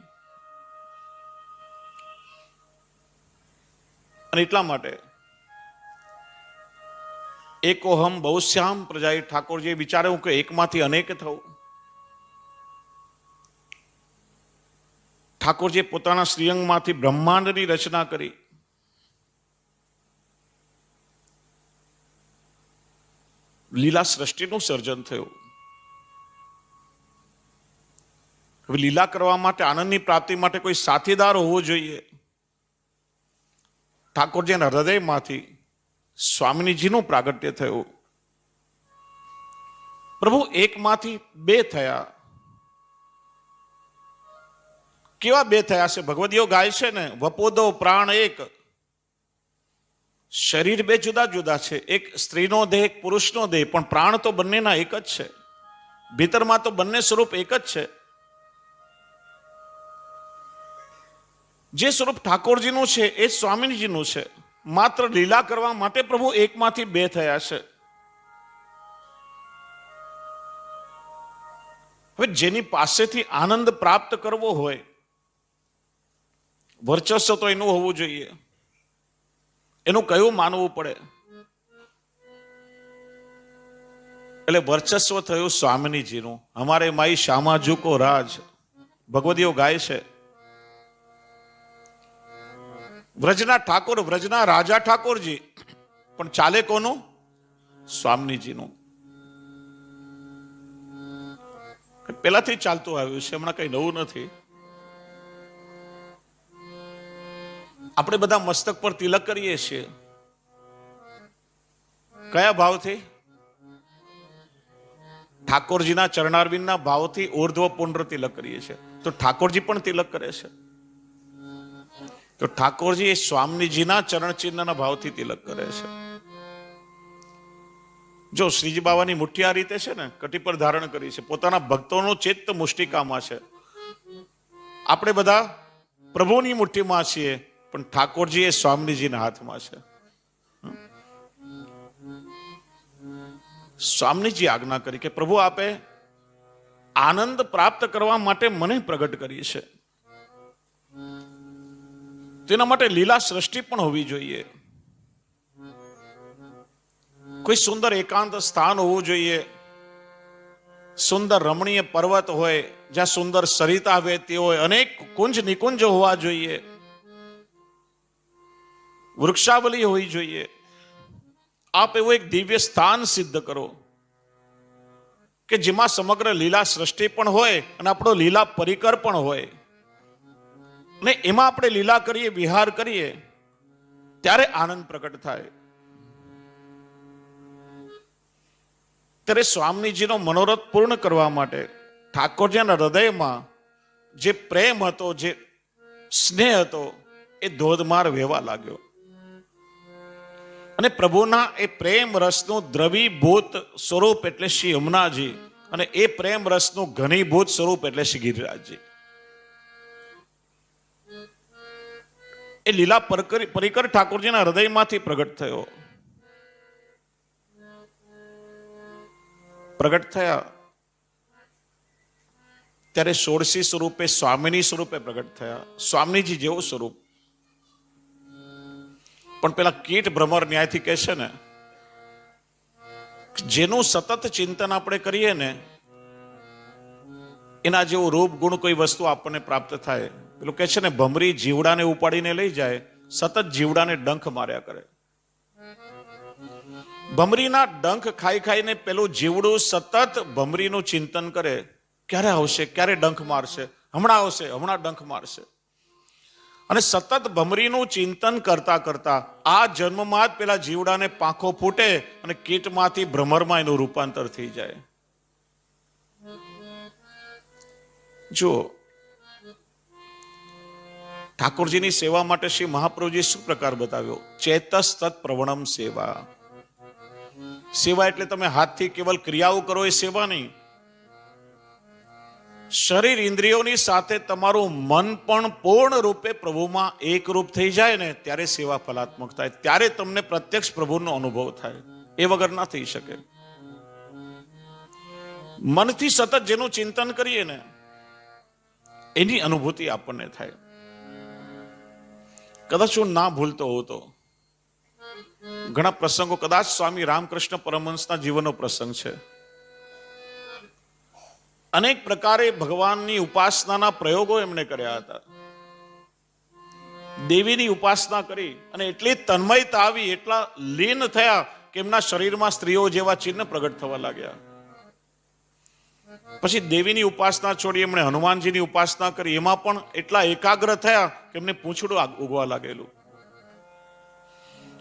અને એટલા માટે એકોહમ બહુશ્યામ પ્રજાએ ઠાકોરજીએ વિચાર્યું કે એકમાંથી અનેક થવું. ઠાકોરજીએ પોતાના શ્રીઅંગમાંથી બ્રહ્માંડની રચના કરી. લીલા સૃષ્ટિનું સર્જન થયું. હવે લીલા કરવા માટે, આનંદની પ્રાપ્તિ માટે કોઈ સાથીદાર હોવો જોઈએ. ઠાકોરજીના હૃદયમાંથી સ્વામિનીજીનું પ્રાગટ્ય થયું. પ્રભુ એકમાંથી બે થયા. કેવા બે થયા છે? ભગવદીઓ ગાય છે ને, વપોદો પ્રાણ એક. શરીર બે જુદા જુદા છે, એક સ્ત્રીનો દેહ, એક પુરુષનો દેહ, પણ પ્રાણ તો બંનેના એક જ છે. ભીતરમાં તો બંને સ્વરૂપ એક જ છે. જે સ્વરૂપ ઠાકોરજીનું છે એ સ્વામીજીનું છે. માત્ર લીલા કરવા માટે પ્રભુ એકમાંથી બે થયા છે. હવે જેની પાસેથી આનંદ પ્રાપ્ત કરવો હોય, વર્ચસ્વ તો એનું હોવું જોઈએ. એનું કયું માનવું પડે? એટલે વર્ચસ્વ થયું સ્વામિનીજીનું. અમારે માઈ શ્યામા ઝુકો રાજ, ભગવદીઓ ગાય છે. વ્રજના ઠાકોર, વ્રજના રાજા ઠાકોરજી, પણ ચાલે કોનું? સ્વામિનીજીનું. પેલાથી ચાલતું આવ્યું છે, હમણાં કઈ નવું નથી. આપણે બધા મસ્તક પર તિલક કરીએ છીએ. કયા ભાવથી? ઠાકોરજીના ચરણારવિંદના ભાવથી ઉર્ધ્વ પુંડ્ર તિલક કરીએ છીએ. તો ઠાકોરજી પણ તિલક કરે છે. તો ઠાકોરજી એ સ્વામીજીના ચરણ ચિહ્નના ભાવથી તિલક કરે છે. જો શ્રીજી બાવાની મુઠ્ઠી આ રીતે છે ને, કટી પર ધારણ કરી છે, પોતાના ભક્તોનું ચિત્ત મુષ્ટિકામાં છે. આપણે બધા પ્રભુની મુઠ્ઠીમાં છીએ, પણ ઠાકોરજી એ સ્વામીજીના હાથમાં છે. સ્વામીજી આજ્ઞા કરી કે પ્રભુ આપે આનંદ પ્રાપ્ત કરવા માટે મને પ્રગટ કરી છે. તેના માટે લીલા સૃષ્ટિ પણ હોવી જોઈએ. કોઈ સુંદર એકાંત સ્થાન હોવું જોઈએ. સુંદર રમણીય પર્વત હોય, જ્યાં સુંદર સરિતા વહેતી હોય, અનેક કુંજ નિકુંજ હોવા જોઈએ. વૃક્ષાવલી હોવી જોઈએ. આપ એવું એક દિવ્ય સ્થાન સિદ્ધ કરો કે જેમાં સમગ્ર લીલા સૃષ્ટિ પણ હોય અને આપણો લીલા પરિકર પણ હોય, ને એમાં આપણે લીલા કરીએ, વિહાર કરીએ, ત્યારે આનંદ પ્રગટ થાય. ત્યારે સ્વામીજીનો મનોરથ પૂર્ણ કરવા માટે ઠાકોરજીના હૃદયમાં જે પ્રેમ હતો, જે સ્નેહ હતો, એ ધોધમાર વહેવા લાગ્યો. અને પ્રભુના એ પ્રેમ રસનું દ્રવીભૂત સ્વરૂપ એટલે શ્રી યમુનાજી, અને એ પ્રેમ રસનું ઘનીભૂત સ્વરૂપ એટલે શ્રી ગિરિરાજજી. એ લીલા પરિકર ઠાકોરજીના હૃદયમાંથી પ્રગટ થયો. પ્રગટ થયા ત્યારે ષોડશી સ્વરૂપે, સ્વામિની સ્વરૂપે પ્રગટ થયા. સ્વામીજી જેવું સ્વરૂપ. પણ પેલા કીટ ભ્રમર ન્યાયથી કહે છે ને, જેનું સતત ચિંતન આપણે કરીએ ને, એના જેવું રૂપ ગુણ કોઈ વસ્તુ આપણને પ્રાપ્ત થાય. પેલું કહે છે ને, ભમરી જીવડાને ઉપાડીને લઈ જાય, સતત જીવડાને ડંખ માર્યા કરે. ભમરીના ડંખ ખાઈ ખાઈને પેલું જીવડું સતત ભમરીનું ચિંતન કરે, ક્યારે આવશે, ક્યારે ડંખ મારશે, હમણાં આવશે, હમણાં ડંખ મારશે. અને સતત ભમરીનું ચિંતન કરતા કરતા આ જન્મમાં જ પેલા જીવડાને પાંખો ફૂટે અને કીટમાંથી ભ્રમરમાં એનું રૂપાંતર થઈ જાય. જો ઠાકોરજીની સેવા માટે શ્રી મહાપ્રભુજી શું પ્રકાર બતાવ્યો? ચેતસ તત્ પ્રવણમ સેવા. સેવા એટલે તમે હાથથી કેવલ ક્રિયાઓ કરો એ સેવા નહીં. શરીર ઇન્દ્રિયોની સાથે તમારું મન પણ પૂર્ણ રૂપે પ્રભુમાં એકરૂપ થઈ જાય ને, ત્યારે સેવા ફલાત્મક થાય. ત્યારે તમને પ્રત્યક્ષ પ્રભુનો અનુભવ થાય. એ વગર ના થઈ શકે. મનથી સતત જેનું ચિંતન કરીએ ને, એની અનુભૂતિ આપણને થાય. કદાચ હું ના ભૂલતો હોઉં તો ઘણા પ્રસંગો, કદાચ સ્વામી રામકૃષ્ણ પરમહંસના જીવનનો પ્રસંગ છે. અનેક પ્રકારે ભગવાનની ઉપાસનાના પ્રયોગો એમણે કર્યા હતા. દેવીની ઉપાસના કરી અને એટલી તન્મયતા આવી, એટલા લીન થયા કે એમના શરીરમાં સ્ત્રીઓ જેવા ચિહ્ન પ્રગટ થવા લાગ્યા. પછી દેવીની ઉપાસના છોડી એમણે હનુમાનજીની ઉપાસના કરી. એમાં પણ એટલા એકાગ્ર થયા કે એમને પૂંછડું ઉગવા લાગેલું.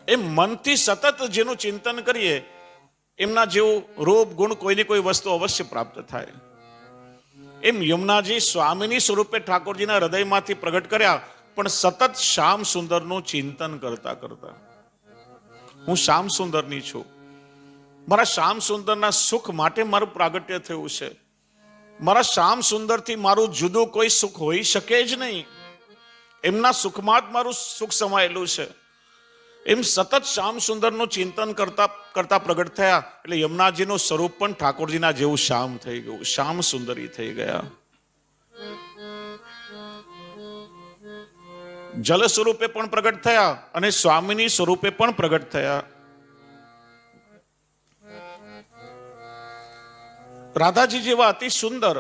એ મનથી સતત જેનું ચિંતન કરીએ એમના જેવું રૂપ ગુણ કોઈને કોઈ વસ્તુ અવશ્ય પ્રાપ્ત થાય. એમ યમુનાજી સ્વામીની સ્વરૂપે ઠાકોરજીના હૃદયમાંથી પ્રગટ કર્યા, પણ સતત શ્યામ સુંદરનું ચિંતન કરતા કરતા, હું શ્યામ સુંદરની છું, મારા શ્યામ સુંદરના સુખ માટે મારું પ્રાગટ્ય થયું છે, મારા શ્યામ સુંદરથી મારું જુદું કોઈ સુખ હોઈ શકે જ નહીં, એમના સુખમાં જ મારું સુખ સમાયેલું છે. એમ સતત શ્યામ સુંદરનું ચિંતન કરતા કરતા પ્રગટ થયા એટલે યમુનાજીનું સ્વરૂપ પણ ઠાકોરજીના જેવું શ્યામ થઈ ગયું, શ્યામ સુંદરી થઈ ગયા. જલ સ્વરૂપે પણ પ્રગટ થયા અને સ્વામીની સ્વરૂપે પણ પ્રગટ થયા. રાધાજી જેવા અતિ સુંદર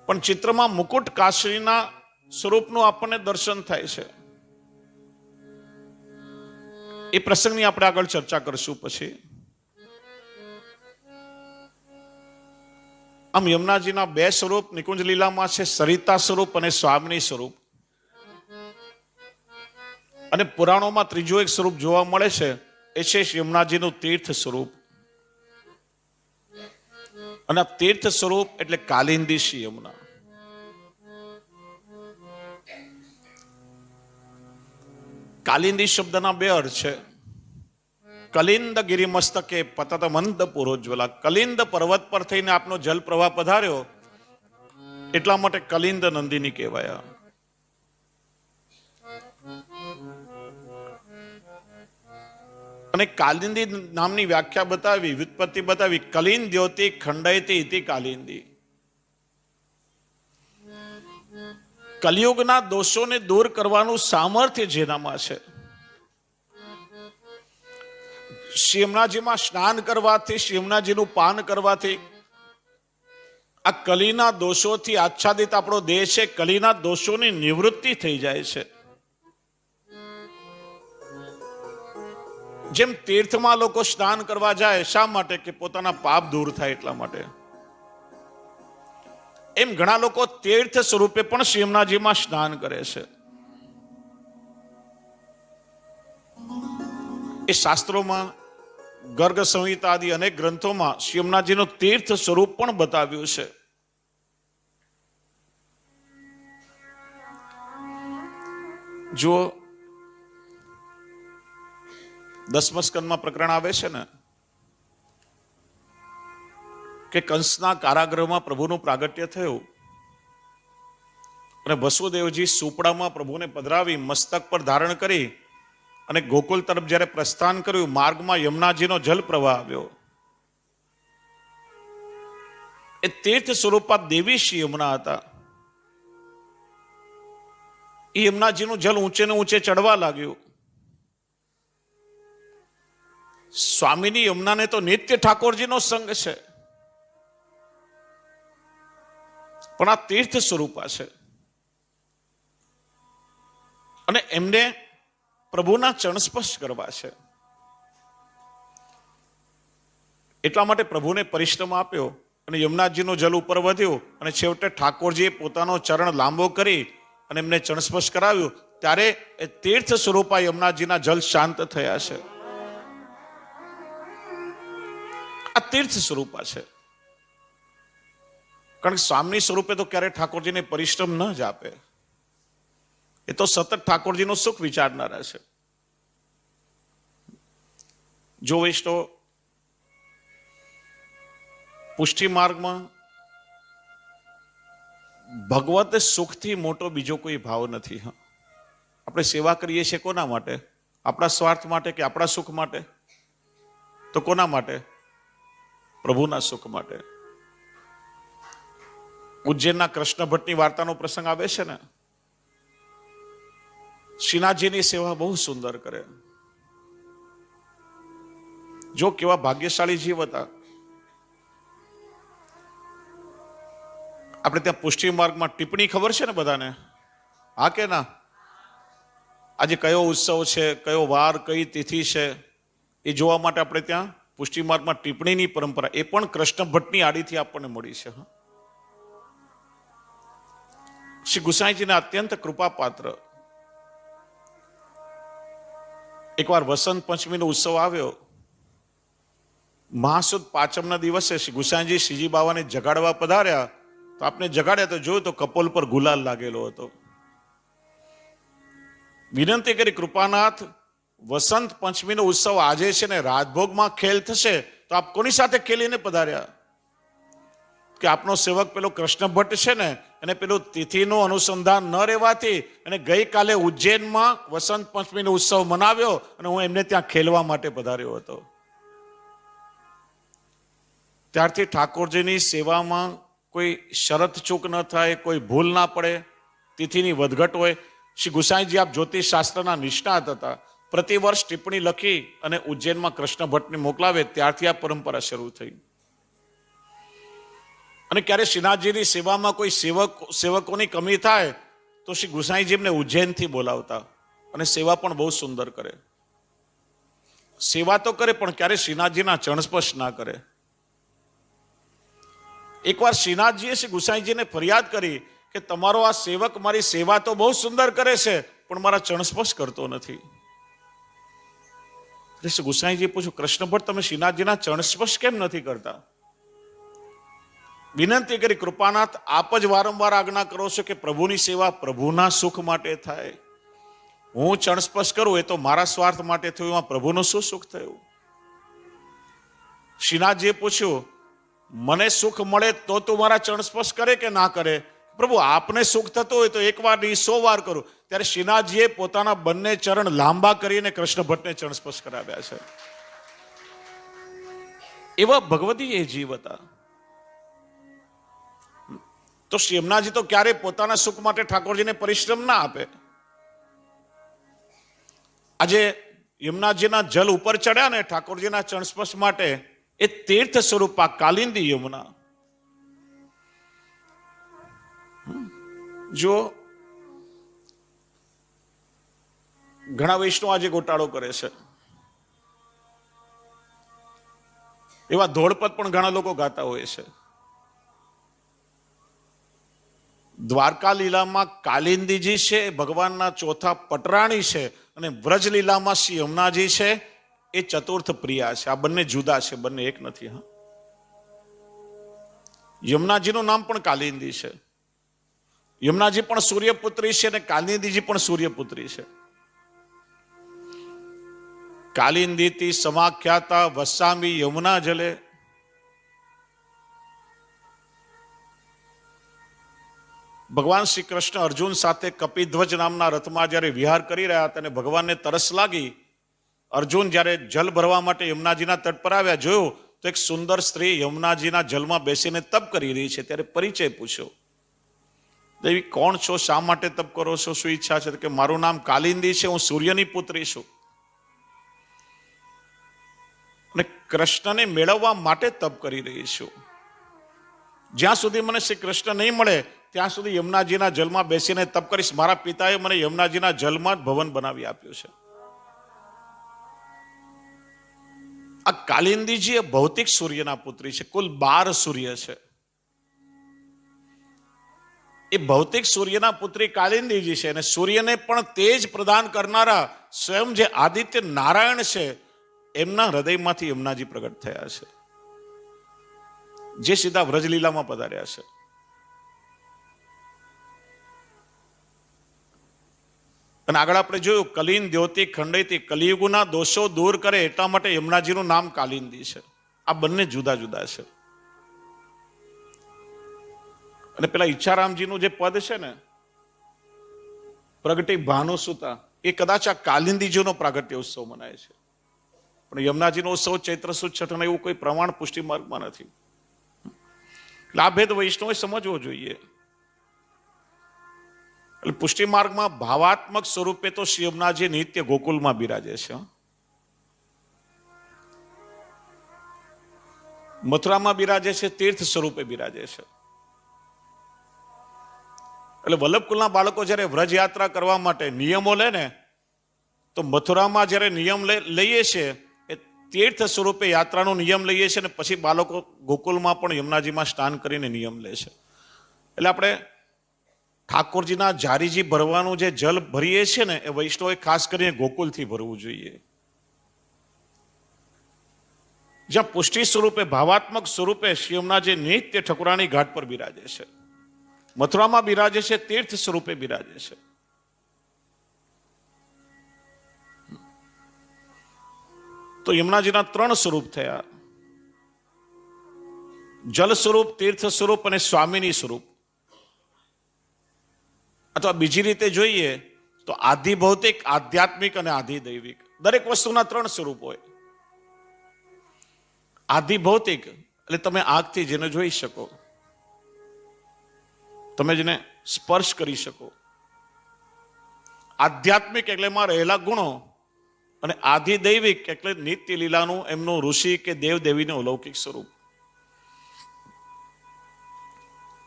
પણ ચિત્રમાં મુકુટ કાશીના સ્વરૂપનું આપણને દર્શન થાય છે. એ પ્રસંગની આપણે આગળ ચર્ચા કરશું પછી. આમ યમુનાજીના બે સ્વરૂપ નિકુંજ લીલામાં છે, સરિતા સ્વરૂપ અને સ્વામિની સ્વરૂપ. અને પુરાણોમાં ત્રીજું એક સ્વરૂપ જોવા મળે છે, એ છે યમુનાજીનું તીર્થ સ્વરૂપ. અને તીર્થ સ્વરૂપ એટલે કાલિંદી શ્રી યમુના. કાલિંદી શબ્દના બે અર્થ છે. કલિંદ ગિરિમસ્તકે પતત મંદ પુરોજ્વલા. કલિંદ પર્વત પર થઈને આપનો જલ પ્રવાહ પધાર્યો એટલા માટે કલિંદ નંદિની કહેવાયા. અને કાલિંદી નામની વ્યાખ્યા બતાવી, વ્યુત્પત્તિ બતાવી. કલિંદ દ્યોતિ ખંડયતિ ઇતિ કાલિંદી. કલિયુગના દોષોને દૂર કરવાનું સામર્થ્ય જેનામાં છે. શ્રી યમુનાજીમાં સ્નાન કરવાથી, શ્રી યમુનાજીનું પાન કરવાથી આ કલીના દોષોથી આચ્છાદિત આપણો દેહ છે, કલીના દોષોની નિવૃત્તિ થઈ જાય છે. જેમ તીર્થમાં લોકો સ્નાન કરવા જાય, શા માટે? કે પોતાના પાપ દૂર થાય એટલા માટે. એમ ઘણા લોકો તીર્થ સ્વરૂપે પણ શ્રી યમુનાજીમાં સ્નાન કરે છે. એ શાસ્ત્રોમાં, ગર્ગ સંહિતા આદિ અનેક ગ્રંથોમાં શ્રી યમુનાજીનું તીર્થ સ્વરૂપ પણ બતાવ્યું છે. જો 10મા સ્કંદમાં પ્રકરણ આવે છે ને કે કંસના કારાગૃહમાં પ્રભુનું પ્રાગટ્ય થયું અને વસુદેવજી સુપડામાં પ્રભુને પધરાવી મસ્તક પર ધારણ કરી અને ગોકુલ તરફ જ્યારે પ્રસ્થાન કર્યું, માર્ગમાં યમુનાજીનો જલ પ્રવાહ આવ્યો. એ તીર્થ સ્વરૂપા દેવી શ્રી યમુના હતા. એ યમુનાજીનું જલ ઊંચે ને ઊંચે ચડવા લાગ્યું. સ્વામીની યમુનાને તો નિત્ય ઠાકોરજીનો સંગ છે, પણ આ તીર્થ સ્વરૂપા છે અને એમને પ્રભુના ચરણ સ્પર્શ કરવા છે. એટલા માટે પ્રભુને પરિશ્રમ આપ્યો અને યમુનાજીનો જલ ઉપર વધ્યો અને છેવટે ઠાકોરજીએ પોતાનો ચરણ લાંબો કરી અને એમને ચરણ સ્પર્શ કરાવ્યું. ત્યારે એ તીર્થ સ્વરૂપા યમુનાજીના જલ શાંત થયા છે. આ તીર્થ સ્વરૂપા છે. કારણ કે સ્વામી સ્વરૂપે તો ક્યારે ઠાકોરજીને પરિશ્રમ ન જ આપે. એ તો સતત ઠાકોરજીનું સુખ વિચારનારા છે. જોઈશ તો પુષ્ટિ માર્ગમાં ભગવત સુખથી મોટો બીજો કોઈ ભાવ નથી. આપણે સેવા કરીએ છીએ કોના માટે? આપણા સ્વાર્થ માટે કે આપણા સુખ માટે? તો કોના માટે? પ્રભુના સુખ માટે. ઉજ્જૈનના કૃષ્ણ ભટ્ટની વાર્તાનો પ્રસંગ આવે છે ને, શ્રીનાથજીની સેવા બહુ સુંદર કરે. જો કેવા ભાગ્યશાળી જીવ હતા. આપણે ત્યાં પુષ્ટિ માર્ગમાં ટિપ્પણી ખબર છે ને બધાને? હા કે ના? આજે કયો ઉત્સવ છે, કયો વાર, કઈ તિથિ છે, એ જોવા માટે આપણે ત્યાં પુષ્ટિ માર્ગમાં ટિપ્પણીની પરંપરા, એ પણ કૃષ્ણ ભટ્ટની આડીથી આપણને મળી છે. શ્રી ગુસાઈજીના અત્યંત કૃપાપાત્ર એકવાર વસંત પંચમીનો ઉત્સવ આવ્યો. મહાસુદ પાંચમના દિવસે શ્રી ગુસાઈજી શ્રીજી બાવાને જગાડવા પધાર્યા. તો આપને જગાડ્યા તો જોયું તો કપોલ પર ગુલાલ લાગેલો હતો. વિનંતી કરી, કૃપાનાથ, વસંત પંચમીનો ઉત્સવ આજે છે ને રાજભોગમાં ખેલ થશે, તો આપ કોની સાથે ખેલીને પધાર્યા? કે આપનો સેવક પેલો કૃષ્ણ ભટ્ટ છે ને, એને પેલું તિથિનું અનુસંધાન ન રહેવાથી અને ગઈકાલે ઉજ્જૈનમાં વસંત પંચમીનો ઉત્સવ મનાવ્યો અને હું એમને ત્યાં ખેલવા માટે પધાર્યો હતો. ત્યારથી ઠાકોરજીની સેવામાં કોઈ શરત ચૂક ન થાય, કોઈ ભૂલ ના પડે, તિથિની વધઘટ હોય. શ્રી ગુસાઈજી આપ જ્યોતિષ શાસ્ત્રના નિષ્ણાત હતા. પ્રતિવર્ષ ટિપ્પણી લખી અને ઉજ્જૈનમાં કૃષ્ણ ભટ્ટને મોકલાવે. ત્યારથી આ પરંપરા શરૂ થઈ. અને ક્યારે શ્રીનાથજીની સેવામાં કોઈ સેવકોની કમી થાય તો શ્રી ગુસાઈજી એમને ઉજ્જૈનથી બોલાવતા અને સેવા પણ બહુ સુંદર કરે. સેવા તો કરે પણ ક્યારે શ્રીનાથજીના ચરણસ્પર્શ ના કરે. એકવાર શ્રીનાથજીએ શ્રી ગુસાઈજીને ફરિયાદ કરી કે તમારો આ સેવક મારી સેવા તો બહુ સુંદર કરે છે પણ મારા ચરણસ્પર્શ કરતો નથી. શ્રી ગુસાઈજીએ પૂછ્યું, કૃષ્ણ ભટ્ટ, તમે શ્રીનાથજીના ચરણસ્પર્શ કેમ નથી કરતા? વિનંતી કરી, કૃપાનાથ, આપ જ વારંવાર આજ્ઞા કરો છો કે પ્રભુની સેવા પ્રભુના સુખ માટે થાય. હું ચરણસ્પર્શ કરું એ તો મારા સ્વાર્થ માટે થયું, એમાં પ્રભુનું શું સુખ થયું? શ્રીનાથજીએ પૂછ્યું, મને સુખ મળે તો તું મારા ચરણસ્પર્શ કરે કે ના કરે? પ્રભુ, આપને સુખ થતું હોય તો એક વાર નહીં 100 વાર કરું. ત્યારે શ્રીનાથજીએ પોતાના બંને ચરણ લાંબા કરીને કૃષ્ણ ભટ્ટને ચરણસ્પર્શ કરાવ્યા છે. એવા ભગવતી એ જીવ હતા. તો શ્રી યમુનાજી તો ક્યારે પોતાના સુખ માટે ઠાકોરજીને પરિશ્રમ ના આપે. આજે યમુનાજીના જલ ઉપર ચડ્યા ને ઠાકોરજીના ચરણસ્પર્શ માટે, એ તીર્થ સ્વરૂપ આ કાલિંદી યમુના. જો ઘણા વૈષ્ણવ આજે ગોટાળો કરે છે. એવા ધોળપદ પણ ઘણા લોકો ગાતા હોય છે. દ્વારકા લીલામાં કાલિંદીજી છે, ભગવાનના ચોથા પટરાણી છે, અને વ્રજ લીલામાં શ્રી યમુનાજી છે, એ ચતુર્થ પ્રિયા છે. આ બંને જુદા છે, બંને એક નથી. હા, યમુનાજીનું નામ પણ કાલિંદી છે. યમુનાજી પણ સૂર્યપુત્રી છે અને કાલિંદીજી પણ સૂર્યપુત્રી છે. કાલિંદીતી સમાખ્યાતા વસામી યમુના જલે. ભગવાન શ્રી કૃષ્ણ અર્જુન સાથે કપિધ્વજ નામના રથમાં જ્યારે વિહાર કરી રહ્યા હતા અને ભગવાનને તરસ લાગી, અર્જુન જ્યારે જલ ભરવા માટે યમુનાજીના તટ પર આવ્યા, જોયું તો એક સુંદર સ્ત્રી યમુનાજીના જલમાં બેસીને તપ કરી રહી છે. ત્યારે પરિચય પૂછ્યો, દેવી કોણ છો, શા માટે તપ કરો છો, શું ઈચ્છા છે? કે મારું નામ કાલિંદી છે, હું સૂર્યની પુત્રી છું અને કૃષ્ણને મેળવવા માટે તપ કરી રહી છું. જ્યાં સુધી મને શ્રી કૃષ્ણ નહીં મળે ત્યાં સુધી યમુનાજીના જલમાં બેસીને તપ કરીશ. મારા પિતાએ મને યમુનાજીના જલમાં જ ભવન બનાવી આપ્યું છે. આ કાલિંદીજી એ ભૌતિક સૂર્યના પુત્રી છે. કુલ 12 સૂર્ય છે. એ ભૌતિક સૂર્યના પુત્રી કાલિંદીજી છે અને સૂર્યને પણ તેજ પ્રદાન કરનારા સ્વયં જે આદિત્ય નારાયણ છે, એમના હૃદયમાંથી યમુનાજી પ્રગટ થયા છે, જે સીધા વ્રજલીલામાં પધાર્યા છે. અને આગળ આપણે જોયું, કલિન દ્યોતિ ખંડયતિ, કલિયુગના દોષો દૂર કરે એટલા માટે યમુનાજીનું નામ કાલિંદી છે. આ બંને જુદા જુદા છે. અને પેલા ઈચ્છારામજીનું જે પદ છે ને, પ્રગટી ભાનુસુતા, એ કદાચ આ કાલિંદીજીનો પ્રાગટ્ય ઉત્સવ મનાય છે. પણ યમુનાજીનો ઉત્સવ ચૈત્ર સુદ છઠના એવું કોઈ પ્રમાણ પુષ્ટિ માર્ગમાં નથી. એટલે આ ભેદ વૈષ્ણવે સમજવો જોઈએ. એટલે પુષ્ટિ માર્ગમાં ભાવાત્મક સ્વરૂપે તો શ્રી યમુનાજી નિત્ય ગોકુલમાં બિરાજે છે. મથુરામાં બિરાજે છે, તીર્થ સ્વરૂપે બિરાજે છે. એટલે વલ્લભકુલના બાળકો જ્યારે વ્રજ યાત્રા કરવા માટે નિયમો લે ને, તો મથુરામાં જ્યારે નિયમ લઈએ છીએ એ તીર્થ સ્વરૂપે યાત્રાનો નિયમ લઈએ છીએ, અને પછી બાળકો ગોકુલમાં પણ યમુનાજીમાં સ્નાન કરીને નિયમ લે છે. એટલે આપણે ઠાકોરજીના જારીજી ભરવાનું જે જલ ભરીએ છે ને, એ વૈષ્ણવે ખાસ કરીને ગોકુલથી ભરવું જોઈએ, જ્યાં પુષ્ટિ સ્વરૂપે, ભાવાત્મક સ્વરૂપે શ્રી યમુનાજી નિત્ય ઠકુરાણી ઘાટ પર બિરાજે છે. મથુરામાં બિરાજે છે, તીર્થ સ્વરૂપે બિરાજે છે. તો યમુનાજીના 3 સ્વરૂપ થયા: જલ સ્વરૂપ, તીર્થ સ્વરૂપ અને સ્વામીની સ્વરૂપ. અથવા બીજી રીતે જોઈએ તો આધિ ભૌતિક, આધ્યાત્મિક અને આધિ દૈવિક. દરેક વસ્તુના 3 સ્વરૂપ હોય. આધિ ભૌતિક એટલે તમે આંખથી જેને જોઈ શકો, તમે જેને સ્પર્શ કરી શકો. આધ્યાત્મિક એટલે એમાં રહેલા ગુણો, અને આધિ દૈવિક એટલે નિત્ય લીલાનું એમનું ઋષિ કે દેવ દેવીનું અલૌકિક સ્વરૂપ.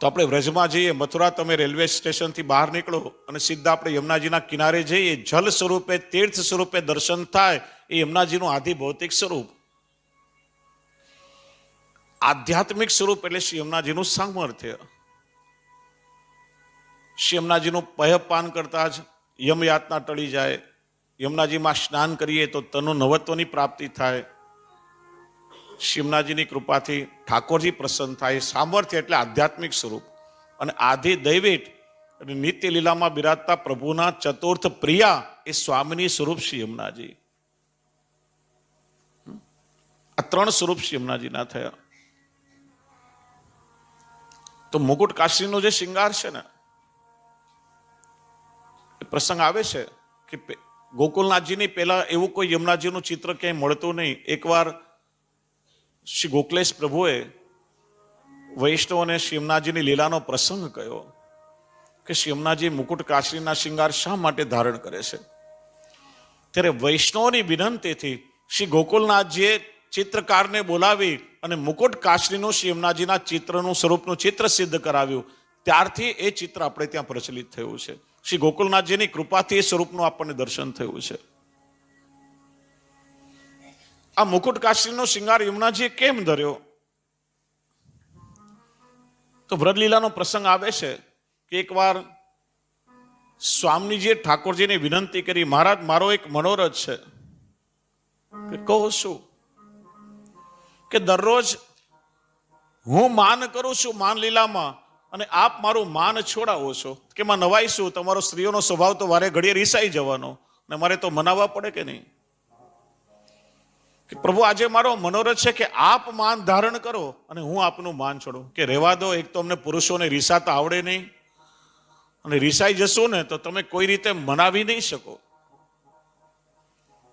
તો આપણે વ્રજમાં જઈએ, મથુરા તમે રેલવે સ્ટેશનથી બહાર નીકળો અને સીધા આપણે યમુનાજીના કિનારે જઈએ, જલ સ્વરૂપે, તીર્થ સ્વરૂપે દર્શન થાય. એ યમુનાજીનું આધિ ભૌતિક સ્વરૂપ. આધ્યાત્મિક સ્વરૂપ એટલે શ્રી યમુનાજીનું સામર્થ્ય. શ્રી યમુનાજીનું પયપાન કરતા જ યમયાતના ટળી જાય. યમુનાજીમાં સ્નાન કરીએ તો તનુ નવત્વની પ્રાપ્તિ થાય. શ્રી યમુનાજીની કૃપાથી ઠાકોરજી પ્રસન્ન થાય. સામર્થ્ય એટલે આધ્યાત્મિક સ્વરૂપ. અને આધિ દૈવિક અને નિત્ય લીલામાં બિરાજતા પ્રભુના ચતુર્થ પ્રિયા એ સ્વામીની સ્વરૂપ શ્રી યમુનાજી. આ 3 સ્વરૂપ શ્રી યમુનાજીના થયા. તો મુકુટ કાશીનો જે શિંગાર છે ને, એ પ્રસંગ આવે છે કે ગોકુલનાથજીની પહેલા એવું કોઈ યમુનાજીનું ચિત્ર ક્યાંય મળતું નહીં. એકવાર શ્રી ગોકલેશ પ્રભુએ વૈષ્ણવને શ્રી યમુનાજીની લીલાનો પ્રસંગ કહ્યો કે શ્રી યમુનાજી મુકુટ કાશીના શિંગાર શા માટે ધારણ કરે છે. ત્યારે વૈષ્ણવની વિનંતીથી શ્રી ગોકુલનાથજીએ ચિત્રકારને બોલાવી અને મુકુટ કાશીનું શ્રી યમુનાજીના ચિત્રનું સ્વરૂપનું ચિત્ર સિદ્ધ કરાવ્યું. ત્યારથી એ ચિત્ર આપણે ત્યાં પ્રચલિત થયું છે. શ્રી ગોકુલનાથજીની કૃપાથી એ સ્વરૂપનું આપણને દર્શન થયું છે. આ મુકુટ કાશીનો શિંગાર યમુનાજીએ કેમ ધર્યો? તો વ્રજલીલાનો પ્રસંગ આવે છે કે એકવાર સ્વામીજીએ ઠાકોરજીને વિનંતી કરી, મહારાજ મારો એક મનોરથ છે. કે કહો શું? કે દરરોજ હું માન કરું છું માન લીલામાં, અને આપ મારું માન છોડાવો છો. કે માં નવાઈ શું? તમારો સ્ત્રીઓનો સ્વભાવ તો વારે ઘડીએ રીસાઈ જવાનો, ને મારે તો મનાવવા પડે કે નહીં? કે પ્રભુ આજે મારો મનોરથ છે કે આપ માન ધારણ કરો અને હું આપનું માન છોડું. કે રહેવા દો, એક તો અમને પુરુષોને રીસાતા આવડે નહીં, અને રીસાઈ જશો ને તો તમે કોઈ રીતે મનાવી નહીં શકો.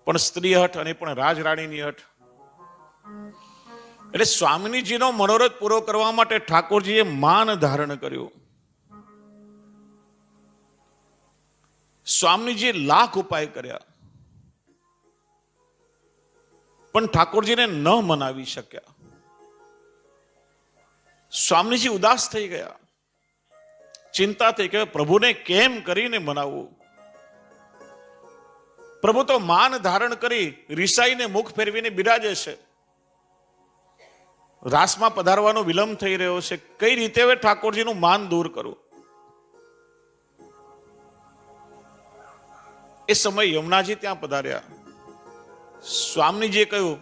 પણ સ્ત્રી હઠ, અને પણ રાજરાણીની હઠ. એટલે સ્વામીજીનો મનોરથ પૂરો કરવા માટે ઠાકોરજીએ માન ધારણ કર્યું. સ્વામીજીએ લાખ ઉપાય કર્યા, પણ ઠાકોરજીને ન મનાવી શક્યા. સ્વામીજી ઉદાસ થઈ ગયા, ચિંતા થઈ કે પ્રભુને કેમ કરીને મનાવવું. પ્રભુ તો માન ધારણ કરી રીસાઈને મુખ ફેરવીને બિરાજે છે. રાસમાં પધારવાનો વિલંબ થઈ રહ્યો છે. કઈ રીતે હવે ઠાકોરજીનું માન દૂર કરવું? એ સમય યમુનાજી ત્યાં પધાર્યા. સ્વામીજીએ કહ્યું,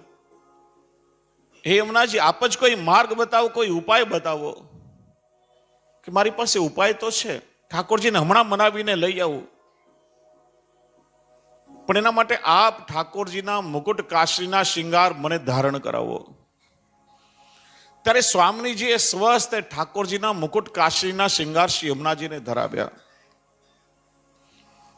હે યમુનાજી, આપ જ કોઈ માર્ગ બતાવો, કોઈ ઉપાય બતાવો. કે મારી પાસે ઉપાય તો છે, ઠાકોરજીને હમણાં મનાવીને લઈ આવું. પણ એના માટે આપ ઠાકોરજીના મુકુટ કાશીના શિંગાર મને ધારણ કરાવો. ત્યારે સ્વામીજીએ સ્વસ્તે ઠાકોરજીના મુકુટ કાશીના શિંગાર શ્રી યમુનાજીને ધરાવ્યા,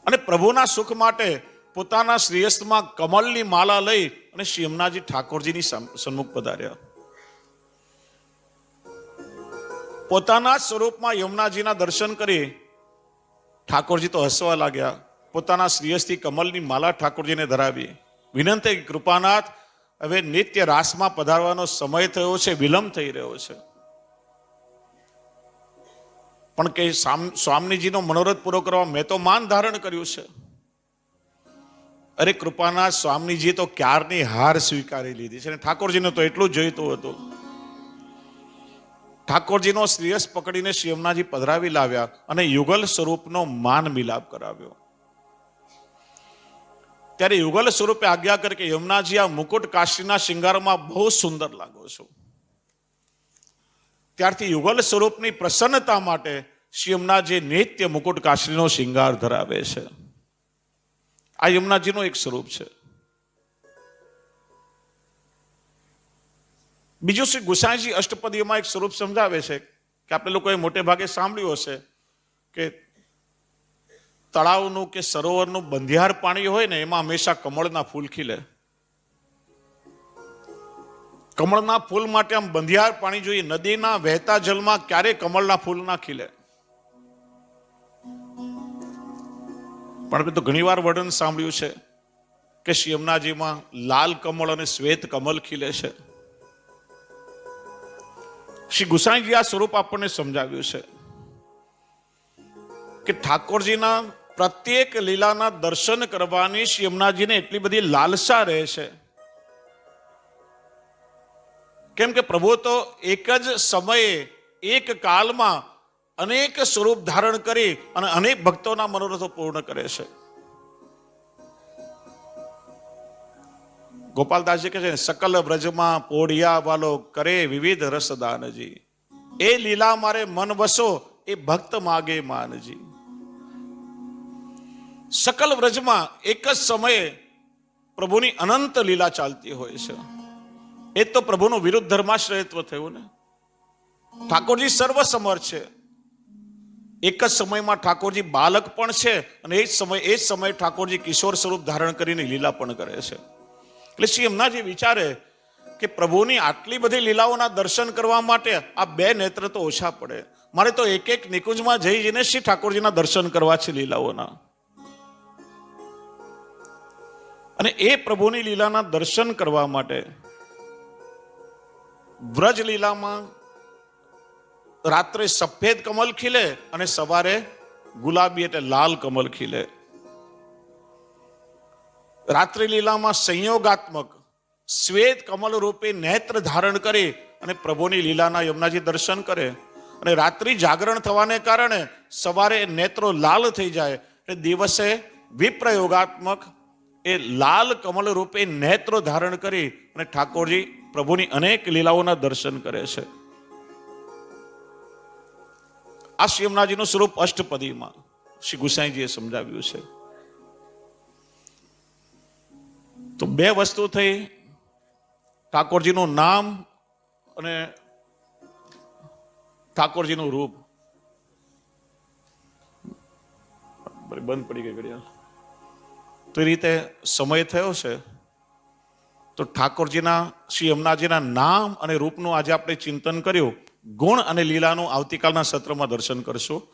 અને પ્રભુના સુખ માટે પોતાના શ્રીયસ્તમાં કમલની માલા લઈ અને શ્રી યમુનાજી ઠાકોરજીની સન્મુખ પધાર્યા. પોતાના સ્વરૂપમાં યમુનાજીના દર્શન કરી ઠાકોરજી તો હસવા લાગ્યા. પોતાના શ્રીયસ્થી કમલની માલા ઠાકોરજીને ધરાવી. વિનંતી, કૃપાનાથ, હવે નિત્ય રાસમાં પધારવાનો સમય થયો છે, વિલંબ થઈ રહ્યો છે. પણ કે સ્વામીજીનો મનોરથ પૂરો કરવા મેં તો માન ધારણ કર્યું છે. અરે કૃપાનાથ, સ્વામીજી તો ક્યારની હાર સ્વીકારી લીધી છે, અને ઠાકોરજીને તો એટલું જ જોઈતું હતું. ઠાકોરજીનો શ્રેયસ પકડીને શ્રી યમુનાજી પધરાવી લાવ્યા અને યુગલ સ્વરૂપનો માન મિલાપ કરાવ્યો. ત્યારે યુગલ સ્વરૂપે આજ્ઞા કરી કે યમુનાજી, આ મુકુટ કાશીના શિંગારમાં બહુ સુંદર લાગો છો. ત્યારથી યુગલ સ્વરૂપની પ્રસન્નતા માટે શ્રી યમુનાજી નિત્ય મુકુટ કાશીનો શિંગાર ધરાવે છે. આ યમુનાજીનું એક સ્વરૂપ છે. બીજું શ્રી ગુસાઈજી અષ્ટપદીમાં એક સ્વરૂપ સમજાવે છે કે આપણે લોકોએ મોટે ભાગે સાંભળ્યું હશે કે તળાવનું કે સરોવરનું બંધિયાર પાણી હોય ને એમાં હંમેશા કમળના ફૂલ ખીલે. કમળના ફૂલ માટે આમ બંધિયાર પાણી જોઈએ. નદીના વહેતા જલમાં ક્યારેય કમળના ફૂલ ના ખીલે. પણ તો ઘણી વાર વર્ણન સાંભળ્યું છે કે શ્રી યમુનાજીમાં લાલ કમળ અને શ્વેત કમળ ખીલે છે. શ્રી ગુસાઈજી આ સ્વરૂપ આપણને સમજાવ્યું છે કે ઠાકોરજીના પ્રત્યેક લીલાના દર્શન કરવાની શ્રી યમુનાજીને એટલી બધી લાલસા રહે છે. કેમ કે પ્રભુ તો એક જ સમયે એક કાલમાં અનેક સ્વરૂપ ધારણ કરી અને અનેક ભક્તોના મનોરથો પૂર્ણ કરે છે. ગોપાલદાસજી કહે છે, સકલ વ્રજમાં પોઢિયા વાલો કરે વિવિધ રસદાનજી, એ લીલા મારે મન વસો એ ભક્ત માગે માનજી. સકલ વ્રજમાં એક જ સમયે પ્રભુની અનંત લીલા ચાલતી હોય છે. એ તો પ્રભુનું વિરુદ્ધ ધર્માશ્રયત્વ થયું ને. ઠાકોરજી સર્વસમર્થ છે. એક જ સમયમાં ઠાકોરજી બાલક પણ છે અને એ જ સમયે ઠાકોરજી કિશોર સ્વરૂપ ધારણ કરીને લીલા પણ કરે છે. એટલે શ્રી યમુનાજી વિચારે કે પ્રભુની આટલી બધી લીલાઓના દર્શન કરવા માટે આ બે નેત્ર તો ઓછા પડે. મારે તો એક એક નિકુંજમાં જઈને શ્રી ઠાકોરજીના દર્શન કરવા છે લીલાઓના. અને એ પ્રભુની લીલાના દર્શન કરવા માટે વ્રજ લીલામાં રાત્રે સફેદ કમલ ખીલે અને સવારે ગુલાબી એટલે લાલ કમલ ખીલે. રાત્રિ લીલામાં સંયોગાત્મક શ્વેત કમલ રૂપે નેત્ર ધારણ કરી અને પ્રભુની લીલાના યમુનાજી દર્શન કરે. અને રાત્રિ જાગરણ થવાને કારણે સવારે નેત્રો લાલ થઈ જાય એટલે દિવસે વિપ્રયોગાત્મક એ લાલ કમલ રૂપે નેત્રો ધારણ કરી અને ઠાકોરજી પ્રભુની અનેક લીલાઓના દર્શન કરે છે. આ શ્રી યમુનાજીનું સ્વરૂપ અષ્ટપદીમાં શ્રી ગુસાઈજીએ સમજાવ્યું છે. તો બે વસ્તુ થઈ, ઠાકોરજીનું નામ અને ઠાકોરજીનું રૂપ. બંધ પડી ગઈ ઘડિયાળ. તો એ રીતે સમય થયો છે. તો ઠાકોરજીના શ્રી યમુનાજીના નામ અને રૂપનું આજે આપણે ચિંતન કર્યું. ગુણ અને લીલાનું આવતીકાલના સત્રમાં દર્શન કરશું.